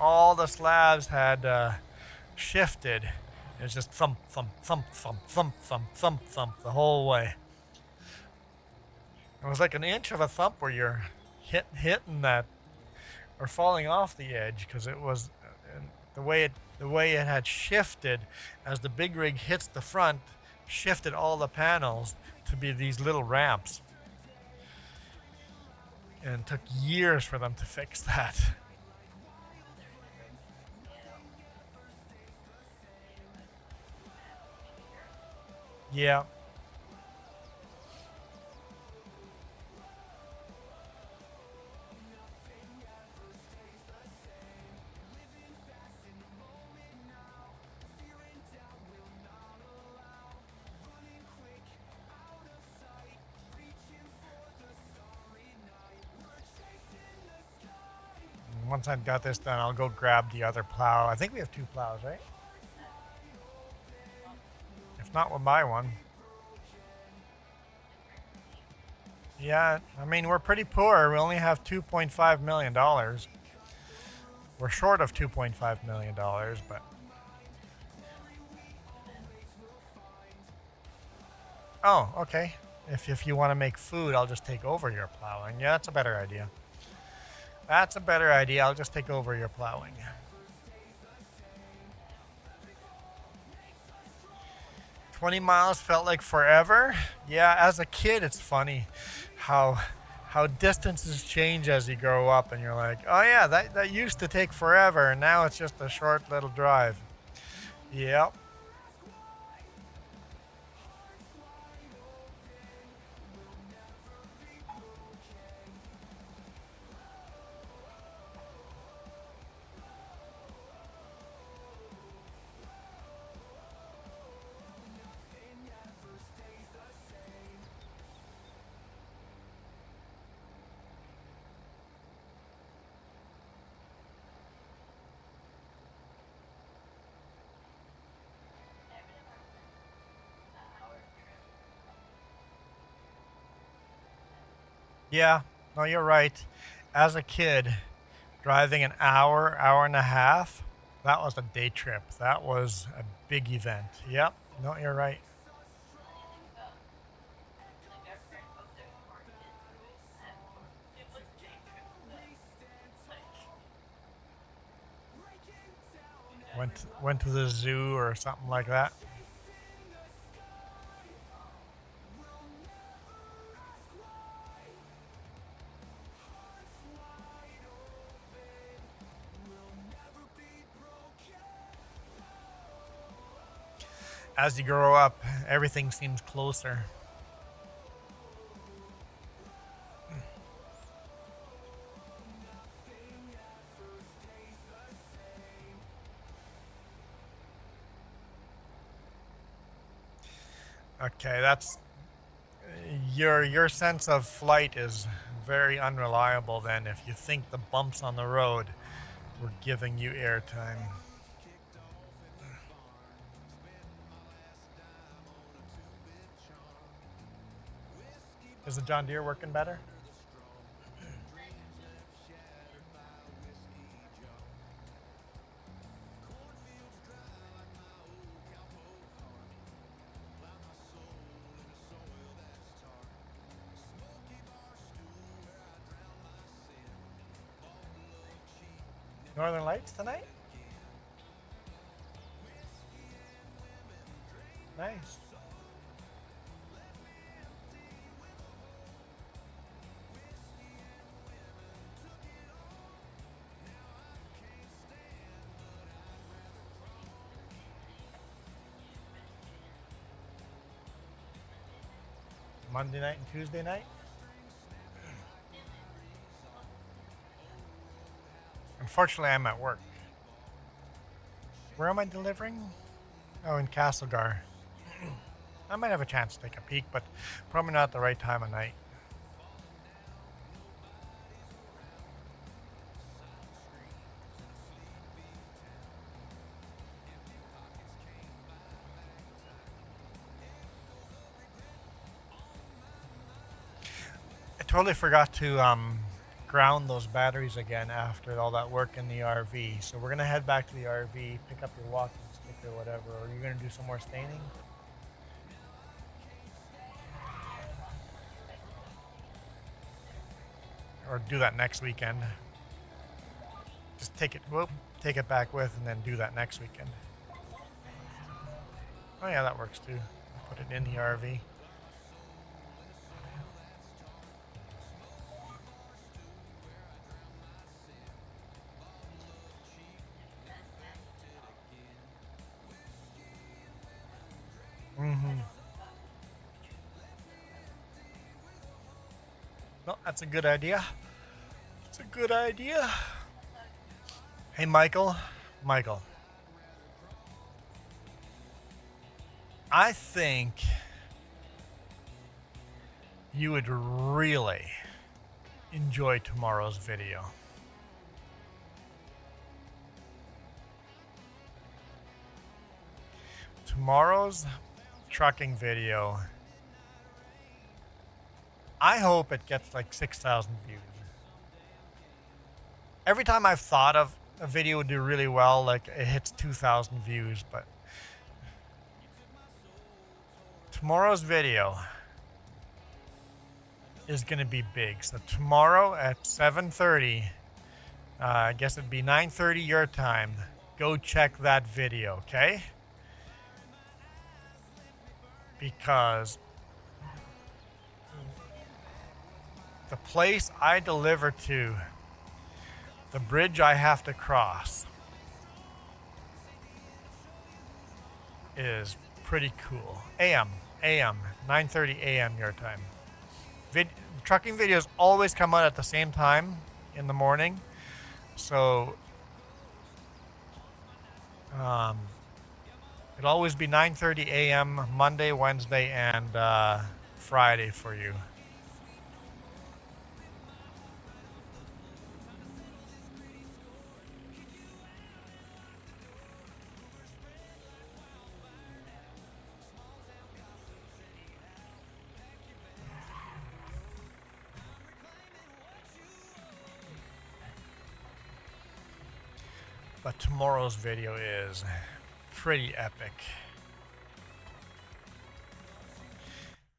all the slabs had shifted. It was just thump, thump, thump, thump, thump, thump, thump, thump the whole way. It was like an inch of a thump where you're hitting that or falling off the edge, because it was the way it had shifted as the big rig hits the front, shifted all the panels to be these little ramps. And it took years for them to fix that. Yeah. Once I've got this done, I'll go grab the other plow. I think we have 2 plows, right? If not, we'll buy one. Yeah, I mean, we're pretty poor. We only have $2.5 million. We're short of $2.5 million, but... Oh, okay. If you want to make food, I'll just take over your plowing. Yeah, that's a better idea. That's a better idea. I'll just take over your plowing. 20 miles felt like forever. Yeah, as a kid, it's funny how distances change as you grow up, and you're like, oh yeah, that used to take forever, and now it's just a short little drive. Yep. Yeah, no, you're right. As a kid, driving an hour, hour and a half, that was a day trip. That was a big event. Yep, no, you're right. Went to the zoo or something like that. As you grow up, everything seems closer. Okay, that's your sense of flight is very unreliable then if you think the bumps on the road were giving you airtime. Is the John Deere working better? Northern Lights tonight? Nice. Monday night and Tuesday night? Unfortunately, I'm at work. Where am I delivering? Oh, in Castlegar. I might have a chance to take a peek, but probably not the right time of night. I totally forgot to ground those batteries again after all that work in the RV. So we're gonna head back to the RV, pick up your walking stick or whatever. Or are you gonna do some more staining? Or do that next weekend? Just take it back with, and then do that next weekend. Oh yeah, that works too. Put it in the RV. No, that's a good idea. It's a good idea. Hey, Michael. Michael. I think you would really enjoy tomorrow's video. Tomorrow's trucking video I hope it gets like 6,000 views. Every time I've thought of a video would do really well, like it hits 2,000 views, but tomorrow's video is going to be big. So tomorrow at 7:30, I guess it'd be 9:30 your time. Go check that video, okay? Because the place I deliver to, the bridge I have to cross, is pretty cool. AM, 9:30 AM your time. Trucking videos always come out at the same time in the morning, so it'll always be 9:30 AM Monday, Wednesday, and Friday for you. But tomorrow's video is pretty epic.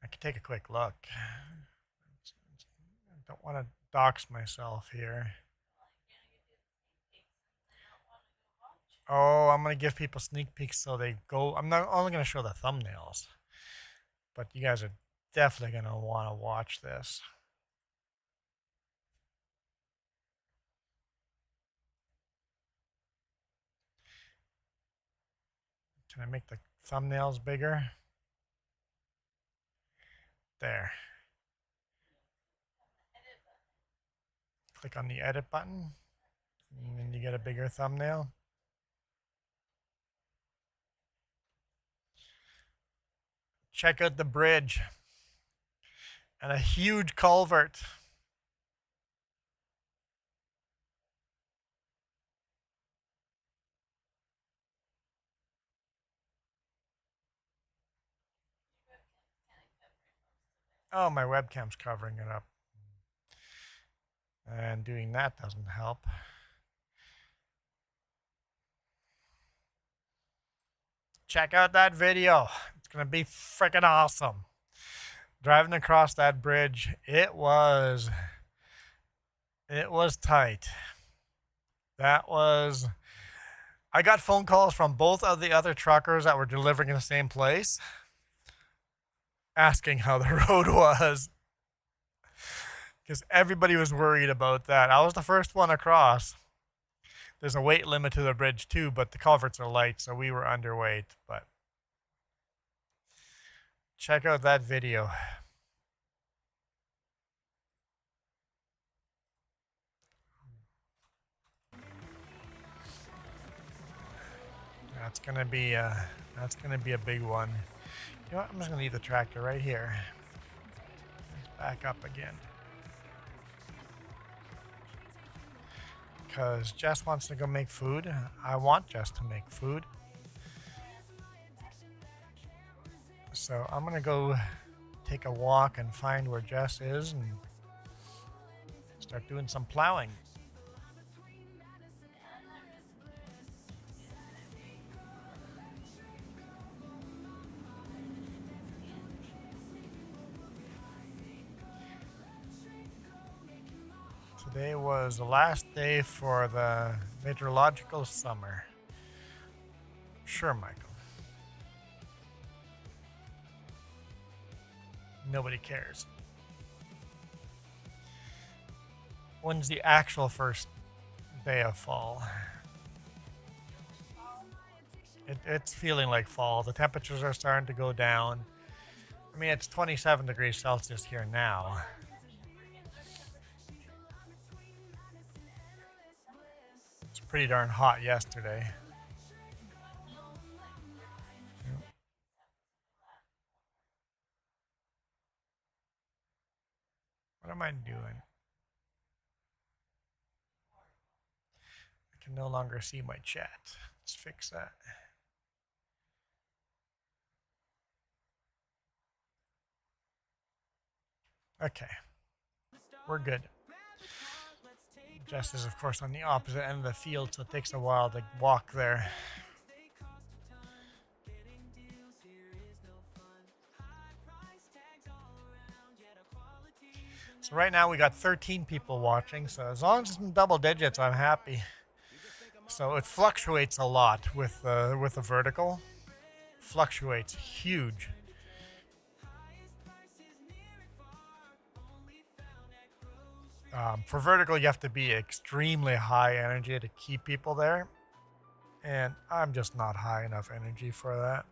I can take a quick look. I don't want to dox myself here. Oh, I'm going to give people sneak peeks so they go. I'm not only going to show the thumbnails, but you guys are definitely going to want to watch this. Can I make the thumbnails bigger? There. Click on the edit button, and then you get a bigger thumbnail. Check out the bridge and a huge culvert. Oh, my webcam's covering it up. And doing that doesn't help. Check out that video. It's going to be freaking awesome. Driving across that bridge, it was tight. I got phone calls from both of the other truckers that were delivering in the same place, asking how the road was, because everybody was worried about that. I was the first one across. There's a weight limit to the bridge too, but the culverts are light, so we were underweight. But check out that video. That's gonna be a big one. You know what? I'm just gonna leave the tractor right here. Let's back up again. Because Jess wants to go make food. I want Jess to make food. So I'm gonna go take a walk and find where Jess is and start doing some plowing. Today was the last day for the meteorological summer. Sure, Michael. Nobody cares. When's the actual first day of fall? It's feeling like fall. The temperatures are starting to go down. I mean, it's 27 degrees Celsius here now. It's pretty darn hot yesterday. What am I doing? I can no longer see my chat. Let's fix that. Okay. We're good. Jess is, of course, on the opposite end of the field, so it takes a while to walk there. So right now we got 13 people watching, so as long as it's in double digits, I'm happy. So it fluctuates a lot with the vertical. Fluctuates huge. For vertical, you have to be extremely high energy to keep people there. And I'm just not high enough energy for that.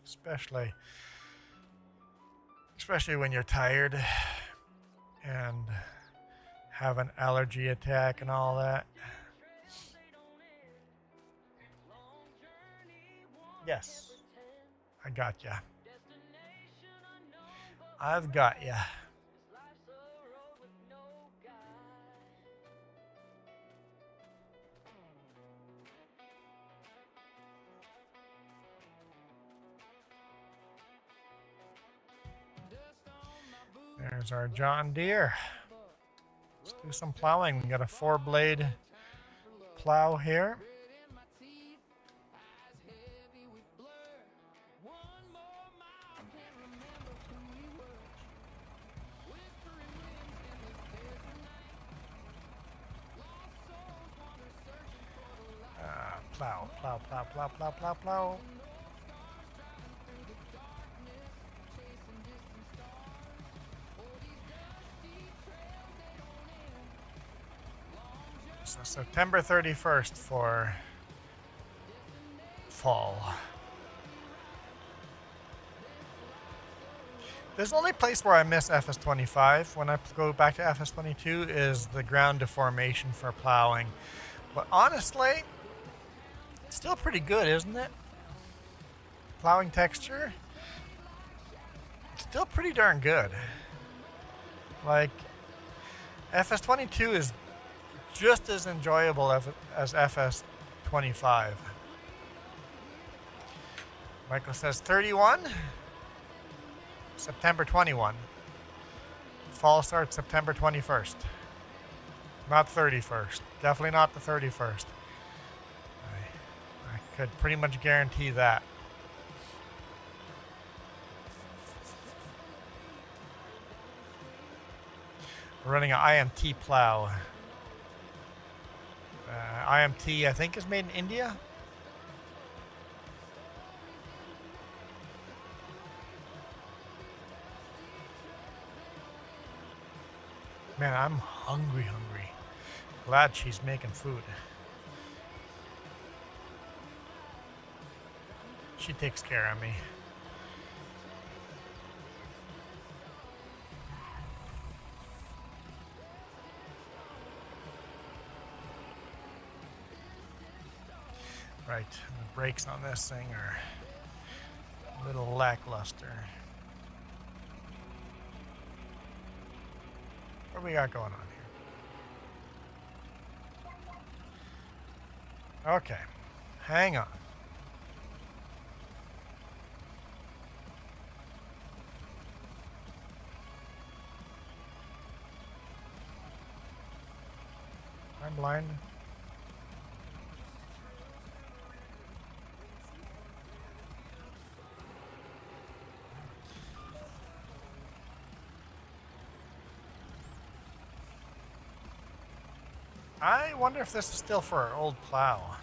Especially when you're tired and have an allergy attack and all that. Yes. I got ya. I've got ya. There's our John Deere. Let's do some plowing. We got a 4-blade plow here. Plow, plow, plow, plow, plow, plow, plow. So September 31st for fall. There's the only place where I miss FS25 when I go back to FS22 is the ground deformation for plowing. But honestly, it's still pretty good, isn't it? Plowing texture, still pretty darn good. Like, FS22 is just as enjoyable as FS25. Michael says 31, September 21. Fall starts September 21st. Not 31st. Definitely not the 31st. I could pretty much guarantee that. We're running an IMT plow. IMT, I think, is made in India. Man, I'm hungry. Glad she's making food. She takes care of me. Right, the brakes on this thing are a little lackluster. What do we got going on here? Okay, hang on. I'm blind. I wonder if this is still for our old plow.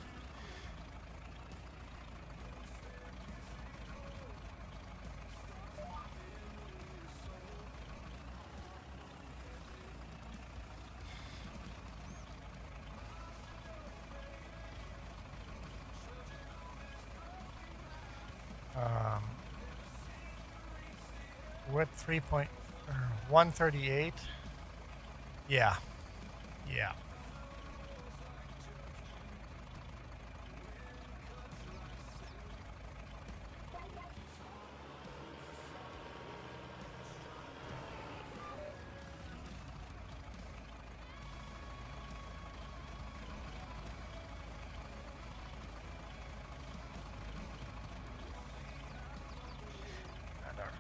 Width 138. Yeah.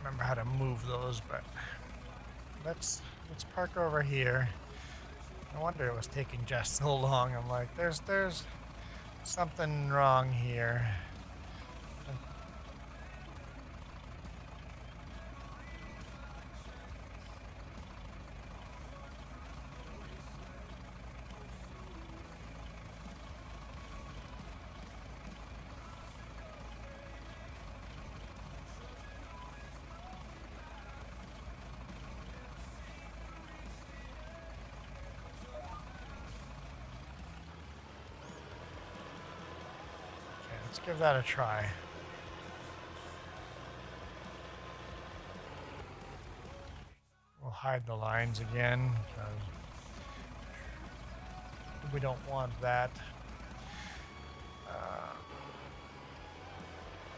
Remember how to move those, but let's park over here. No wonder it was taking just so long. I'm like, there's something wrong here. Let's give that a try. We'll hide the lines again because we don't want that.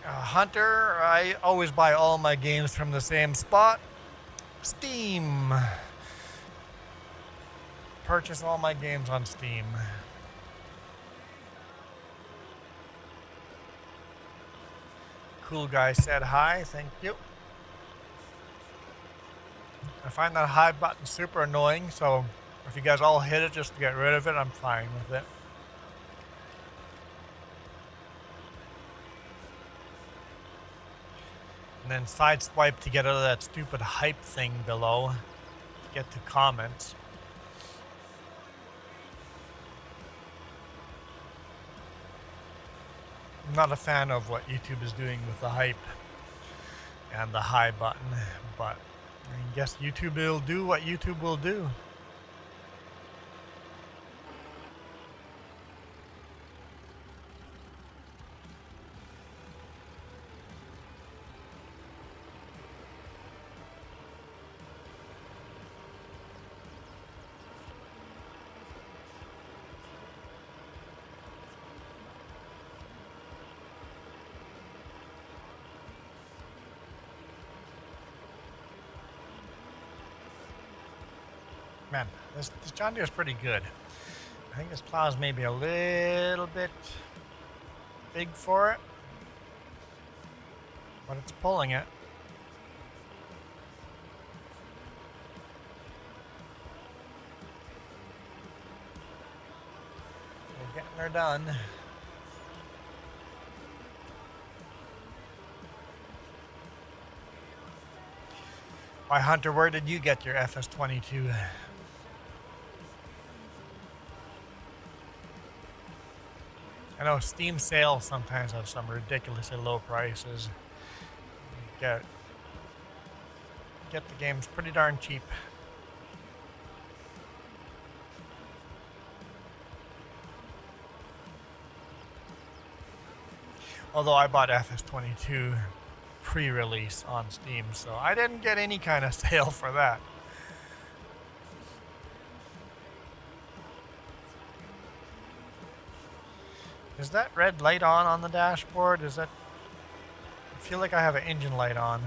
Hunter, I always buy all my games from the same spot. Steam. Purchase all my games on Steam. Cool guy said hi, thank you. I find that hi button super annoying, so if you guys all hit it just to get rid of it, I'm fine with it. And then side swipe to get out of that stupid hype thing below to get to comments. I'm not a fan of what YouTube is doing with the hype and the hi button, but I guess YouTube will do what YouTube will do. Man, this John Deere is pretty good. I think this plow is maybe a little bit big for it, but it's pulling it. We're getting her done. Why, Hunter, where did you get your FS22? I know Steam sales sometimes have some ridiculously low prices. Get the games pretty darn cheap. Although I bought FS22 pre-release on Steam, so I didn't get any kind of sale for that. Is that red light on the dashboard? Is that... I feel like I have an engine light on.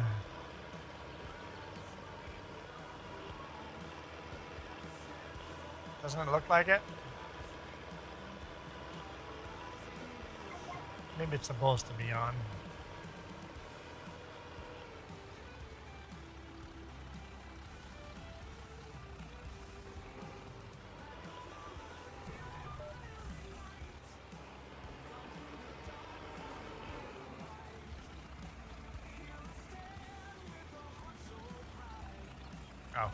Doesn't it look like it? Maybe it's supposed to be on. Oh.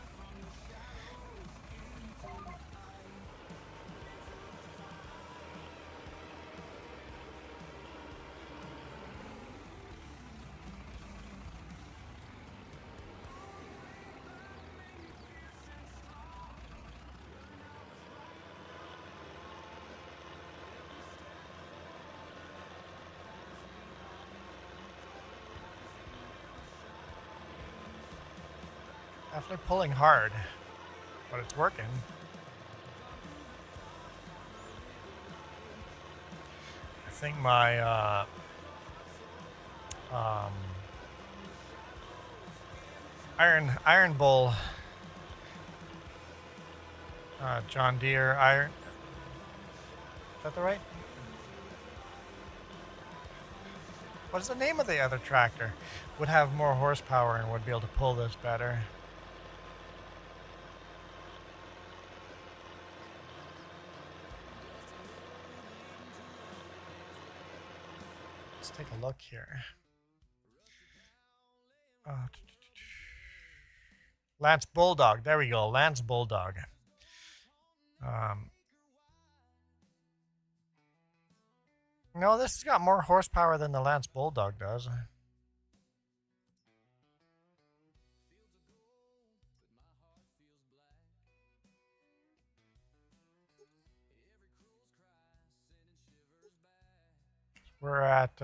Definitely pulling hard, but it's working. I think my Iron Bull John Deere iron. Is that the right? What's the name of the other tractor? Would have more horsepower and would be able to pull this better. Let's take a look here. Lance Bulldog. There we go. Lance Bulldog. No, this has got more horsepower than the Lance Bulldog does. We're at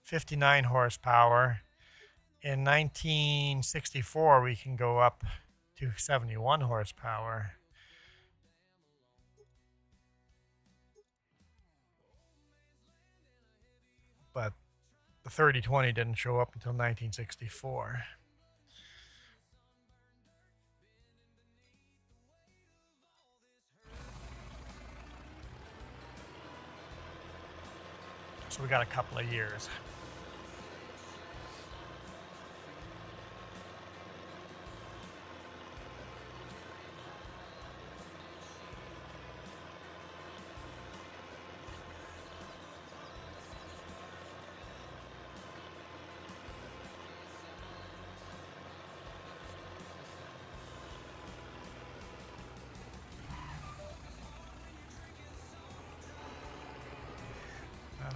59 horsepower. In 1964, we can go up to 71 horsepower. But the 3020 didn't show up until 1964. So we got a couple of years.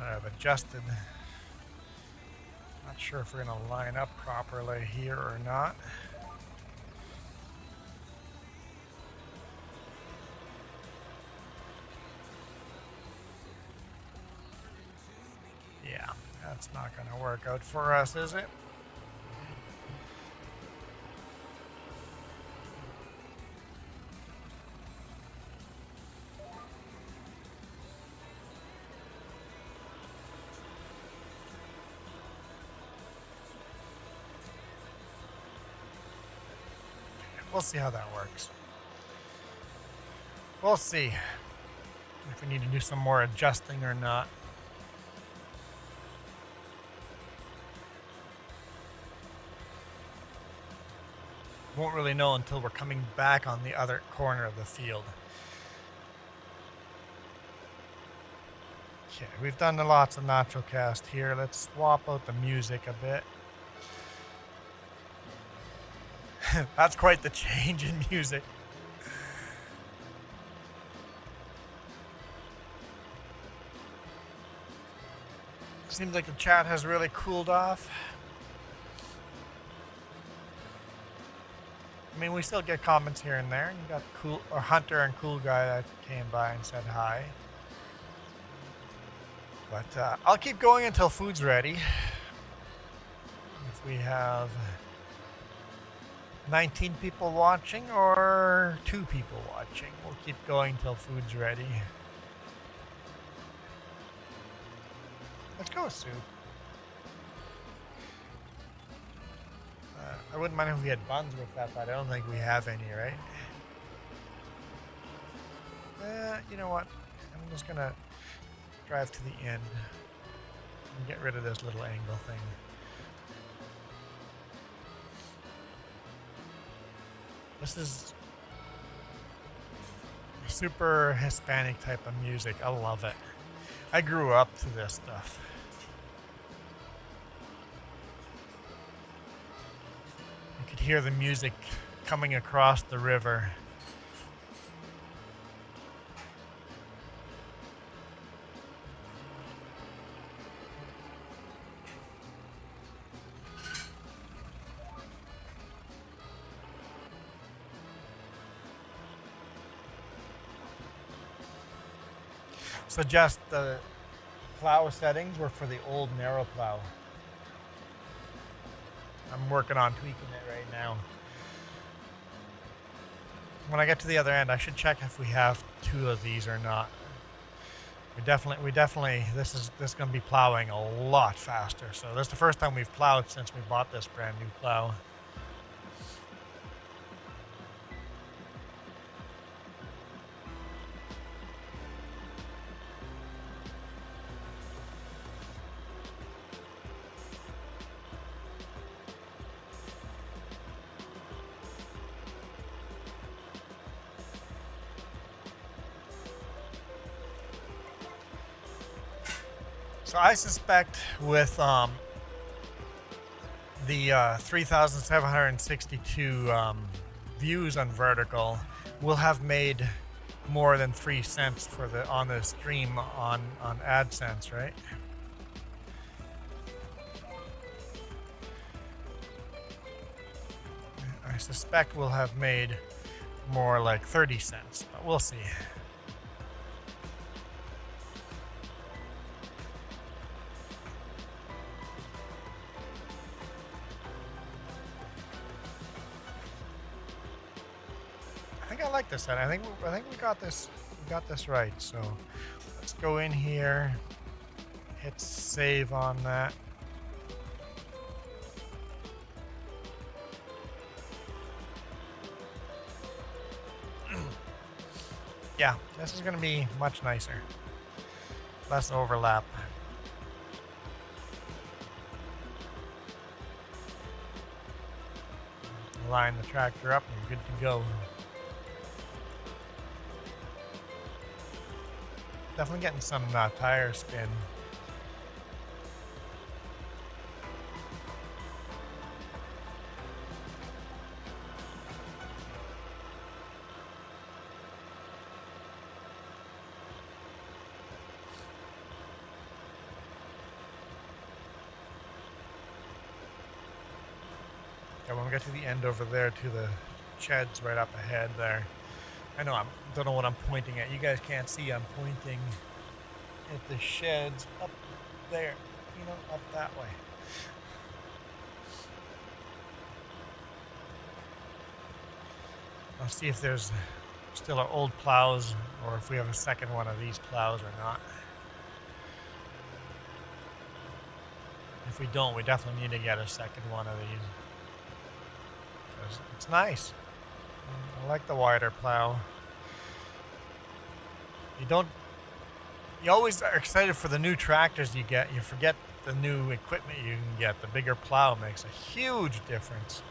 I've adjusted. Not sure if we're going to line up properly here or not. Yeah, that's not going to work out for us, is it? We'll see how that works. We'll see if we need to do some more adjusting or not. Won't really know until we're coming back on the other corner of the field. Okay, we've done lots of natural cast here. Let's swap out the music a bit. That's quite the change in music. Seems like the chat has really cooled off. I mean, we still get comments here and there. You got Cool or Hunter and Cool Guy that came by and said hi. But I'll keep going until food's ready. If we have 19 people watching or 2 people watching, we'll keep going till food's ready. Let's go with soup. I wouldn't mind if we had buns with that, but I don't think we have any, right? You know what? I'm just gonna drive to the end and get rid of this little angle thing. This is super Hispanic type of music. I love it. I grew up to this stuff. You could hear the music coming across the river. So just the plow settings were for the old narrow plow. I'm working on tweaking it right now. When I get to the other end, I should check if we have 2 of these or not. We definitely, this is going to be plowing a lot faster. So this is the first time we've plowed since we bought this brand new plow. So I suspect with the 3,762 views on vertical, we'll have made more than 3 cents for the on the stream on AdSense, right? I suspect we'll have made more like 30 cents, but we'll see. I think I like this set. I think we got this right. So let's go in here, hit save on that. Yeah, this is going to be much nicer. Less overlap. Line the tractor up and you're good to go. Definitely getting some tire spin. Yeah, when we get to the end over there to the sheds right up ahead there. I know don't know what I'm pointing at. You guys can't see. I'm pointing at the sheds up there, you know, up that way. I'll see if there's still our old plows or if we have a second one of these plows or not. If we don't, we definitely need to get a second one of these. 'Cause it's nice. I like the wider plow. You always are excited for the new tractors you get. You forget the new equipment you can get. The bigger plow makes a huge difference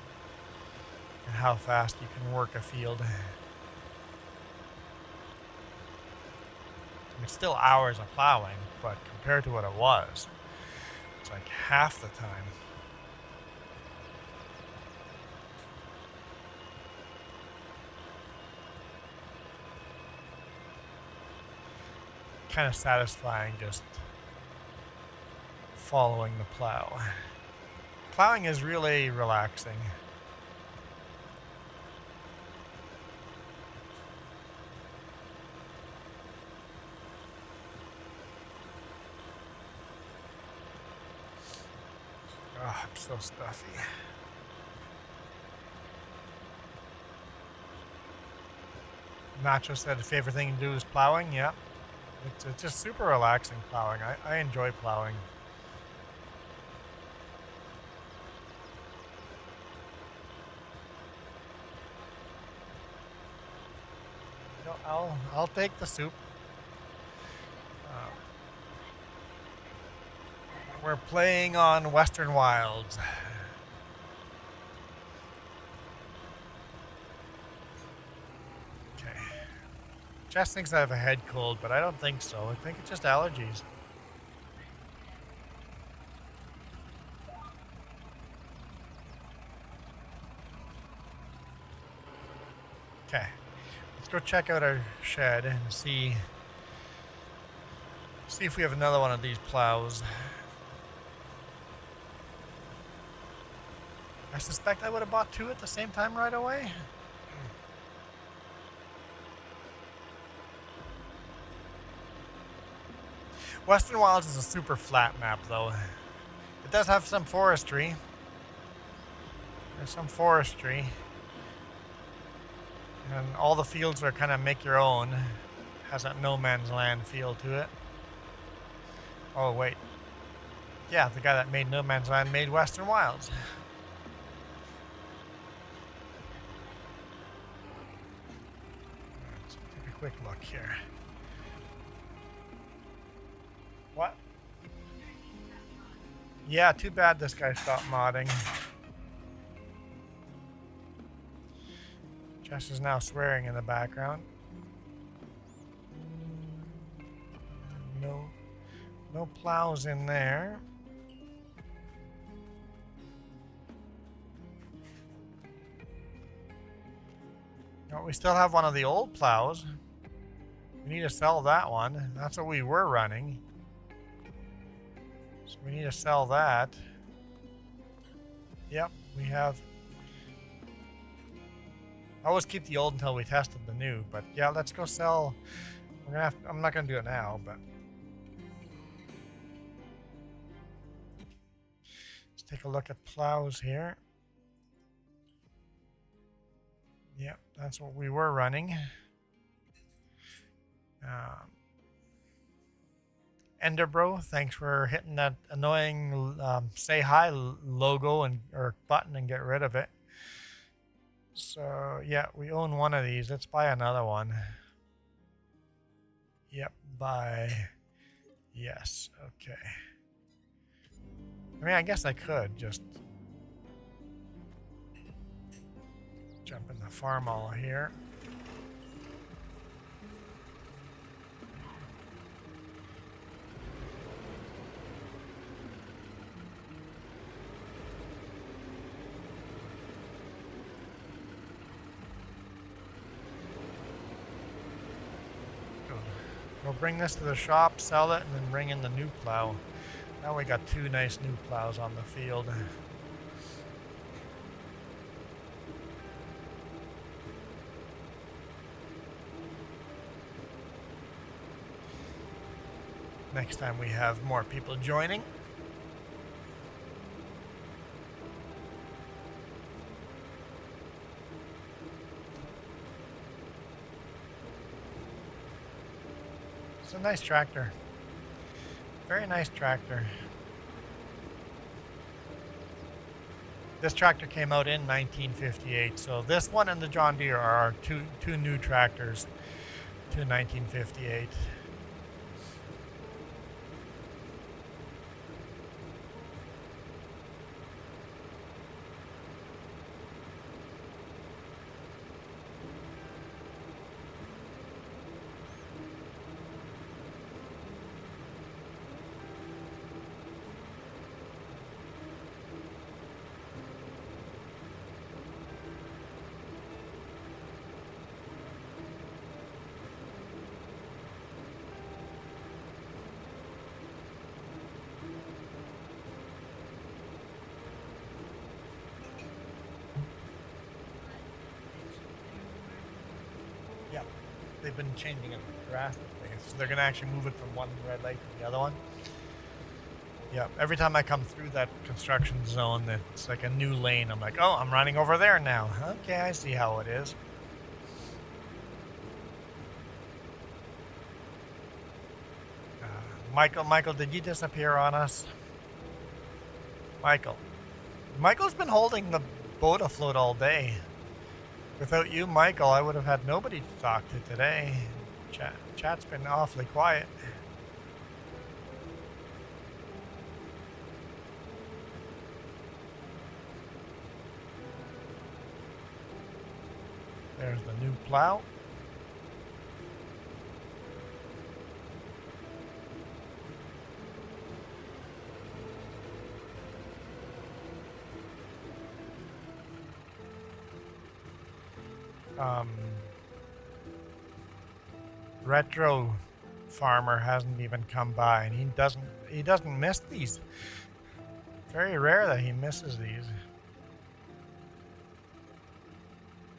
in how fast you can work a field. It's still hours of plowing, but compared to what it was, it's like half the time. Kind of satisfying just following the plow. Plowing is really relaxing. Oh, I'm so stuffy. Nacho said the favorite thing to do is plowing. Yeah. It's just super relaxing plowing. I enjoy plowing. You know, I'll take the soup. We're playing on Western Wilds. Jess thinks I have a head cold, but I don't think so. I think it's just allergies. Okay, let's go check out our shed and see if we have another one of these plows. I suspect I would have bought 2 at the same time right away. Western Wilds is a super flat map, though. It does have some forestry. There's some forestry. And all the fields are kind of make your own. Has that no man's land feel to it. Oh, wait. Yeah, the guy that made No Man's Land made Western Wilds. Let's take a quick look here. What? Yeah, too bad this guy stopped modding. Jess is now swearing in the background. No No plows in there. No, we still have one of the old plows. We need to sell that one. That's what we were running. So we need to sell that. Yep, we have. I always keep the old until we tested the new, but yeah, let's go sell. We're gonna have. I'm not gonna do it now, but let's take a look at plows here. Yep, that's what we were running. Enderbro, thanks for hitting that annoying say hi logo and or button and get rid of it. So yeah, we own one of these. Let's buy another one. Yep, buy. Yes, okay. I mean, I guess I could just jump in the farm all here. We'll bring this to the shop, sell it, and then bring in the new plow. Now we got two nice new plows on the field. Next time we have more people joining. It's a nice tractor. Very nice tractor. This tractor came out in 1958, so this one and the John Deere are our two new tractors to 1958. They've been changing it drastically. So they're going to actually move it from one red light to the other one. Yeah, every time I come through that construction zone, it's like a new lane. I'm like, oh, I'm running over there now. Okay, I see how it is. Michael, did you disappear on us? Michael's been holding the boat afloat all day. Without you, Michael, I would have had nobody to talk to today. Chat's been awfully quiet. There's the new plow. Retro farmer hasn't even come by, and he doesn't miss these. Very rare that he misses these.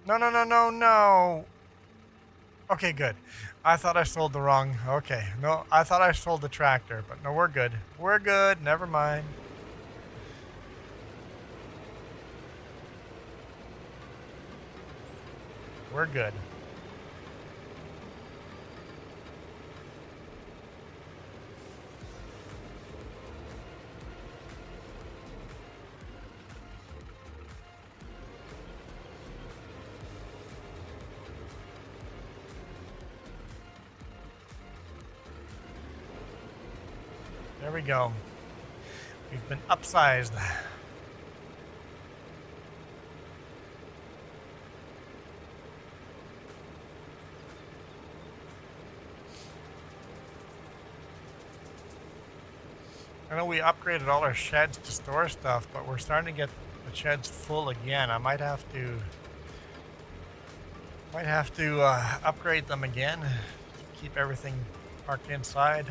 No. Okay, good. I thought I sold the wrong. Okay, no, I thought I sold the tractor, but no, we're good. We're good. Never mind. We're good. There we go. We've been upsized. I know we upgraded all our sheds to store stuff, but we're starting to get the sheds full again. I might have to upgrade them again. Keep everything parked inside.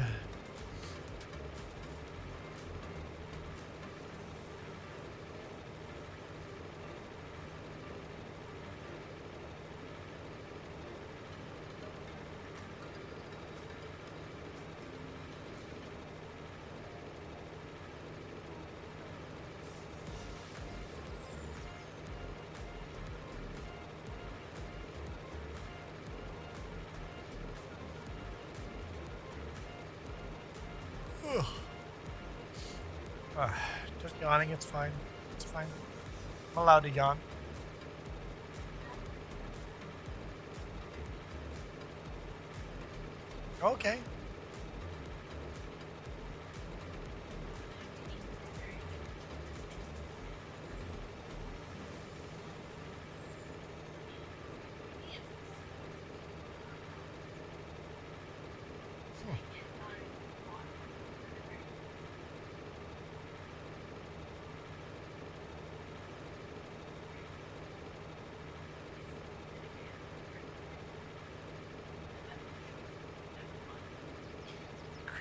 Just yawning, it's fine. It's fine. I'm allowed to yawn. Okay.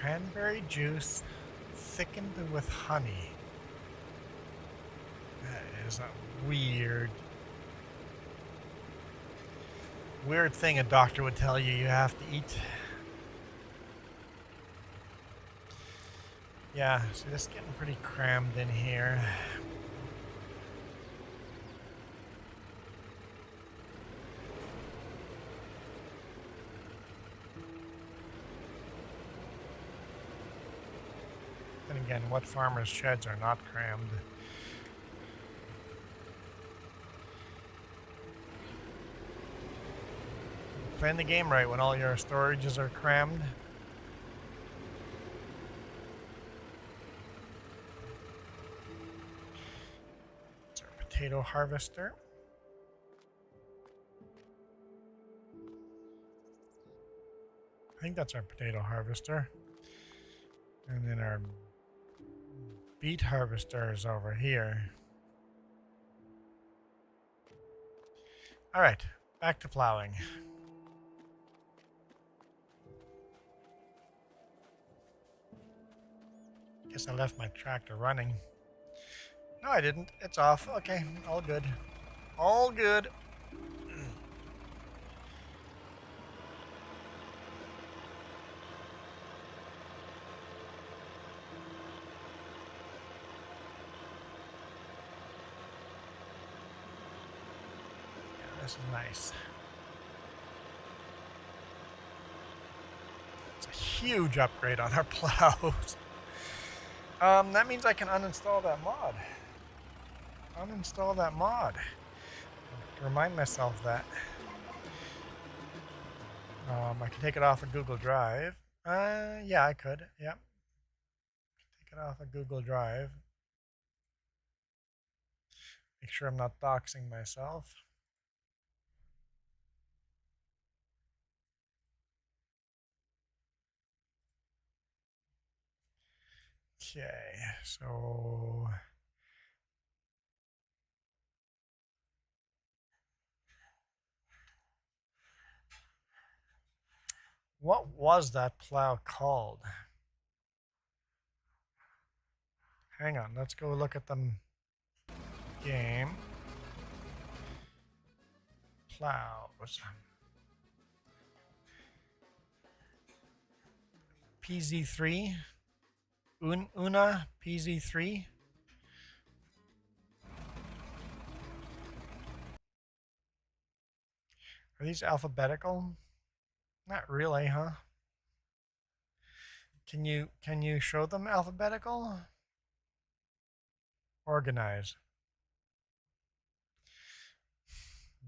Cranberry juice thickened with honey. That is a weird thing a doctor would tell you have to eat. Yeah, so this is getting pretty crammed in here. Then again, what farmers' sheds are not crammed? Playing the game right when all your storages are crammed. It's our potato harvester. I think that's our potato harvester. And then our beet harvester is over here. All right, back to plowing. Guess I left my tractor running. No, I didn't. It's off. Okay, all good. All good. Yeah, this is nice. It's a huge upgrade on our plows. That means I can uninstall that mod. Uninstall that mod. Remind myself that. I can take it off of Google Drive. Yeah, I could. Yep. Take it off of Google Drive. Make sure I'm not doxing myself. Okay, so what was that plow called? Hang on, let's go look at the game. Plows. PZ3. Una PZ3. Are these alphabetical? Not really, huh? Can you show them alphabetical? Organize.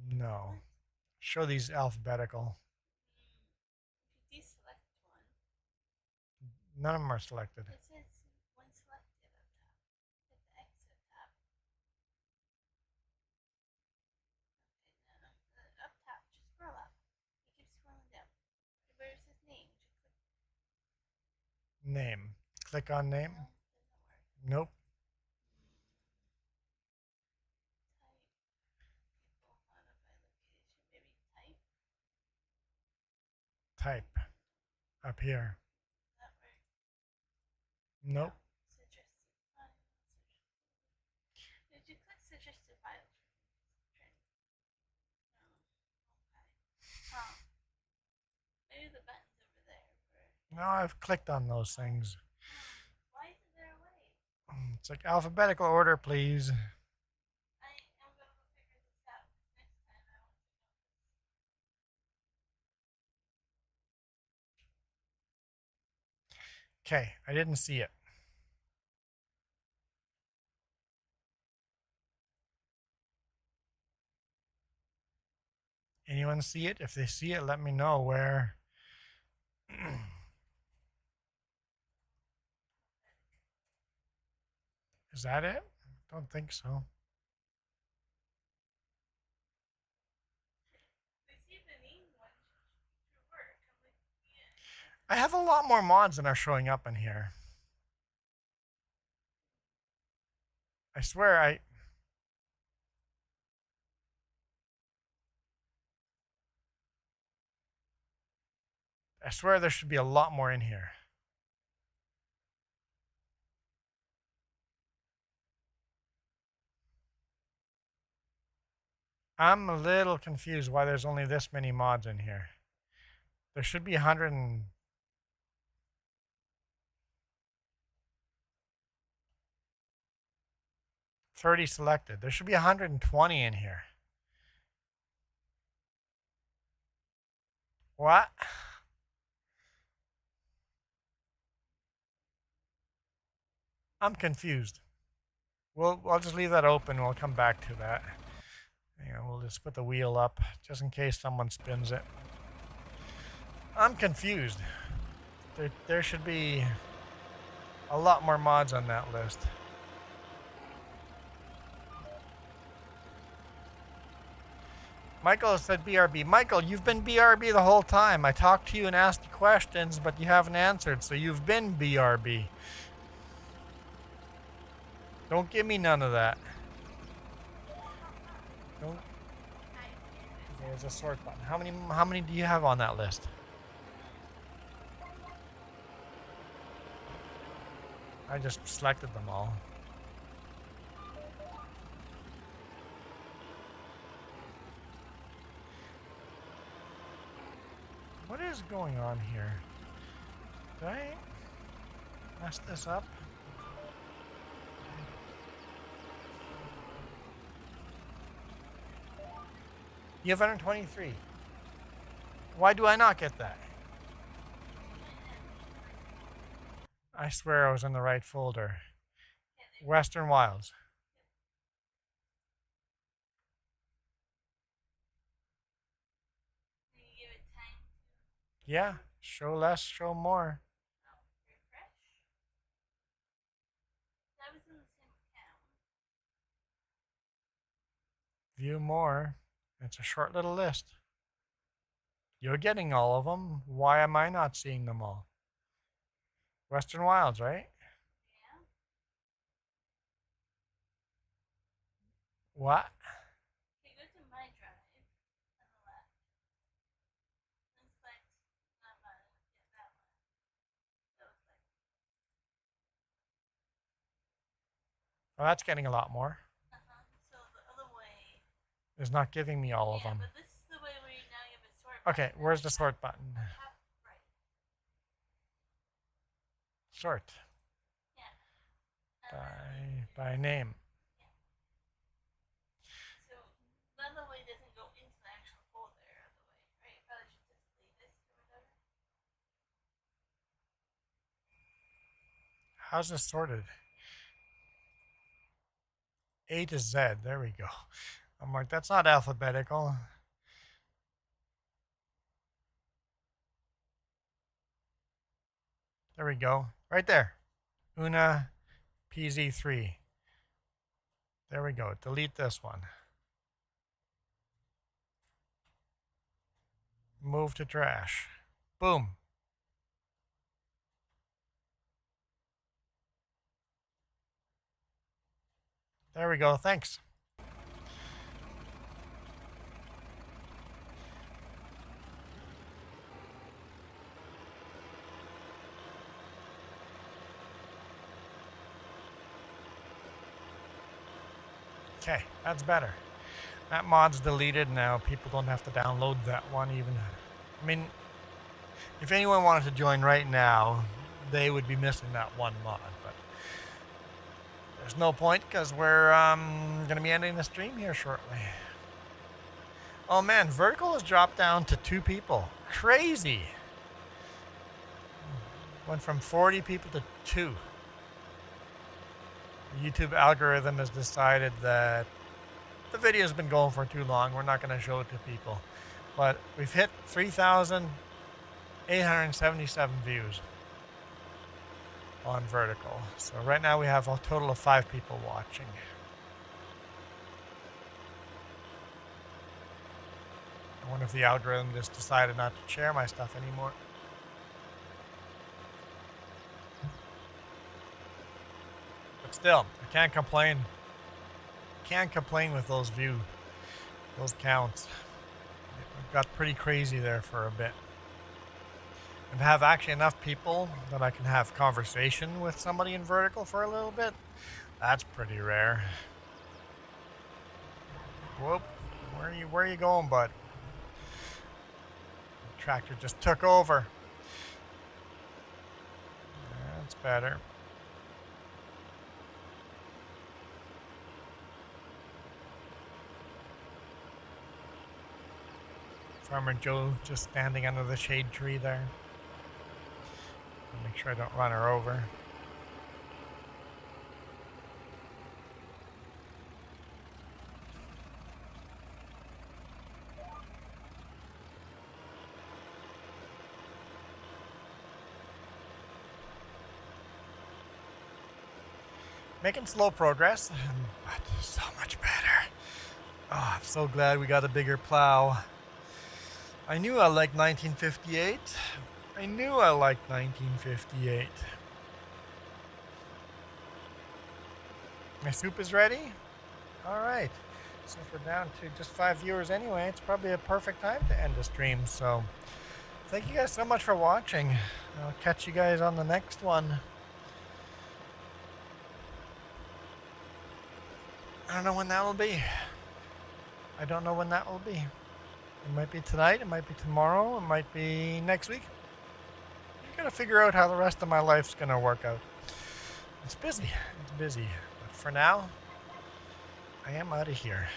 No. Show these alphabetical. Deselect one. None of them are selected. It says one selected up top. Hit the X up top. Okay, no, up top. Just scroll up. You keep scrolling down. Where it says name, just click Name. Click on name. Nope. Type. Up here. Nope. Did you click suggested files? No. Okay. Maybe the button's over there. No, I've clicked on those things. Why isn't there a way? It's like alphabetical order, please. I am going to figure this out next time. I want to know this. Okay, I didn't see it. Anyone see it? If they see it, let me know where. Is that it? Don't think so. I have a lot more mods than are showing up in here. I swear I swear there should be a lot more in here. I'm a little confused why there's only this many mods in here. There should be 130 selected. There should be 120 in here. What? I'm confused. I'll just leave that open. We'll come back to that. We'll just put the wheel up just in case someone spins it. I'm confused. There should be a lot more mods on that list. Michael said BRB. Michael, you've been BRB the whole time. I talked to you and asked you questions, but you haven't answered, so you've been BRB. Don't give me none of that. Don't. There's a sort button. How many do you have on that list? I just selected them all. What is going on here? Did I mess this up? You have 123. Why do I not get that? I swear I was in the right folder. Western Wilds. Yeah, show less, show more. View more. It's a short little list. You're getting all of them. Why am I not seeing them all? Western Wilds, right? Yeah. What? Okay, go to my drive on the left. And select that one. Yeah, that one. So it's like. Oh, that's getting a lot more. So the other way. It's not giving me all of them. But this is the way where you now have a sort button. Okay, where's the sort button? Right. Sort. Yeah. By name. Yeah. So the other way doesn't go into the actual folder other way, right? You probably should just leave this or whatever. How's this sorted? A to Z. There we go. I'm like, that's not alphabetical. There we go. Right there. Una PZ3. There we go. Delete this one. Move to trash. Boom. There we go. Thanks. Okay, that's better. That mod's deleted now. People don't have to download that one even. I mean, if anyone wanted to join right now, they would be missing that one mod. But there's no point because we're going to be ending the stream here shortly. Oh man, vertical has dropped down to 2 people. Crazy. Went from 40 people to 2. The YouTube algorithm has decided that the video's been going for too long. We're not going to show it to people. But we've hit 3,877 views on vertical. So right now we have a total of 5 people watching. I wonder if the algorithm just decided not to share my stuff anymore. But still, I can't complain. Can't complain with those counts. It got pretty crazy there for a bit. And to have actually enough people that I can have conversation with somebody in vertical for a little bit, that's pretty rare. Whoop, where are you going, bud? The tractor just took over. That's better. Farmer Joe just standing under the shade tree there. I'll make sure I don't run her over. Making slow progress, but so much better. Oh, I'm so glad we got a bigger plow. I knew I liked 1958. I knew I liked 1958. My soup is ready? Alright. Since we're down to just 5 viewers anyway, it's probably a perfect time to end the stream. So, thank you guys so much for watching. I'll catch you guys on the next one. I don't know when that will be. I don't know when that will be. It might be tonight, it might be tomorrow, it might be next week. I gotta figure out how the rest of my life's gonna work out. It's busy, But for now, I am out of here.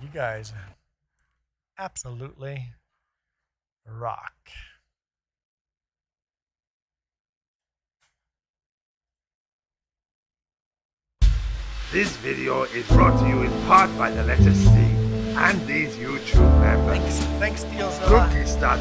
You guys absolutely rock. This video is brought to you in part by the letter C and these YouTube members. Thanks, Steelzilla. Cookie Start